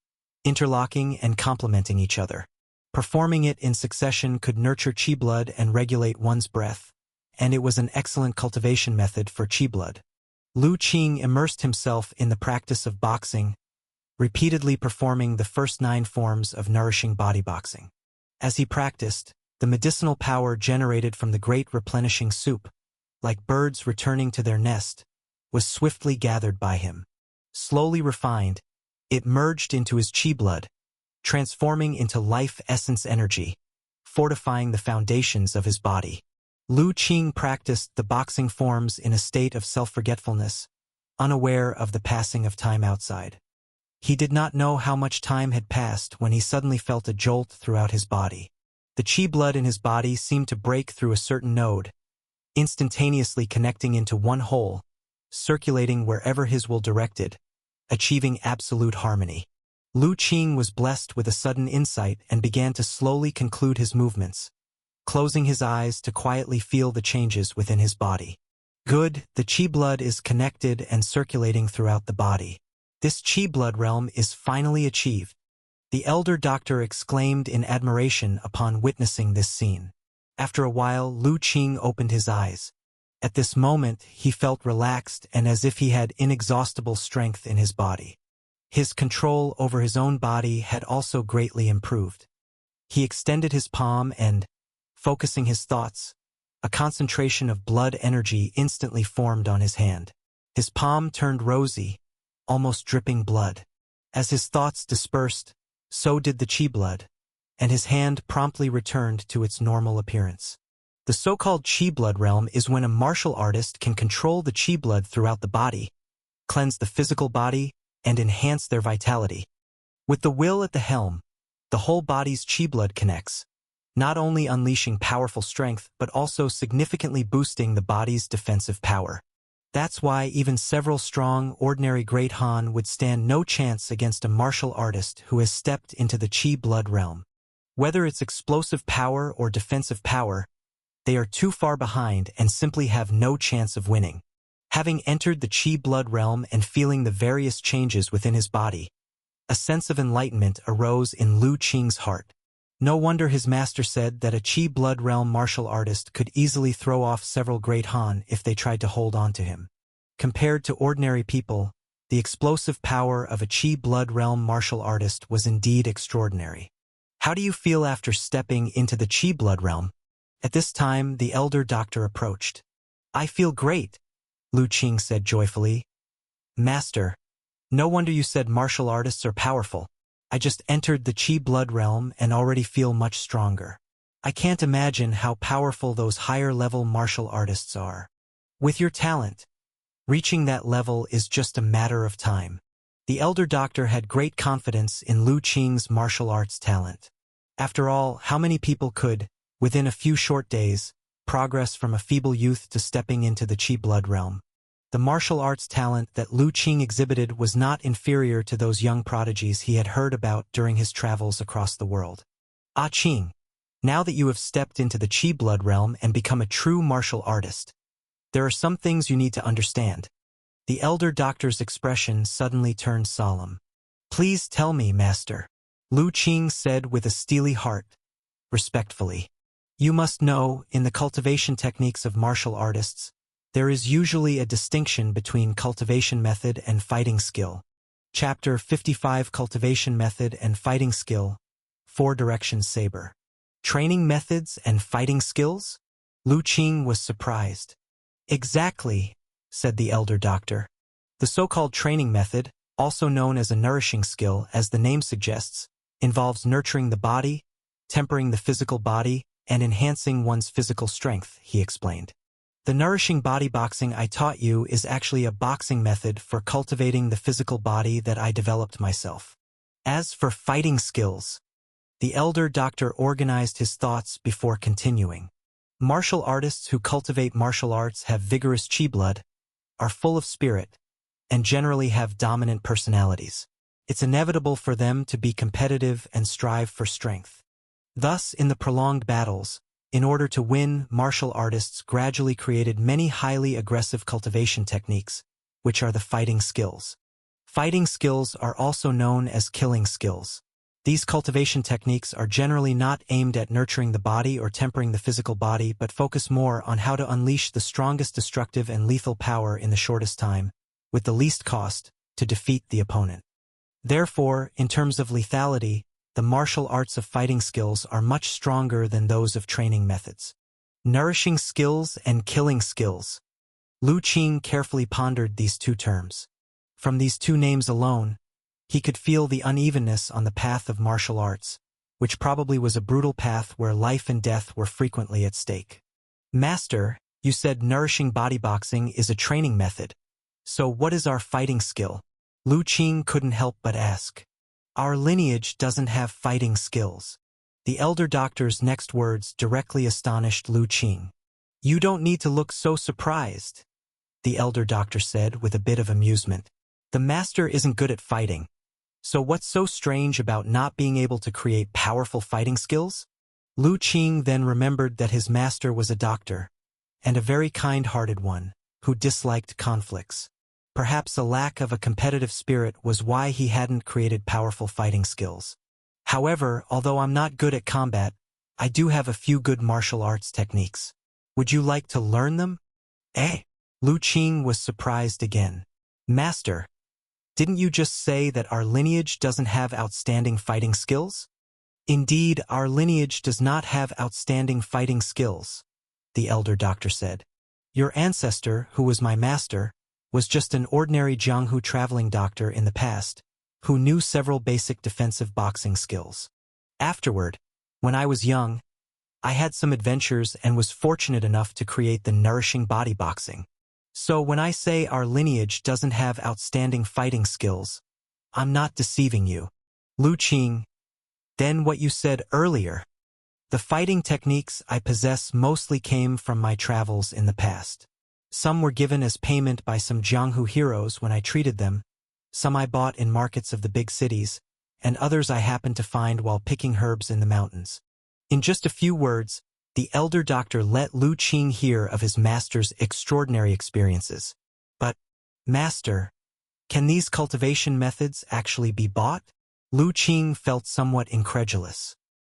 interlocking and complementing each other. Performing it in succession could nurture qi blood and regulate one's breath, and it was an excellent cultivation method for qi blood. Lu Qing immersed himself in the practice of boxing, repeatedly performing the first 9 forms of nourishing body boxing. As he practiced, the medicinal power generated from the great replenishing soup, like birds returning to their nest, was swiftly gathered by him. Slowly refined, it merged into his qi blood, transforming into life essence energy, fortifying the foundations of his body. Lu Qing practiced the boxing forms in a state of self-forgetfulness, unaware of the passing of time outside. He did not know how much time had passed when he suddenly felt a jolt throughout his body. The qi blood in his body seemed to break through a certain node, instantaneously connecting into one whole, circulating wherever his will directed, achieving absolute harmony. Lu Qing was blessed with a sudden insight and began to slowly conclude his movements, closing his eyes to quietly feel the changes within his body. Good, the qi blood is connected and circulating throughout the body. This qi blood realm is finally achieved, the elder doctor exclaimed in admiration upon witnessing this scene. After a while, Lu Qing opened his eyes. At this moment, he felt relaxed and as if he had inexhaustible strength in his body. His control over his own body had also greatly improved. He extended his palm and, focusing his thoughts, a concentration of blood energy instantly formed on his hand. His palm turned rosy, almost dripping blood. As his thoughts dispersed, so did the qi blood, and his hand promptly returned to its normal appearance. The so-called qi blood realm is when a martial artist can control the qi blood throughout the body, cleanse the physical body, and enhance their vitality. With the will at the helm, the whole body's qi blood connects, not only unleashing powerful strength but also significantly boosting the body's defensive power. That's why even several strong, ordinary Great Han would stand no chance against a martial artist who has stepped into the qi blood realm. Whether it's explosive power or defensive power, they are too far behind and simply have no chance of winning. Having entered the qi blood realm and feeling the various changes within his body, a sense of enlightenment arose in Lu Qing's heart. No wonder his master said that a qi blood realm martial artist could easily throw off several Great Han if they tried to hold on to him. Compared to ordinary people, the explosive power of a qi blood realm martial artist was indeed extraordinary. How do you feel after stepping into the qi blood realm? At this time, the elder doctor approached. I feel great, Lu Qing said joyfully. Master, no wonder you said martial artists are powerful. I just entered the qi blood realm and already feel much stronger. I can't imagine how powerful those higher-level martial artists are. With your talent, reaching that level is just a matter of time. The elder doctor had great confidence in Lu Qing's martial arts talent. After all, how many people could, within a few short days, progress from a feeble youth to stepping into the qi blood realm? The martial arts talent that Lu Qing exhibited was not inferior to those young prodigies he had heard about during his travels across the world. Ah Qing, Now that you have stepped into the Qi blood realm and become a true martial artist, there are some things you need to understand. The elder doctor's expression suddenly turned solemn. Please tell me, master, Lu Qing said with a steely heart, respectfully. You must know, in the cultivation techniques of martial artists, there is usually a distinction between cultivation method and fighting skill. Chapter 55 Cultivation Method and Fighting Skill, 4-Direction Saber. Training methods and fighting skills? Lu Qing was surprised. Exactly, said the elder doctor. The so-called training method, also known as a nourishing skill, as the name suggests, involves nurturing the body, tempering the physical body, and enhancing one's physical strength, he explained. The nourishing body boxing I taught you is actually a boxing method for cultivating the physical body that I developed myself. As for fighting skills, the elder doctor organized his thoughts before continuing. Martial artists who cultivate martial arts have vigorous Qi blood, are full of spirit, and generally have dominant personalities. It's inevitable for them to be competitive and strive for strength. Thus, in the prolonged battles, in order to win, martial artists gradually created many highly aggressive cultivation techniques, which are the fighting skills. Fighting skills are also known as killing skills. These cultivation techniques are generally not aimed at nurturing the body or tempering the physical body, but focus more on how to unleash the strongest destructive and lethal power in the shortest time, with the least cost, to defeat the opponent. Therefore, in terms of lethality, the martial arts of fighting skills are much stronger than those of training methods. Nourishing skills and killing skills. Lu Qing carefully pondered these two terms. From these two names alone, he could feel the unevenness on the path of martial arts, which probably was a brutal path where life and death were frequently at stake. Master, you said nourishing body boxing is a training method. So what is our fighting skill? Lu Qing couldn't help but ask. Our lineage doesn't have fighting skills. The elder doctor's next words directly astonished Lu Qing. You don't need to look so surprised, the elder doctor said with a bit of amusement. The master isn't good at fighting. So what's so strange about not being able to create powerful fighting skills? Lu Qing then remembered that his master was a doctor, and a very kind-hearted one, who disliked conflicts. Perhaps a lack of a competitive spirit was why he hadn't created powerful fighting skills. However, although I'm not good at combat, I do have a few good martial arts techniques. Would you like to learn them? Lu Qing was surprised again. Master, didn't you just say that our lineage doesn't have outstanding fighting skills? Indeed, our lineage does not have outstanding fighting skills, the elder doctor said. Your ancestor, who was my master, was just an ordinary Jianghu traveling doctor in the past, who knew several basic defensive boxing skills. Afterward, when I was young, I had some adventures and was fortunate enough to create the nourishing body boxing. So when I say our lineage doesn't have outstanding fighting skills, I'm not deceiving you. Lu Qing, then what you said earlier. The fighting techniques I possess mostly came from my travels in the past. Some were given as payment by some Jianghu heroes when I treated them, some I bought in markets of the big cities, and others I happened to find while picking herbs in the mountains. In just a few words, the elder doctor let Lu Qing hear of his master's extraordinary experiences. But, master, can these cultivation methods actually be bought? Lu Qing felt somewhat incredulous.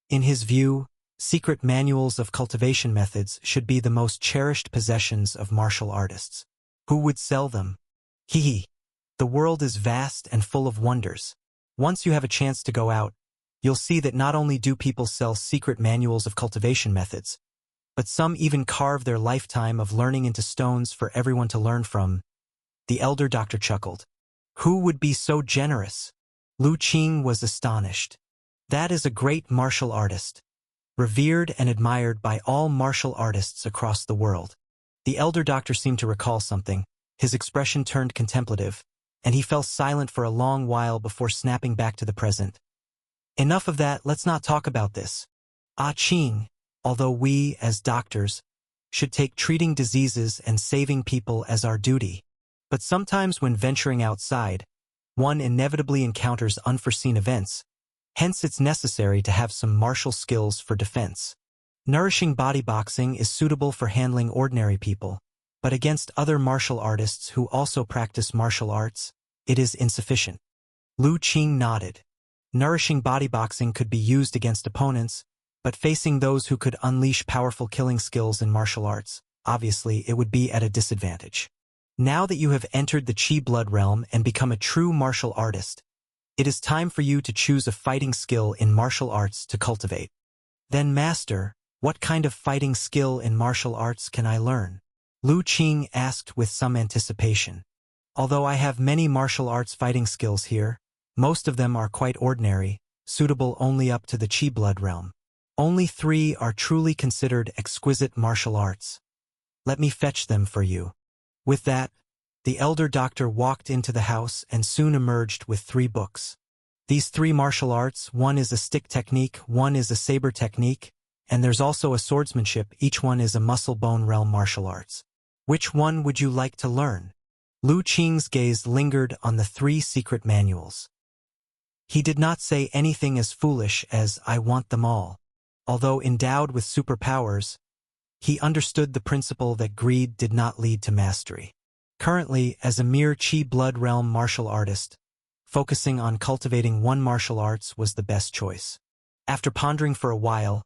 In his view, secret manuals of cultivation methods should be the most cherished possessions of martial artists. Who would sell them? The world is vast and full of wonders. Once you have a chance to go out, you'll see that not only do people sell secret manuals of cultivation methods, but some even carve their lifetime of learning into stones for everyone to learn from. The elder doctor chuckled. Who would be so generous? Lu Qing was astonished. That is a great martial artist, revered and admired by all martial artists across the world. The elder doctor seemed to recall something. His expression turned contemplative, and he fell silent for a long while before snapping back to the present. Enough of that, let's not talk about this. Qing, although we, as doctors, should take treating diseases and saving people as our duty, but sometimes when venturing outside, one inevitably encounters unforeseen events, Hence it's necessary to have some martial skills for defense. Nourishing body boxing is suitable for handling ordinary people, but against other martial artists who also practice martial arts, it is insufficient. Lu Qing nodded. Nourishing body boxing could be used against opponents, but facing those who could unleash powerful killing skills in martial arts, obviously it would be at a disadvantage. Now that you have entered the Qi blood realm and become a true martial artist, it is time for you to choose a fighting skill in martial arts to cultivate. Then, Master, what kind of fighting skill in martial arts can I learn? Lu Qing asked with some anticipation. Although I have many martial arts fighting skills here, most of them are quite ordinary, suitable only up to the Qi blood realm. Only 3 are truly considered exquisite martial arts. Let me fetch them for you. With that, the elder doctor walked into the house and soon emerged with 3 books. These 3 martial arts, one is a stick technique, one is a saber technique, and there's also a swordsmanship, each one is a muscle-bone realm martial arts. Which one would you like to learn? Lu Qing's gaze lingered on the 3 secret manuals. He did not say anything as foolish as, I want them all. Although endowed with superpowers, he understood the principle that greed did not lead to mastery. Currently, as a mere Qi blood realm martial artist, focusing on cultivating one martial arts was the best choice. After pondering for a while,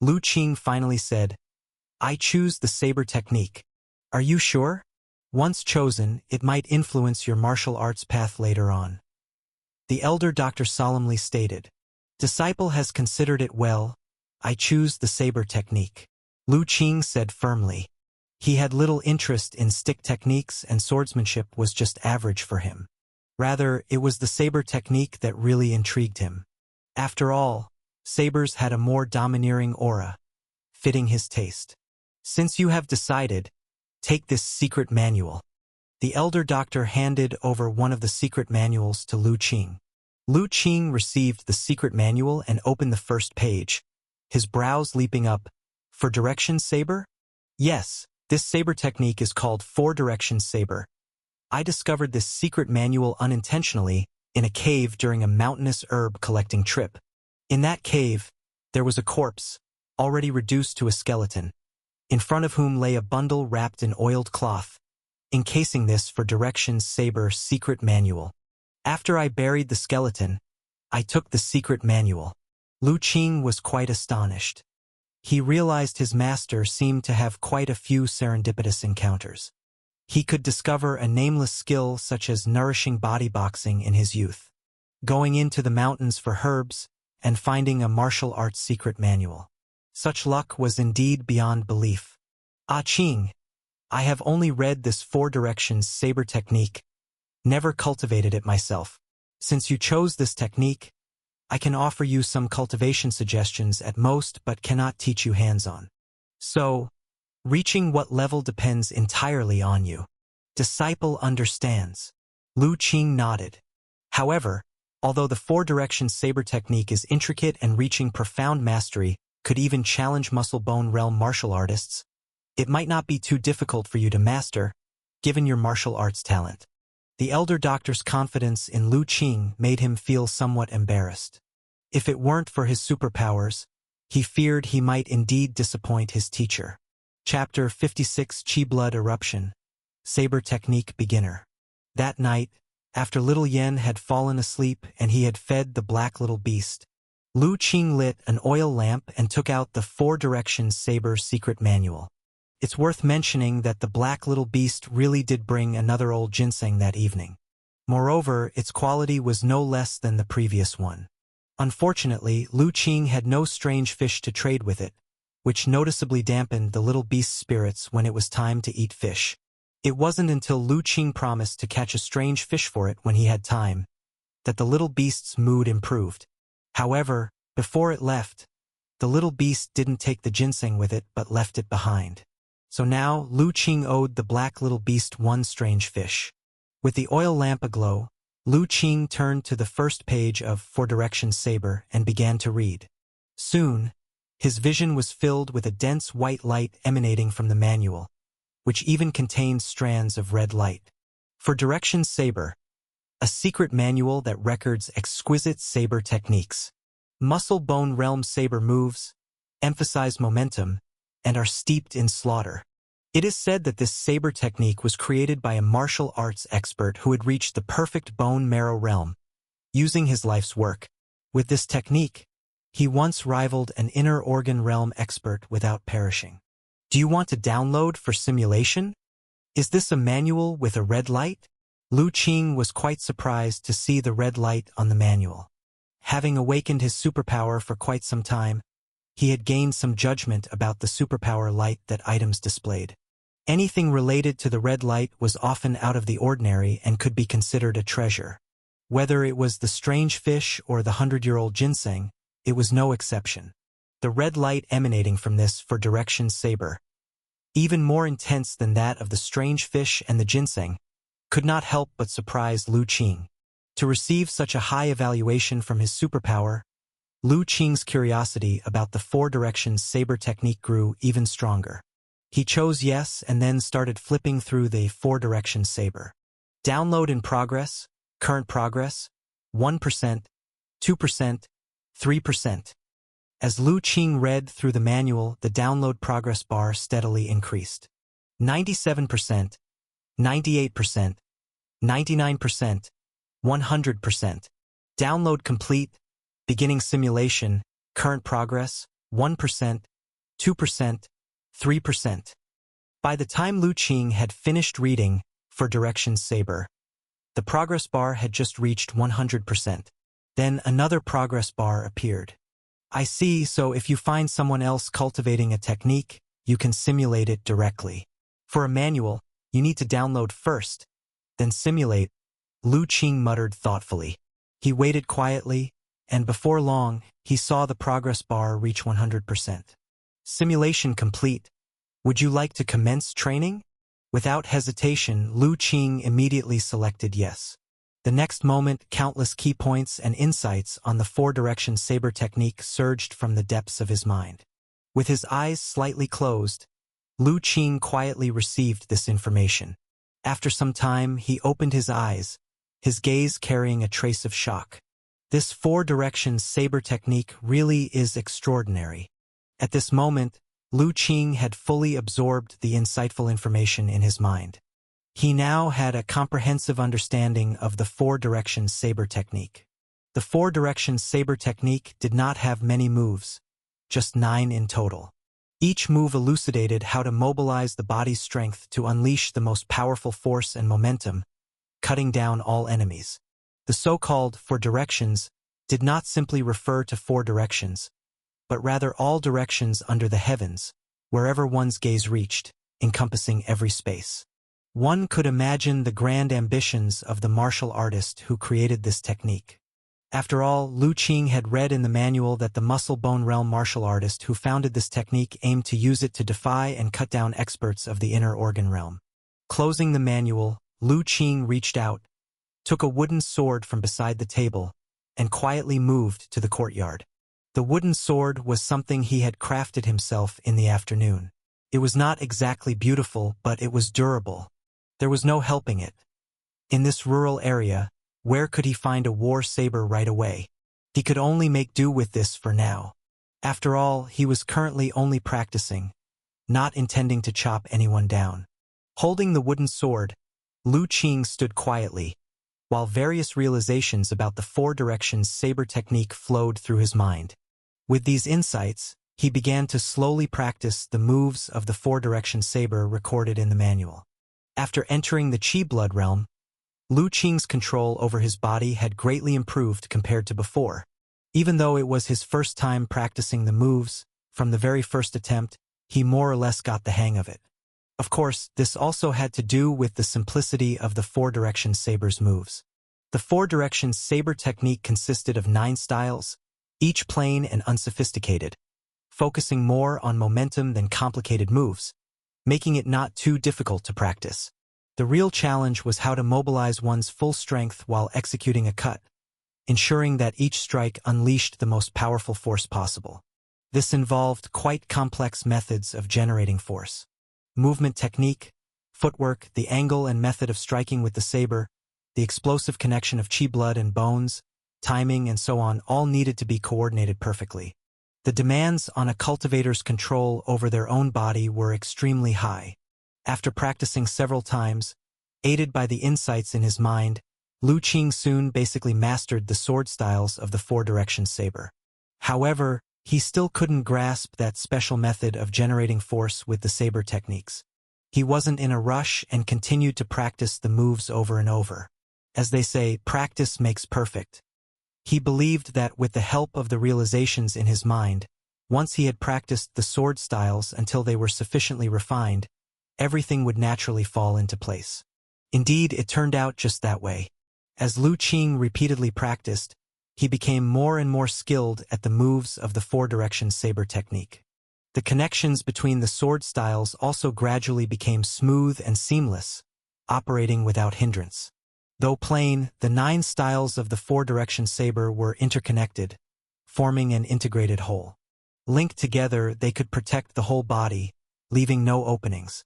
Lu Qing finally said, I choose the saber technique. Are you sure? Once chosen, it might influence your martial arts path later on. The elder doctor solemnly stated, Disciple has considered it well. I choose the saber technique. Lu Qing said firmly. He had little interest in stick techniques and swordsmanship was just average for him. Rather, it was the saber technique that really intrigued him. After all, sabers had a more domineering aura, fitting his taste. Since you have decided, take this secret manual. The elder doctor handed over one of the secret manuals to Lu Qing. Lu Qing received the secret manual and opened the first page, his brows leaping up. For direction saber? Yes, this saber technique is called 4-direction saber. I discovered this secret manual unintentionally in a cave during a mountainous herb collecting trip. In that cave, there was a corpse, already reduced to a skeleton, in front of whom lay a bundle wrapped in oiled cloth, encasing this for direction saber secret manual. After I buried the skeleton, I took the secret manual. Lu Qing was quite astonished. He realized his master seemed to have quite a few serendipitous encounters. He could discover a nameless skill such as nourishing body boxing in his youth, going into the mountains for herbs, and finding a martial arts secret manual. Such luck was indeed beyond belief. Ah Qing, I have only read this 4-direction saber technique, never cultivated it myself. Since you chose this technique, I can offer you some cultivation suggestions at most but cannot teach you hands-on. So, reaching what level depends entirely on you. Disciple understands. Lu Qing nodded. However, although the 4-direction saber technique is intricate and reaching profound mastery could even challenge muscle-bone realm martial artists, it might not be too difficult for you to master, given your martial arts talent. The elder doctor's confidence in Lu Qing made him feel somewhat embarrassed. If it weren't for his superpowers, he feared he might indeed disappoint his teacher. Chapter 56 Qi Blood Eruption. Saber Technique Beginner. That night, after little Yen had fallen asleep and he had fed the black little beast, Lu Qing lit an oil lamp and took out the 4-direction saber secret manual. It's worth mentioning that the black little beast really did bring another old ginseng that evening. Moreover, its quality was no less than the previous one. Unfortunately, Lu Qing had no strange fish to trade with it, which noticeably dampened the little beast's spirits when it was time to eat fish. It wasn't until Lu Qing promised to catch a strange fish for it when he had time, that the little beast's mood improved. However, before it left, the little beast didn't take the ginseng with it but left it behind. So now, Lu Qing owed the black little beast one strange fish. With the oil lamp aglow, Lu Qing turned to the first page of 4-direction saber and began to read. Soon, his vision was filled with a dense white light emanating from the manual, which even contained strands of red light. 4-direction saber, a secret manual that records exquisite saber techniques. Muscle Bone Realm saber moves emphasize momentum and are steeped in slaughter. It is said that this saber technique was created by a martial arts expert who had reached the perfect bone marrow realm, using his life's work. With this technique, he once rivaled an inner organ realm expert without perishing. Do you want to download for simulation? Is this a manual with a red light? Lu Qing was quite surprised to see the red light on the manual. Having awakened his superpower for quite some time, he had gained some judgment about the superpower light that items displayed. Anything related to the red light was often out of the ordinary and could be considered a treasure. Whether it was the strange fish or the 100-year-old ginseng, it was no exception. The red light emanating from this for direction saber, even more intense than that of the strange fish and the ginseng, could not help but surprise Lu Qing. To receive such a high evaluation from his superpower, Lu Qing's curiosity about the four directions saber technique grew even stronger. He chose yes and then started flipping through the four directions saber. Download in progress, current progress, 1%, 2%, 3%. As Lu Qing read through the manual, the download progress bar steadily increased. 97%, 98%, 99%, 100%. Download complete. Beginning simulation. Current progress, 1%, 2%, 3%. By the time Lu Qing had finished reading for directions saber, the progress bar had just reached 100%. Then another progress bar appeared. I see, so if you find someone else cultivating a technique, you can simulate it directly. For a manual, you need to download first, then simulate, Lu Qing muttered thoughtfully. He waited quietly, and before long, he saw the progress bar reach 100%. Simulation complete. Would you like to commence training? Without hesitation, Lu Qing immediately selected yes. The next moment, countless key points and insights on the four-direction saber technique surged from the depths of his mind. With his eyes slightly closed, Lu Qing quietly received this information. After some time, he opened his eyes, his gaze carrying a trace of shock. This four-direction saber technique really is extraordinary. At this moment, Lu Qing had fully absorbed the insightful information in his mind. He now had a comprehensive understanding of the four-direction saber technique. The four-direction saber technique did not have many moves, just 9 in total. Each move elucidated how to mobilize the body's strength to unleash the most powerful force and momentum, cutting down all enemies. The so-called four directions did not simply refer to four directions, but rather all directions under the heavens, wherever one's gaze reached, encompassing every space. One could imagine the grand ambitions of the martial artist who created this technique. After all, Lu Qing had read in the manual that the Muscle Bone Realm martial artist who founded this technique aimed to use it to defy and cut down experts of the inner organ realm. Closing the manual, Lu Qing reached out, took a wooden sword from beside the table, and quietly moved to the courtyard. The wooden sword was something he had crafted himself in the afternoon. It was not exactly beautiful, but it was durable. There was no helping it. In this rural area, where could he find a war saber right away? He could only make do with this for now. After all, he was currently only practicing, not intending to chop anyone down. Holding the wooden sword, Lu Qing stood quietly, while various realizations about the four directions saber technique flowed through his mind. With these insights, he began to slowly practice the moves of the four direction saber recorded in the manual. After entering the Qi blood realm, Lu Qing's control over his body had greatly improved compared to before. Even though it was his first time practicing the moves, from the very first attempt, he more or less got the hang of it. Of course, this also had to do with the simplicity of the four-direction saber's moves. The four-direction saber technique consisted of 9 styles, each plain and unsophisticated, focusing more on momentum than complicated moves, making it not too difficult to practice. The real challenge was how to mobilize one's full strength while executing a cut, ensuring that each strike unleashed the most powerful force possible. This involved quite complex methods of generating force. Movement technique, footwork, the angle and method of striking with the saber, the explosive connection of Qi blood and bones, timing, and so on all needed to be coordinated perfectly. The demands on a cultivator's control over their own body were extremely high. After practicing several times, aided by the insights in his mind, Lu Qing soon basically mastered the sword styles of the four-direction saber. However, he still couldn't grasp that special method of generating force with the saber techniques. He wasn't in a rush and continued to practice the moves over and over. As they say, practice makes perfect. He believed that with the help of the realizations in his mind, once he had practiced the sword styles until they were sufficiently refined, everything would naturally fall into place. Indeed, it turned out just that way. As Lu Qing repeatedly practiced, he became more and more skilled at the moves of the four-direction saber technique. The connections between the sword styles also gradually became smooth and seamless, operating without hindrance. Though plain, the 9 styles of the four-direction saber were interconnected, forming an integrated whole. Linked together, they could protect the whole body, leaving no openings.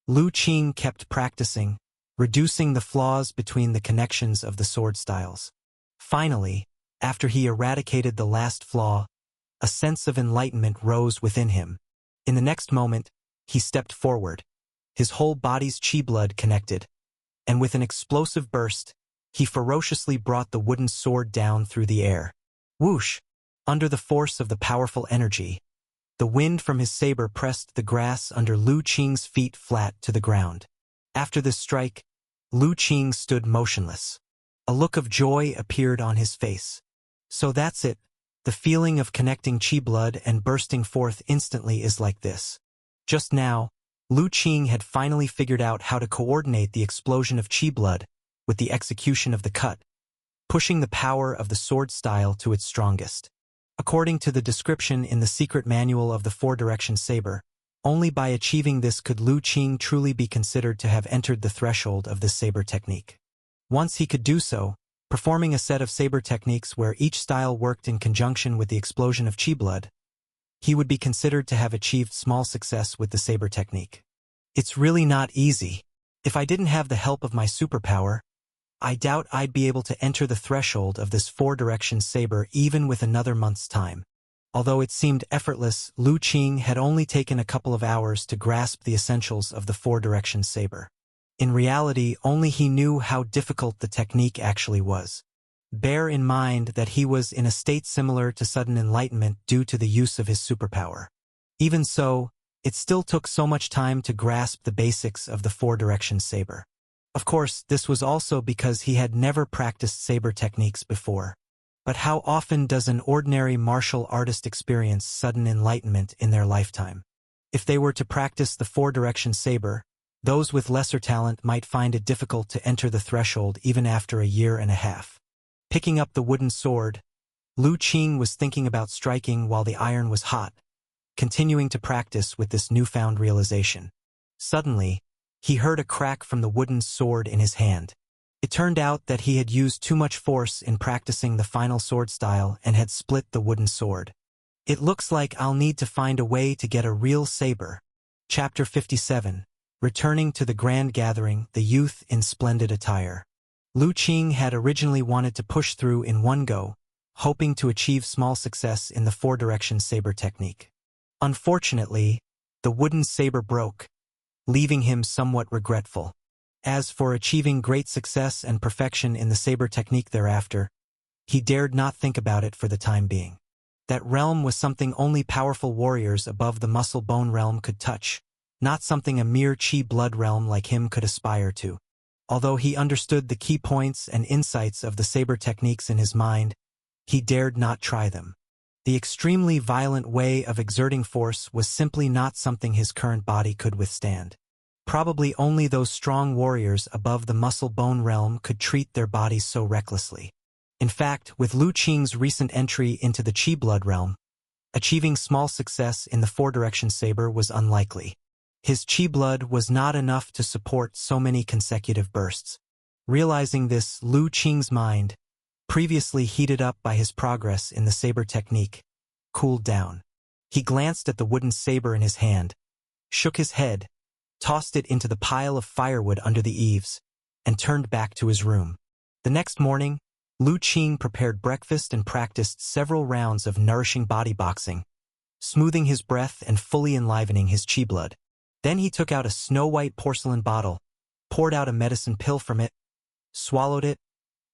Lu Qing kept practicing, reducing the flaws between the connections of the sword styles. Finally, after he eradicated the last flaw, a sense of enlightenment rose within him. In the next moment, he stepped forward. His whole body's qi blood connected, and with an explosive burst, he ferociously brought the wooden sword down through the air. Whoosh! Under the force of the powerful energy, the wind from his saber pressed the grass under Lu Qing's feet flat to the ground. After this strike, Lu Qing stood motionless. A look of joy appeared on his face. So that's it. The feeling of connecting qi blood and bursting forth instantly is like this. Just now, Lu Qing had finally figured out how to coordinate the explosion of qi blood with the execution of the cut, pushing the power of the sword style to its strongest. According to the description in the secret manual of the four-direction saber, only by achieving this could Lu Qing truly be considered to have entered the threshold of this saber technique. Once he could do so, performing a set of saber techniques where each style worked in conjunction with the explosion of qi blood, he would be considered to have achieved small success with the saber technique. It's really not easy. If I didn't have the help of my superpower, I doubt I'd be able to enter the threshold of this four-direction saber even with another month's time. Although it seemed effortless, Lu Qing had only taken a couple of hours to grasp the essentials of the four-direction saber. In reality, only he knew how difficult the technique actually was. Bear in mind that he was in a state similar to sudden enlightenment due to the use of his superpower. Even so, it still took so much time to grasp the basics of the four-direction saber. Of course, this was also because he had never practiced saber techniques before. But how often does an ordinary martial artist experience sudden enlightenment in their lifetime? If they were to practice the four-direction saber, those with lesser talent might find it difficult to enter the threshold even after a year and a half. Picking up the wooden sword, Lu Qing was thinking about striking while the iron was hot, continuing to practice with this newfound realization. Suddenly, he heard a crack from the wooden sword in his hand. It turned out that he had used too much force in practicing the final sword style and had split the wooden sword. It looks like I'll need to find a way to get a real saber. Chapter 57. Returning to the grand gathering, the youth in splendid attire. Lu Qing had originally wanted to push through in one go, hoping to achieve small success in the four-direction saber technique. Unfortunately, the wooden saber broke, leaving him somewhat regretful. As for achieving great success and perfection in the saber technique thereafter, he dared not think about it for the time being. That realm was something only powerful warriors above the muscle-bone realm could touch, not something a mere qi blood realm like him could aspire to. Although he understood the key points and insights of the saber techniques in his mind, he dared not try them. The extremely violent way of exerting force was simply not something his current body could withstand. Probably only those strong warriors above the muscle-bone realm could treat their bodies so recklessly. In fact, with Lu Qing's recent entry into the qi blood realm, achieving small success in the four-direction saber was unlikely. His qi blood was not enough to support so many consecutive bursts. Realizing this, Lu Qing's mind, previously heated up by his progress in the saber technique, cooled down. He glanced at the wooden saber in his hand, shook his head, tossed it into the pile of firewood under the eaves, and turned back to his room. The next morning, Lu Qing prepared breakfast and practiced several rounds of nourishing body boxing, smoothing his breath and fully enlivening his qi blood. Then he took out a snow-white porcelain bottle, poured out a medicine pill from it, swallowed it,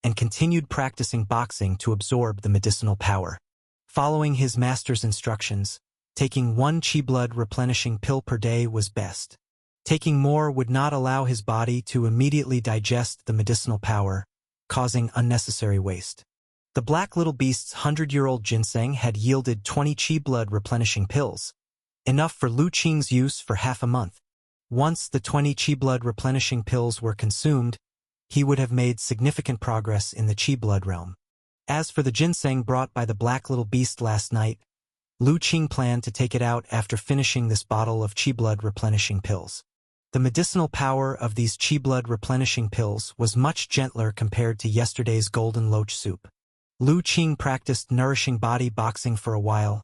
and continued practicing boxing to absorb the medicinal power. Following his master's instructions, taking one qi blood replenishing pill per day was best. Taking more would not allow his body to immediately digest the medicinal power, causing unnecessary waste. The Black Little Beast's 100-year-old ginseng had yielded 20 qi blood replenishing pills, enough for Lu Qing's use for half a month. Once the 20 qi blood replenishing pills were consumed, he would have made significant progress in the qi blood realm. As for the ginseng brought by the Black Little Beast last night, Lu Qing planned to take it out after finishing this bottle of qi blood replenishing pills. The medicinal power of these qi blood replenishing pills was much gentler compared to yesterday's golden loach soup. Lu Qing practiced nourishing body boxing for a while,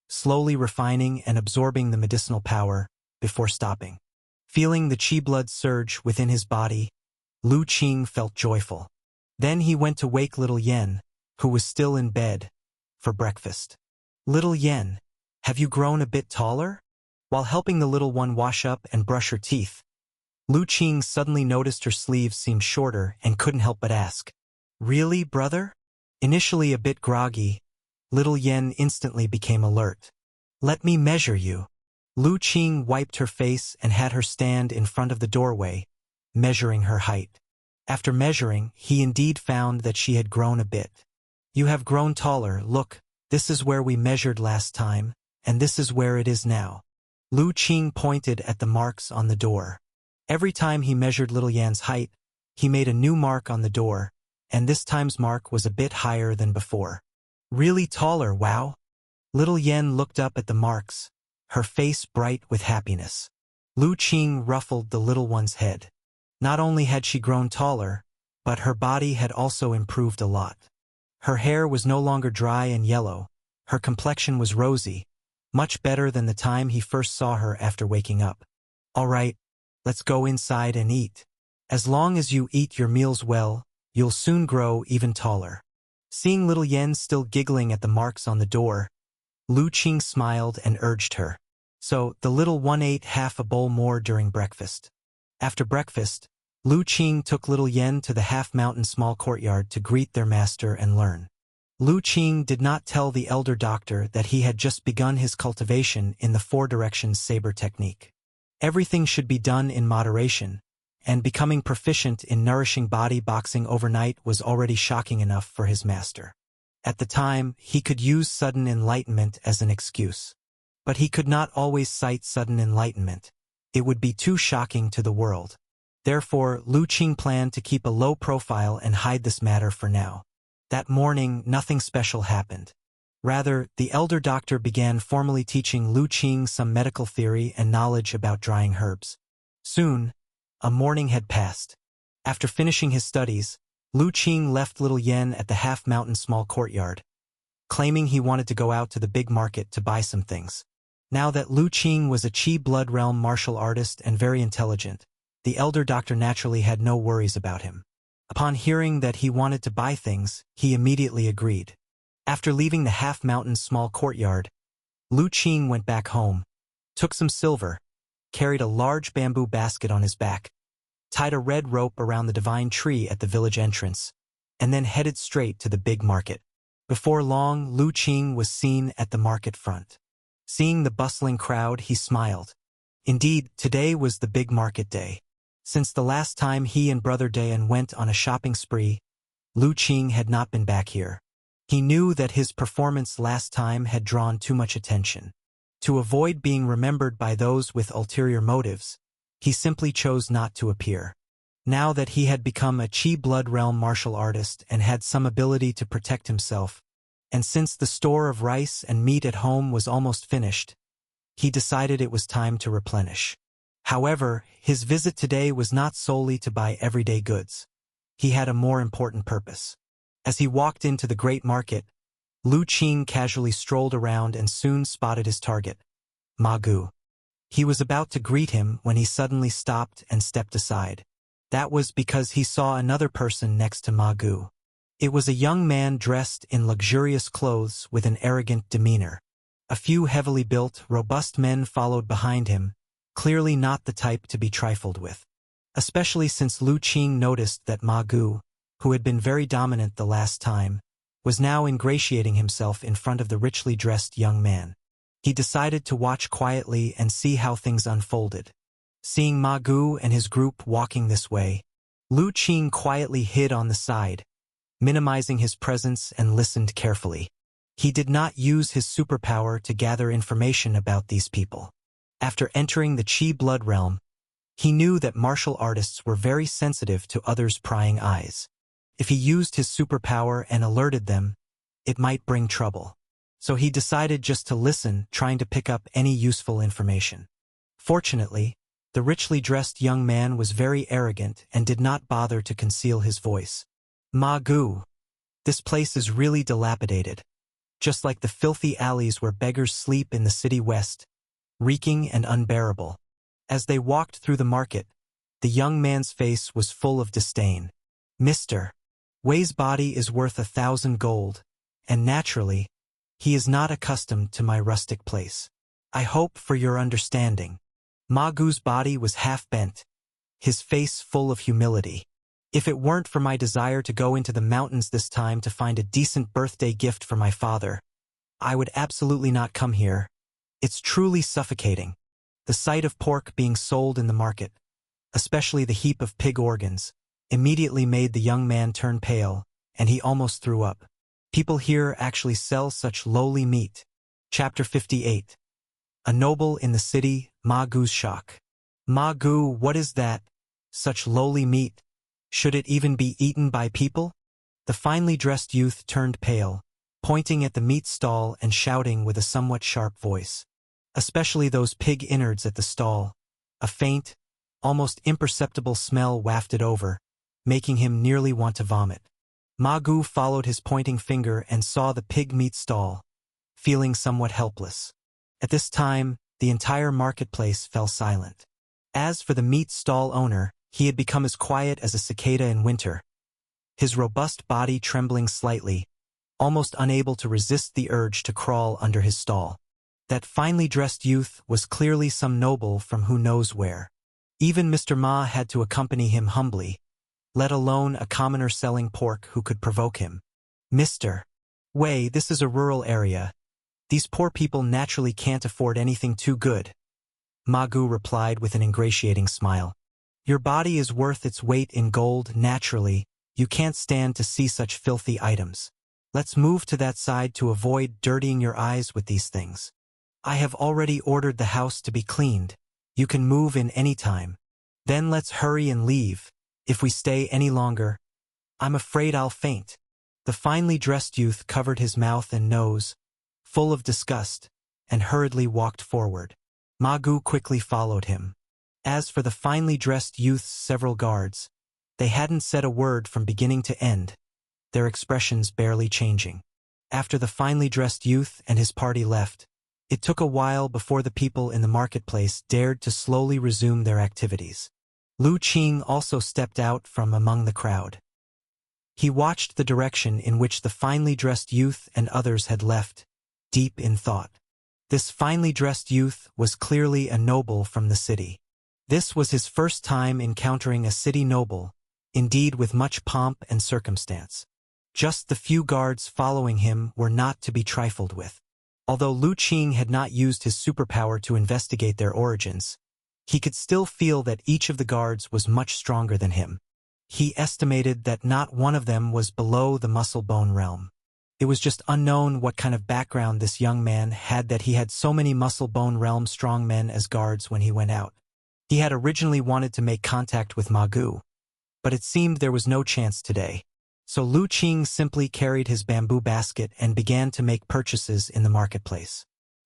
slowly refining and absorbing the medicinal power before stopping. Feeling the qi blood surge within his body, Lu Qing felt joyful. Then he went to wake Little Yen, who was still in bed, for breakfast. "Little Yen, have you grown a bit taller?" While helping the little one wash up and brush her teeth, Lu Qing suddenly noticed her sleeves seemed shorter and couldn't help but ask, "Really, brother?" Initially a bit groggy, Little Yen instantly became alert. "Let me measure you." Lu Qing wiped her face and had her stand in front of the doorway, measuring her height. After measuring, he indeed found that she had grown a bit. "You have grown taller, look, this is where we measured last time, and this is where it is now." Lu Qing pointed at the marks on the door. Every time he measured Little Yan's height, he made a new mark on the door, and this time's mark was a bit higher than before. "Really taller, wow." Little Yan looked up at the marks, her face bright with happiness. Lu Qing ruffled the little one's head. Not only had she grown taller, but her body had also improved a lot. Her hair was no longer dry and yellow, her complexion was rosy, much better than the time he first saw her after waking up. "All right, let's go inside and eat. As long as you eat your meals well, you'll soon grow even taller." Seeing Little Yen still giggling at the marks on the door, Lu Qing smiled and urged her. So the little one ate half a bowl more during breakfast. After breakfast, Lu Qing took Little Yen to the half-mountain small courtyard to greet their master and learn. Lu Qing did not tell the elder doctor that he had just begun his cultivation in the Four Directions saber technique. Everything should be done in moderation, and becoming proficient in nourishing body boxing overnight was already shocking enough for his master. At the time, he could use sudden enlightenment as an excuse. But he could not always cite sudden enlightenment. It would be too shocking to the world. Therefore, Lu Qing planned to keep a low profile and hide this matter for now. That morning, nothing special happened. Rather, the elder doctor began formally teaching Lu Qing some medical theory and knowledge about drying herbs. Soon, a morning had passed. After finishing his studies, Lu Qing left Little Yen at the half-mountain small courtyard, claiming he wanted to go out to the big market to buy some things. Now that Lu Qing was a Qi blood realm martial artist and very intelligent, the elder doctor naturally had no worries about him. Upon hearing that he wanted to buy things, he immediately agreed. After leaving the half-mountain small courtyard, Lu Qing went back home, took some silver, carried a large bamboo basket on his back, tied a red rope around the divine tree at the village entrance, and then headed straight to the big market. Before long, Lu Qing was seen at the market front. Seeing the bustling crowd, he smiled. Indeed, today was the big market day. Since the last time he and Brother Dayan went on a shopping spree, Lu Qing had not been back here. He knew that his performance last time had drawn too much attention. To avoid being remembered by those with ulterior motives, he simply chose not to appear. Now that he had become a Qi blood realm martial artist and had some ability to protect himself, and since the store of rice and meat at home was almost finished, he decided it was time to replenish. However, his visit today was not solely to buy everyday goods. He had a more important purpose. As he walked into the great market, Lu Qing casually strolled around and soon spotted his target, Ma Gu. He was about to greet him when he suddenly stopped and stepped aside. That was because he saw another person next to Ma Gu. It was a young man dressed in luxurious clothes with an arrogant demeanor. A few heavily built, robust men followed behind him, clearly not the type to be trifled with. Especially since Lu Qing noticed that Ma Gu, who had been very dominant the last time, was now ingratiating himself in front of the richly dressed young man. He decided to watch quietly and see how things unfolded. Seeing Ma Gu and his group walking this way, Lu Qing quietly hid on the side, minimizing his presence and listened carefully. He did not use his superpower to gather information about these people. After entering the Qi blood realm, he knew that martial artists were very sensitive to others' prying eyes. If he used his superpower and alerted them, it might bring trouble. So he decided just to listen, trying to pick up any useful information. Fortunately, the richly dressed young man was very arrogant and did not bother to conceal his voice. Ma Gu, this place is really dilapidated, just like the filthy alleys where beggars sleep in the city west, reeking and unbearable. As they walked through the market, the young man's face was full of disdain. Mr. Wei's body is worth 1,000 gold, and naturally, he is not accustomed to my rustic place. I hope for your understanding. Ma Gu's body was half bent, his face full of humility. If it weren't for my desire to go into the mountains this time to find a decent birthday gift for my father, I would absolutely not come here. It's truly suffocating. The sight of pork being sold in the market, especially the heap of pig organs, immediately made the young man turn pale, and he almost threw up. People here actually sell such lowly meat. Chapter 58. A noble in the city, Ma Gu's shock. Ma Gu, what is that? Such lowly meat? Should it even be eaten by people? The finely dressed youth turned pale, pointing at the meat stall and shouting with a somewhat sharp voice. Especially those pig innards at the stall. A faint, almost imperceptible smell wafted over, making him nearly want to vomit. Ma Gu followed his pointing finger and saw the pig meat stall, feeling somewhat helpless. At this time, the entire marketplace fell silent. As for the meat stall owner, he had become as quiet as a cicada in winter, his robust body trembling slightly, almost unable to resist the urge to crawl under his stall. That finely dressed youth was clearly some noble from who knows where. Even Mr. Ma had to accompany him humbly, let alone a commoner selling pork who could provoke him. Mr. Wei, this is a rural area. These poor people naturally can't afford anything too good. Ma Gu replied with an ingratiating smile. Your body is worth its weight in gold. Naturally, you can't stand to see such filthy items. Let's move to that side to avoid dirtying your eyes with these things. I have already ordered the house to be cleaned. You can move in any time. Then let's hurry and leave. If we stay any longer, I'm afraid I'll faint. The finely dressed youth covered his mouth and nose, full of disgust, and hurriedly walked forward. Ma Gu quickly followed him. As for the finely dressed youth's several guards, they hadn't said a word from beginning to end, their expressions barely changing. After the finely dressed youth and his party left, it took a while before the people in the marketplace dared to slowly resume their activities. Lu Qing also stepped out from among the crowd. He watched the direction in which the finely dressed youth and others had left, deep in thought. This finely dressed youth was clearly a noble from the city. This was his first time encountering a city noble, indeed with much pomp and circumstance. Just the few guards following him were not to be trifled with. Although Lu Qing had not used his superpower to investigate their origins, he could still feel that each of the guards was much stronger than him. He estimated that not one of them was below the muscle-bone realm. It was just unknown what kind of background this young man had that he had so many muscle-bone realm strong men as guards when he went out. He had originally wanted to make contact with Ma Gu, but it seemed there was no chance today. So Lu Qing simply carried his bamboo basket and began to make purchases in the marketplace.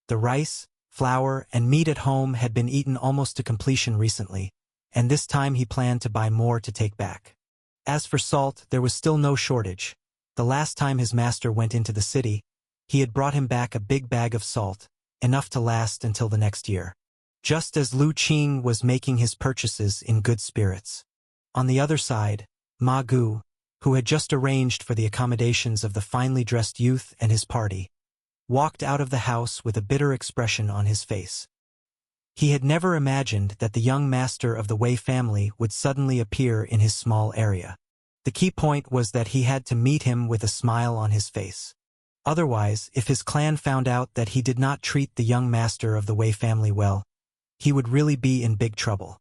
The rice, flour, and meat at home had been eaten almost to completion recently, and this time he planned to buy more to take back. As for salt, there was still no shortage. The last time his master went into the city, he had brought him back a big bag of salt, enough to last until the next year. Just as Lu Qing was making his purchases in good spirits. On the other side, Ma Gu, who had just arranged for the accommodations of the finely dressed youth and his party, walked out of the house with a bitter expression on his face. He had never imagined that the young master of the Wei family would suddenly appear in his small area. The key point was that he had to meet him with a smile on his face. Otherwise, if his clan found out that he did not treat the young master of the Wei family well, he would really be in big trouble.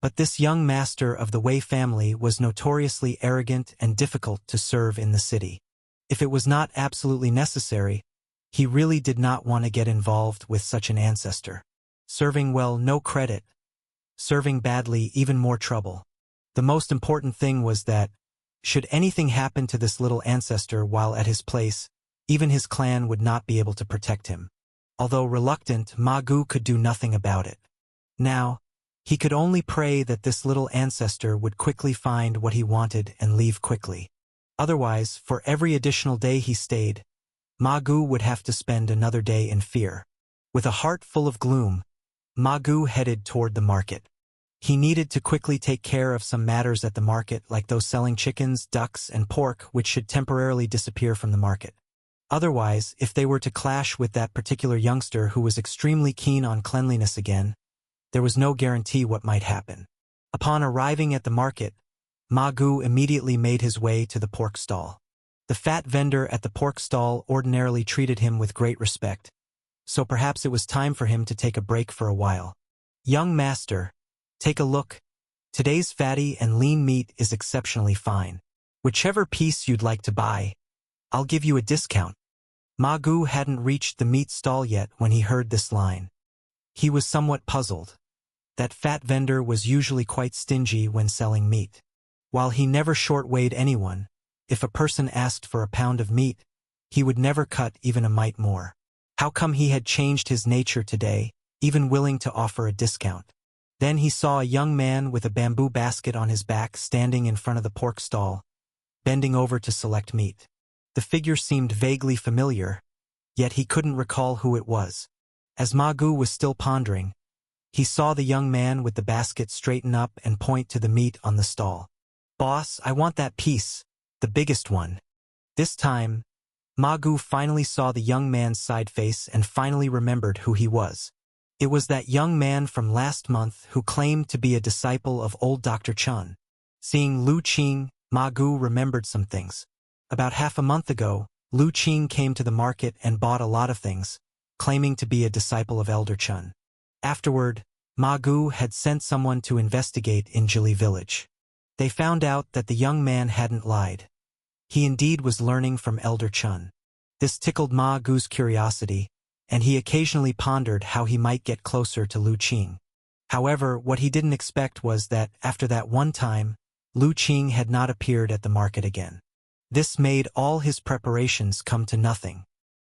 But this young master of the Wei family was notoriously arrogant and difficult to serve in the city. If it was not absolutely necessary, he really did not want to get involved with such an ancestor. Serving well, no credit. Serving badly, even more trouble. The most important thing was that, should anything happen to this little ancestor while at his place, even his clan would not be able to protect him. Although reluctant, Ma Gu could do nothing about it. Now, he could only pray that this little ancestor would quickly find what he wanted and leave quickly. Otherwise, for every additional day he stayed, Ma Gu would have to spend another day in fear. With a heart full of gloom, Ma Gu headed toward the market. He needed to quickly take care of some matters at the market, like those selling chickens, ducks, and pork, which should temporarily disappear from the market. Otherwise, if they were to clash with that particular youngster who was extremely keen on cleanliness again, there was no guarantee what might happen. Upon arriving at the market, Ma Gu immediately made his way to the pork stall. The fat vendor at the pork stall ordinarily treated him with great respect, so perhaps it was time for him to take a break for a while. "Young master, take a look. Today's fatty and lean meat is exceptionally fine. Whichever piece you'd like to buy, I'll give you a discount." Ma Gu hadn't reached the meat stall yet when he heard this line. He was somewhat puzzled. That fat vendor was usually quite stingy when selling meat. While he never short-weighed anyone, if a person asked for a pound of meat, he would never cut even a mite more. How come he had changed his nature today, even willing to offer a discount? Then he saw a young man with a bamboo basket on his back standing in front of the pork stall, bending over to select meat. The figure seemed vaguely familiar, yet he couldn't recall who it was. As Ma Gu was still pondering, he saw the young man with the basket straighten up and point to the meat on the stall. "Boss, I want that piece, the biggest one." This time, Ma Gu finally saw the young man's side face and finally remembered who he was. It was that young man from last month who claimed to be a disciple of old Dr. Chun. Seeing Lu Qing, Ma Gu remembered some things. About half a month ago, Lu Qing came to the market and bought a lot of things, claiming to be a disciple of Elder Chun. Afterward, Ma Gu had sent someone to investigate in Jili village. They found out that the young man hadn't lied. He indeed was learning from Elder Chun. This tickled Ma Gu's curiosity, and he occasionally pondered how he might get closer to Lu Qing. However, what he didn't expect was that, after that one time, Lu Qing had not appeared at the market again. This made all his preparations come to nothing.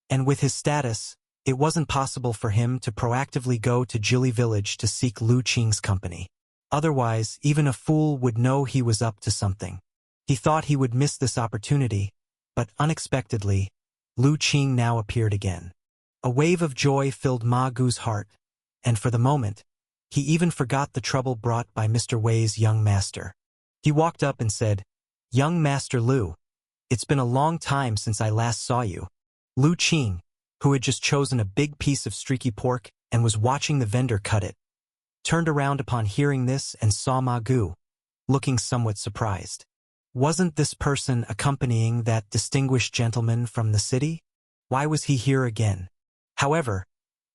And with his status, it wasn't possible for him to proactively go to Jili village to seek Lu Qing's company. Otherwise, even a fool would know he was up to something. He thought he would miss this opportunity, but unexpectedly, Lu Qing now appeared again. A wave of joy filled Ma Gu's heart, and for the moment, he even forgot the trouble brought by Mr. Wei's young master. He walked up and said, "Young Master Lu, it's been a long time since I last saw you." Lu Qing, who had just chosen a big piece of streaky pork and was watching the vendor cut it, turned around upon hearing this and saw Ma Gu, looking somewhat surprised. Wasn't this person accompanying that distinguished gentleman from the city? Why was he here again? However,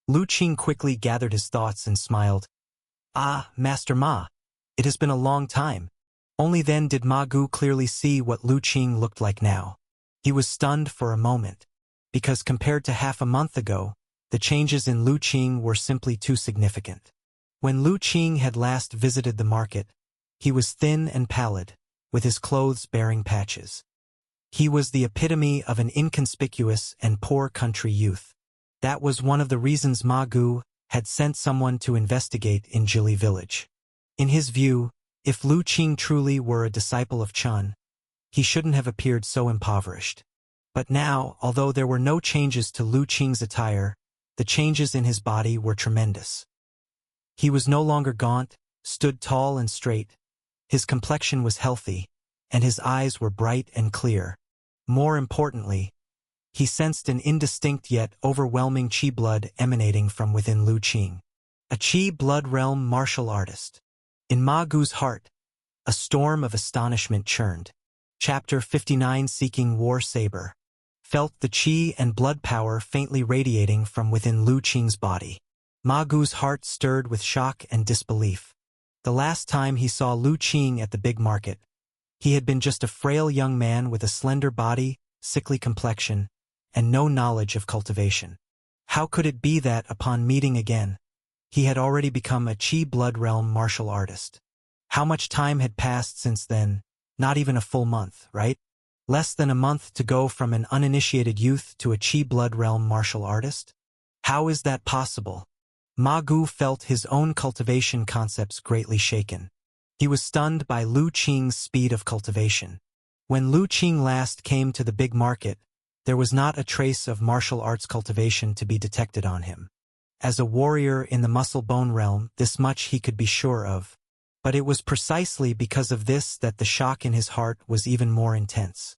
Lu Qing quickly gathered his thoughts and smiled. "Ah, Master Ma, it has been a long time." Only then did Ma Gu clearly see what Lu Qing looked like now. He was stunned for a moment, because compared to half a month ago, the changes in Lu Qing were simply too significant. When Lu Qing had last visited the market, he was thin and pallid, with his clothes bearing patches. He was the epitome of an inconspicuous and poor country youth. That was one of the reasons Ma Gu had sent someone to investigate in Jili village. In his view, if Lu Qing truly were a disciple of Chun, he shouldn't have appeared so impoverished. But now, although there were no changes to Lu Qing's attire, the changes in his body were tremendous. He was no longer gaunt, stood tall and straight. His complexion was healthy, and his eyes were bright and clear. More importantly, he sensed an indistinct yet overwhelming Qi blood emanating from within Lu Qing. A Qi blood realm martial artist. In Ma Gu's heart, a storm of astonishment churned. Chapter 59 Seeking War Saber. Felt the Qi and blood power faintly radiating from within Lu Qing's body. Ma Gu's heart stirred with shock and disbelief. The last time he saw Lu Qing at the big market, he had been just a frail young man with a slender body, sickly complexion, and no knowledge of cultivation. How could it be that, upon meeting again, he had already become a Qi blood realm martial artist? How much time had passed since then? Not even a full month, right? Less than a month to go from an uninitiated youth to a Qi blood realm martial artist? How is that possible? Ma Gu felt his own cultivation concepts greatly shaken. He was stunned by Lu Qing's speed of cultivation. When Lu Qing last came to the big market, there was not a trace of martial arts cultivation to be detected on him. As a warrior in the muscle-bone realm, this much he could be sure of. But it was precisely because of this that the shock in his heart was even more intense.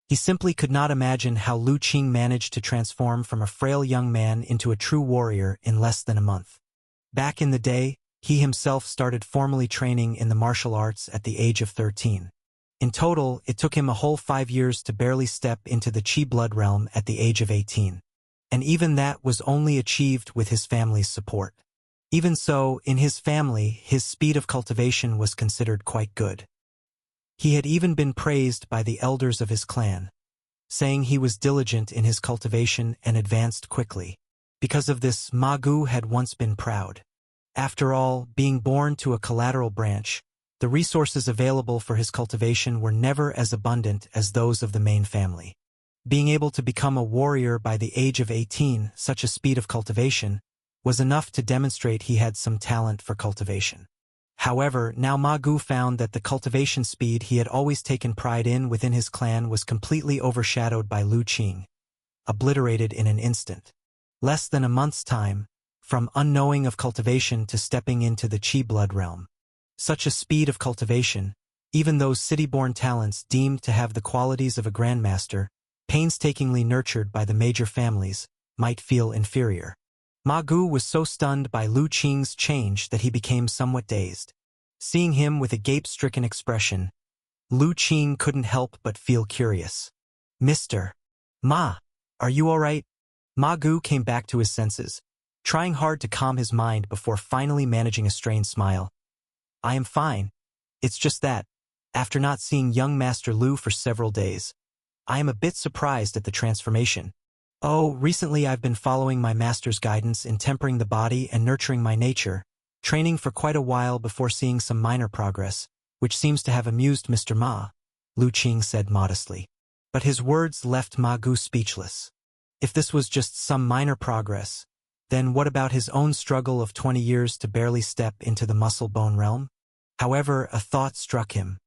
He simply could not imagine how Lu Qing managed to transform from a frail young man into a true warrior in less than a month. Back in the day, he himself started formally training in the martial arts at the age of 13. In total, it took him a whole 5 years to barely step into the Qi blood realm at the age of 18. And even that was only achieved with his family's support. Even so, in his family, his speed of cultivation was considered quite good. He had even been praised by the elders of his clan, saying he was diligent in his cultivation and advanced quickly. Because of this, Ma Gu had once been proud. After all, being born to a collateral branch, the resources available for his cultivation were never as abundant as those of the main family. Being able to become a warrior by the age of 18, such a speed of cultivation, was enough to demonstrate he had some talent for cultivation. However, now Ma Gu found that the cultivation speed he had always taken pride in within his clan was completely overshadowed by Lu Qing, obliterated in an instant. Less than a month's time, from unknowing of cultivation to stepping into the Qi blood realm. Such a speed of cultivation, even those city-born talents deemed to have the qualities of a grandmaster, painstakingly nurtured by the major families, might feel inferior. Ma Gu was so stunned by Lu Qing's change that he became somewhat dazed. Seeing him with a gape-stricken expression, Lu Qing couldn't help but feel curious. "Mr. Ma, are you all right?" Ma Gu came back to his senses, trying hard to calm his mind before finally managing a strained smile. "I am fine. It's just that, after not seeing young Master Lu for several days, I am a bit surprised at the transformation. Oh, recently I've been following my master's guidance in tempering the body and nurturing my nature, training for quite a while before seeing some minor progress, which seems to have amused Mr. Ma," Lu Qing said modestly. But his words left Ma Gu speechless. If this was just some minor progress, then what about his own struggle of 20 years to barely step into the muscle-bone realm? However, a thought struck him.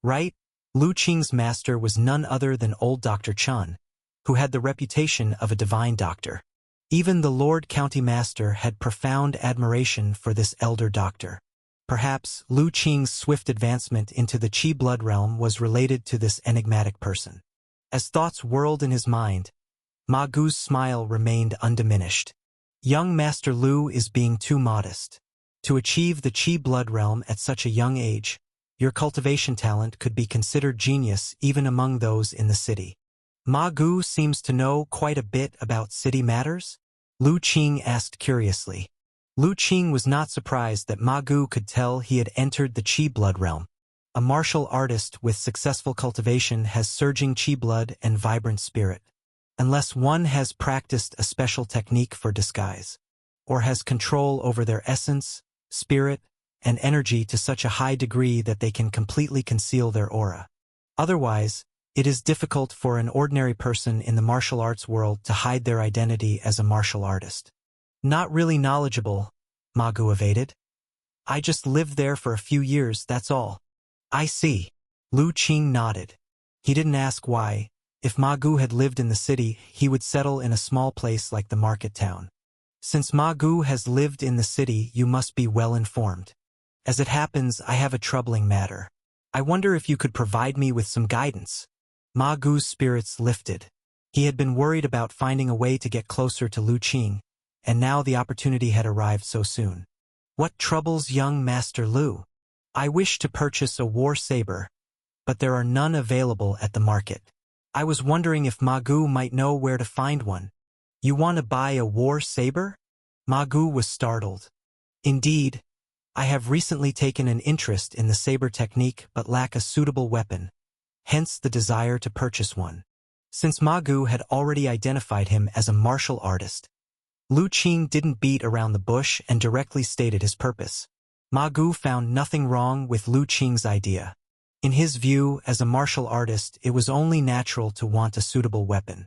Right? Lu Qing's master was none other than old Dr. Chun, who had the reputation of a divine doctor. Even the Lord County Master had profound admiration for this elder doctor. Perhaps Lu Qing's swift advancement into the Qi blood realm was related to this enigmatic person. As thoughts whirled in his mind, Ma Gu's smile remained undiminished. Young Master Lu is being too modest. To achieve the Qi blood realm at such a young age, your cultivation talent could be considered genius even among those in the city. Ma Gu seems to know quite a bit about city matters? Lu Qing asked curiously. Lu Qing was not surprised that Ma Gu could tell he had entered the Qi blood realm. A martial artist with successful cultivation has surging Qi blood and vibrant spirit. Unless one has practiced a special technique for disguise, or has control over their essence, spirit, and energy to such a high degree that they can completely conceal their aura. Otherwise, it is difficult for an ordinary person in the martial arts world to hide their identity as a martial artist. Not really knowledgeable, Ma Gu evaded. I just lived there for a few years, that's all. I see. Lu Qing nodded. He didn't ask why. If Ma Gu had lived in the city, he would settle in a small place like the market town. Since Ma Gu has lived in the city, you must be well informed. As it happens, I have a troubling matter. I wonder if you could provide me with some guidance. Ma Gu's spirits lifted. He had been worried about finding a way to get closer to Lu Qing, and now the opportunity had arrived so soon. What troubles young Master Lu? I wish to purchase a war saber, but there are none available at the market. I was wondering if Ma Gu might know where to find one. You want to buy a war saber? Ma Gu was startled. Indeed, I have recently taken an interest in the saber technique but lack a suitable weapon, hence the desire to purchase one. Since Ma Gu had already identified him as a martial artist, Lu Qing didn't beat around the bush and directly stated his purpose. Ma Gu found nothing wrong with Lu Qing's idea. In his view, as a martial artist, it was only natural to want a suitable weapon.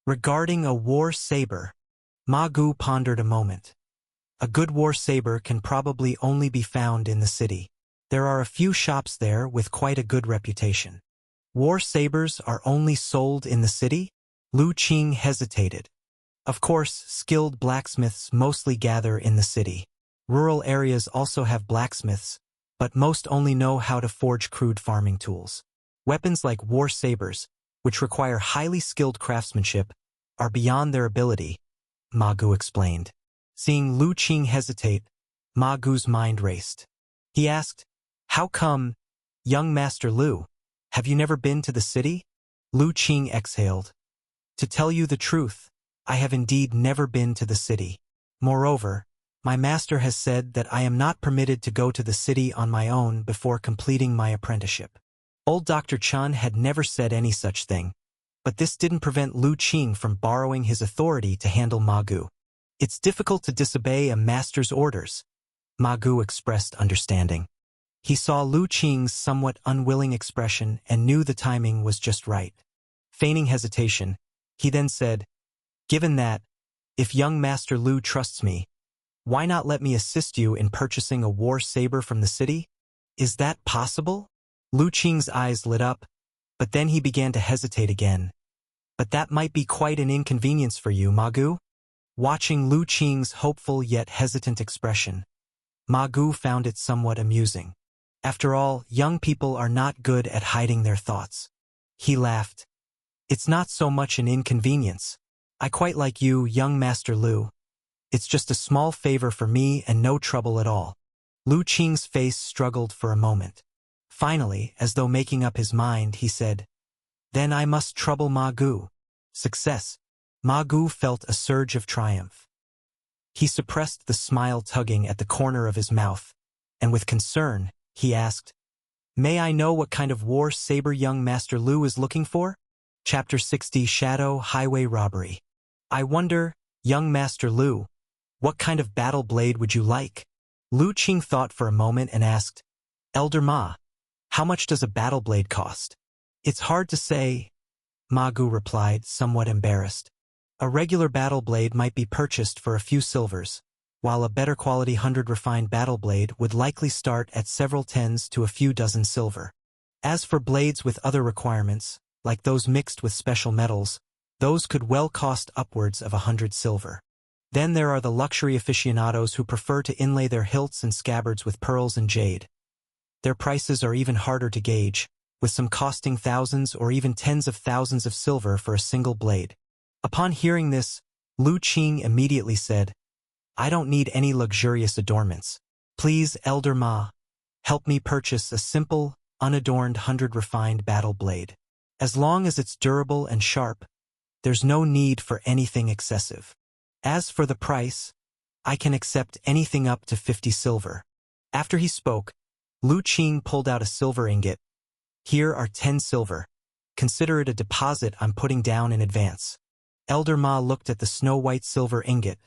Regarding a war saber, Ma Gu pondered a moment. A good war saber can probably only be found in the city. There are a few shops there with quite a good reputation. War sabers are only sold in the city? Lu Qing hesitated. Of course, skilled blacksmiths mostly gather in the city. Rural areas also have blacksmiths, but most only know how to forge crude farming tools. Weapons like war sabers, which require highly skilled craftsmanship, are beyond their ability, Ma Gu explained. Seeing Lu Qing hesitate, Ma Gu's mind raced. He asked, "How come, young Master Lu? Have you never been to the city?" Lu Qing exhaled. "To tell you the truth, I have indeed never been to the city. Moreover, my master has said that I am not permitted to go to the city on my own before completing my apprenticeship." Old Dr. Chun had never said any such thing, but this didn't prevent Lu Qing from borrowing his authority to handle Ma Gu. It's difficult to disobey a master's orders. Ma Gu expressed understanding. He saw Lu Qing's somewhat unwilling expression and knew the timing was just right. Feigning hesitation, he then said, "Given that, if young Master Lu trusts me, why not let me assist you in purchasing a war saber from the city? Is that possible?" Lu Qing's eyes lit up, but then he began to hesitate again. "But that might be quite an inconvenience for you, Ma Gu." Watching Lu Qing's hopeful yet hesitant expression, Ma Gu found it somewhat amusing. After all, young people are not good at hiding their thoughts. He laughed. "It's not so much an inconvenience. I quite like you, young Master Lu. It's just a small favor for me and no trouble at all." Lu Qing's face struggled for a moment. Finally, as though making up his mind, he said, "Then I must trouble Ma Gu." Success. Ma Gu felt a surge of triumph. He suppressed the smile tugging at the corner of his mouth, and with concern, he asked, "May I know what kind of war saber young Master Lu is looking for?" Chapter 60, Shadow Highway Robbery. "I wonder, young Master Lu, what kind of battle blade would you like?" Lu Qing thought for a moment and asked, "Elder Ma, how much does a battle blade cost?" "It's hard to say," Ma Gu replied, somewhat embarrassed. "A regular battle blade might be purchased for a few silvers, while a better quality 100 refined battle blade would likely start at several tens to a few dozen silver. As for blades with other requirements, like those mixed with special metals, those could well cost upwards of 100 silver. Then there are the luxury aficionados who prefer to inlay their hilts and scabbards with pearls and jade. Their prices are even harder to gauge, with some costing thousands or even tens of thousands of silver for a single blade." Upon hearing this, Lu Qing immediately said, "I don't need any luxurious adornments. Please, Elder Ma, help me purchase a simple, unadorned 100 refined battle blade. As long as it's durable and sharp, there's no need for anything excessive. As for the price, I can accept anything up to 50 silver." After he spoke, Lu Qing pulled out a silver ingot. "Here are 10 silver. Consider it a deposit I'm putting down in advance." Elder Ma looked at the snow-white silver ingot,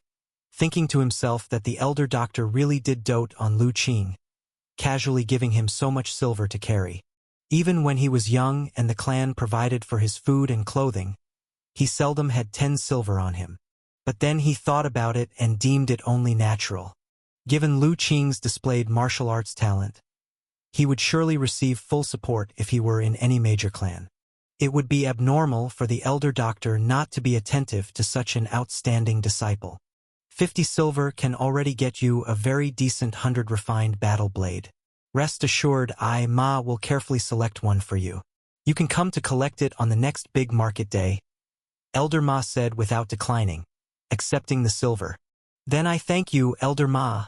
thinking to himself that the elder doctor really did dote on Lu Qing, casually giving him so much silver to carry. Even when he was young and the clan provided for his food and clothing, he seldom had 10 silver on him. But then he thought about it and deemed it only natural. Given Lu Qing's displayed martial arts talent, he would surely receive full support if he were in any major clan. It would be abnormal for the elder doctor not to be attentive to such an outstanding disciple. 50 silver can already get you a very decent 100 refined battle blade. Rest assured, Ma will carefully select one for you. You can come to collect it on the next big market day, Elder Ma said without declining, accepting the silver. Then I thank you, Elder Ma,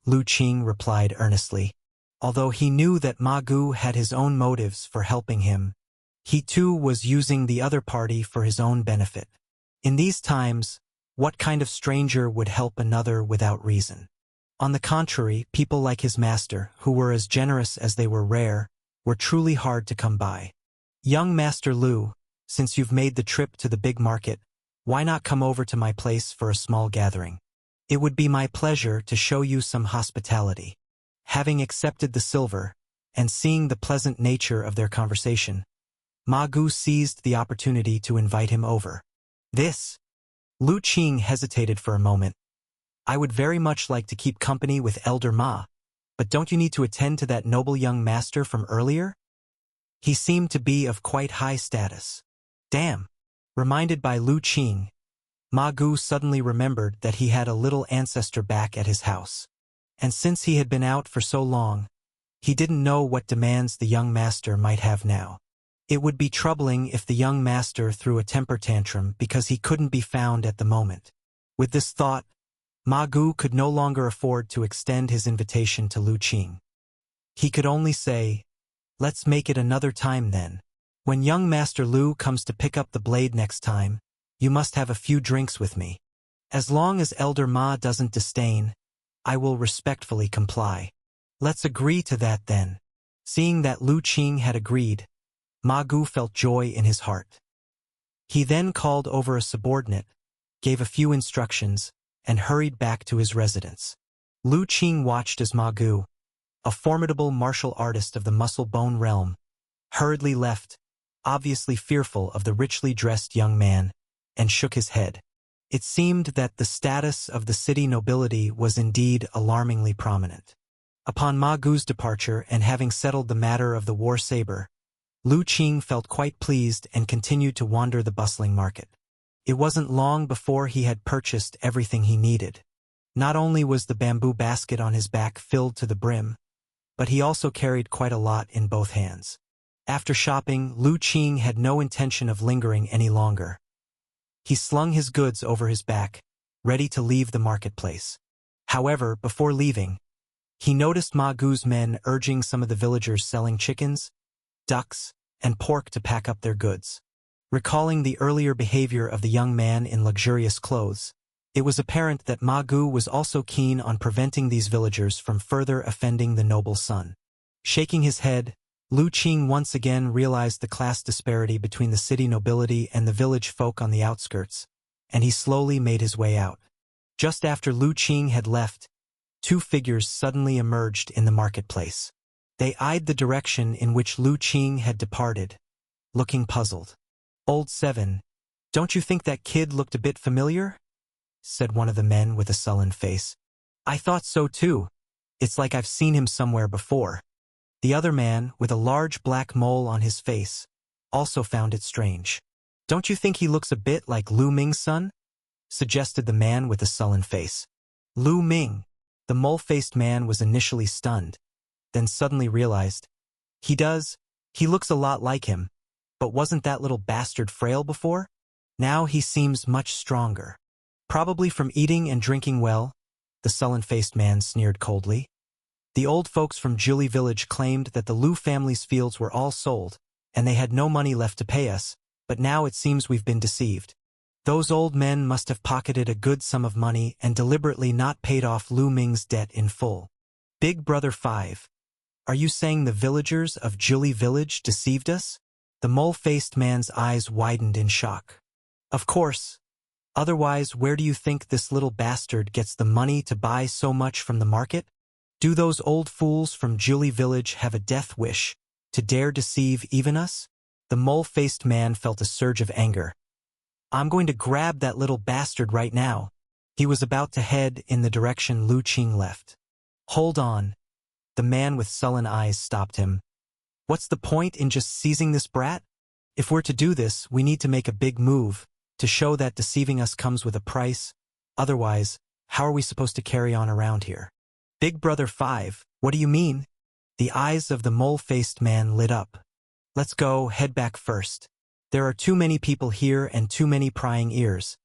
Lu Qing replied earnestly. Although he knew that Ma Gu had his own motives for helping him, he too was using the other party for his own benefit. In these times, what kind of stranger would help another without reason? On the contrary, people like his master, who were as generous as they were rare, were truly hard to come by. Young Master Lu, since you've made the trip to the big market, why not come over to my place for a small gathering? It would be my pleasure to show you some hospitality. Having accepted the silver, and seeing the pleasant nature of their conversation, Ma Gu seized the opportunity to invite him over. Lu Qing hesitated for a moment. I would very much like to keep company with Elder Ma, but don't you need to attend to that noble young master from earlier? He seemed to be of quite high status. Damn! Reminded by Lu Qing, Ma Gu suddenly remembered that he had a little ancestor back at his house. And since he had been out for so long, he didn't know what demands the young master might have now. It would be troubling if the young master threw a temper tantrum because he couldn't be found at the moment. With this thought, Ma Gu could no longer afford to extend his invitation to Lu Qing. He could only say, "Let's make it another time then. When young Master Lu comes to pick up the blade next time, you must have a few drinks with me. As long as Elder Ma doesn't disdain, I will respectfully comply." Let's agree to that then. Seeing that Lu Qing had agreed, Ma Gu felt joy in his heart. He then called over a subordinate, gave a few instructions, and hurried back to his residence. Lu Qing watched as Ma Gu, a formidable martial artist of the muscle-bone realm, hurriedly left, obviously fearful of the richly dressed young man, and shook his head. It seemed that the status of the city nobility was indeed alarmingly prominent. Upon Ma Gu's departure and having settled the matter of the war saber, Lu Qing felt quite pleased and continued to wander the bustling market. It wasn't long before he had purchased everything he needed. Not only was the bamboo basket on his back filled to the brim, but he also carried quite a lot in both hands. After shopping, Lu Qing had no intention of lingering any longer. He slung his goods over his back, ready to leave the marketplace. However, before leaving, he noticed Ma Gu's men urging some of the villagers selling chickens, ducks, and pork to pack up their goods. Recalling the earlier behavior of the young man in luxurious clothes, it was apparent that Ma Gu was also keen on preventing these villagers from further offending the noble son. Shaking his head, Lu Qing once again realized the class disparity between the city nobility and the village folk on the outskirts, and he slowly made his way out. Just after Lu Qing had left, two figures suddenly emerged in the marketplace. They eyed the direction in which Lu Qing had departed, looking puzzled. "Old Seven, don't you think that kid looked a bit familiar?" said one of the men with a sullen face. "I thought so too. It's like I've seen him somewhere before." The other man, with a large black mole on his face, also found it strange. "Don't you think he looks a bit like Lu Ming's son?" suggested the man with the sullen face. Lu Ming. The mole-faced man was initially stunned, then suddenly realized, He looks a lot like him, but wasn't that little bastard frail before? Now he seems much stronger. Probably from eating and drinking well, the sullen-faced man sneered coldly. The old folks from Juli village claimed that the Lu family's fields were all sold, and they had no money left to pay us, but now it seems we've been deceived. Those old men must have pocketed a good sum of money and deliberately not paid off Lu Ming's debt in full. Big Brother 5. Are you saying the villagers of Juli village deceived us? The mole-faced man's eyes widened in shock. Of course. Otherwise, where do you think this little bastard gets the money to buy so much from the market? Do those old fools from Juli village have a death wish, to dare deceive even us? The mole-faced man felt a surge of anger. I'm going to grab that little bastard right now. He was about to head in the direction Lu Qing left. Hold on. The man with sullen eyes stopped him. What's the point in just seizing this brat? If we're to do this, we need to make a big move, to show that deceiving us comes with a price. Otherwise, how are we supposed to carry on around here? Big Brother 5, what do you mean? The eyes of the mole-faced man lit up. Let's go, head back first. There are too many people here and too many prying ears.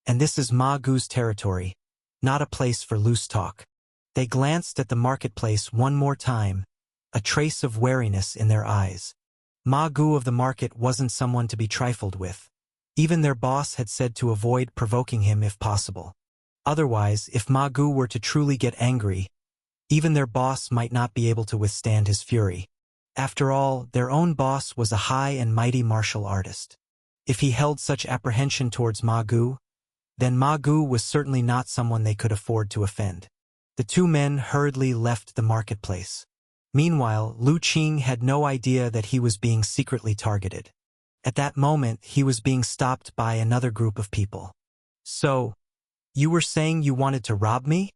And this is Ma Gu's territory, not a place for loose talk. They glanced at the marketplace one more time, a trace of wariness in their eyes. Ma Gu of the market wasn't someone to be trifled with. Even their boss had said to avoid provoking him if possible. Otherwise, if Ma Gu were to truly get angry, even their boss might not be able to withstand his fury. After all, their own boss was a high and mighty martial artist. If he held such apprehension towards Ma Gu, then Ma Gu was certainly not someone they could afford to offend. The two men hurriedly left the marketplace. Meanwhile, Lu Qing had no idea that he was being secretly targeted. At that moment, he was being stopped by another group of people. So, you were saying you wanted to rob me?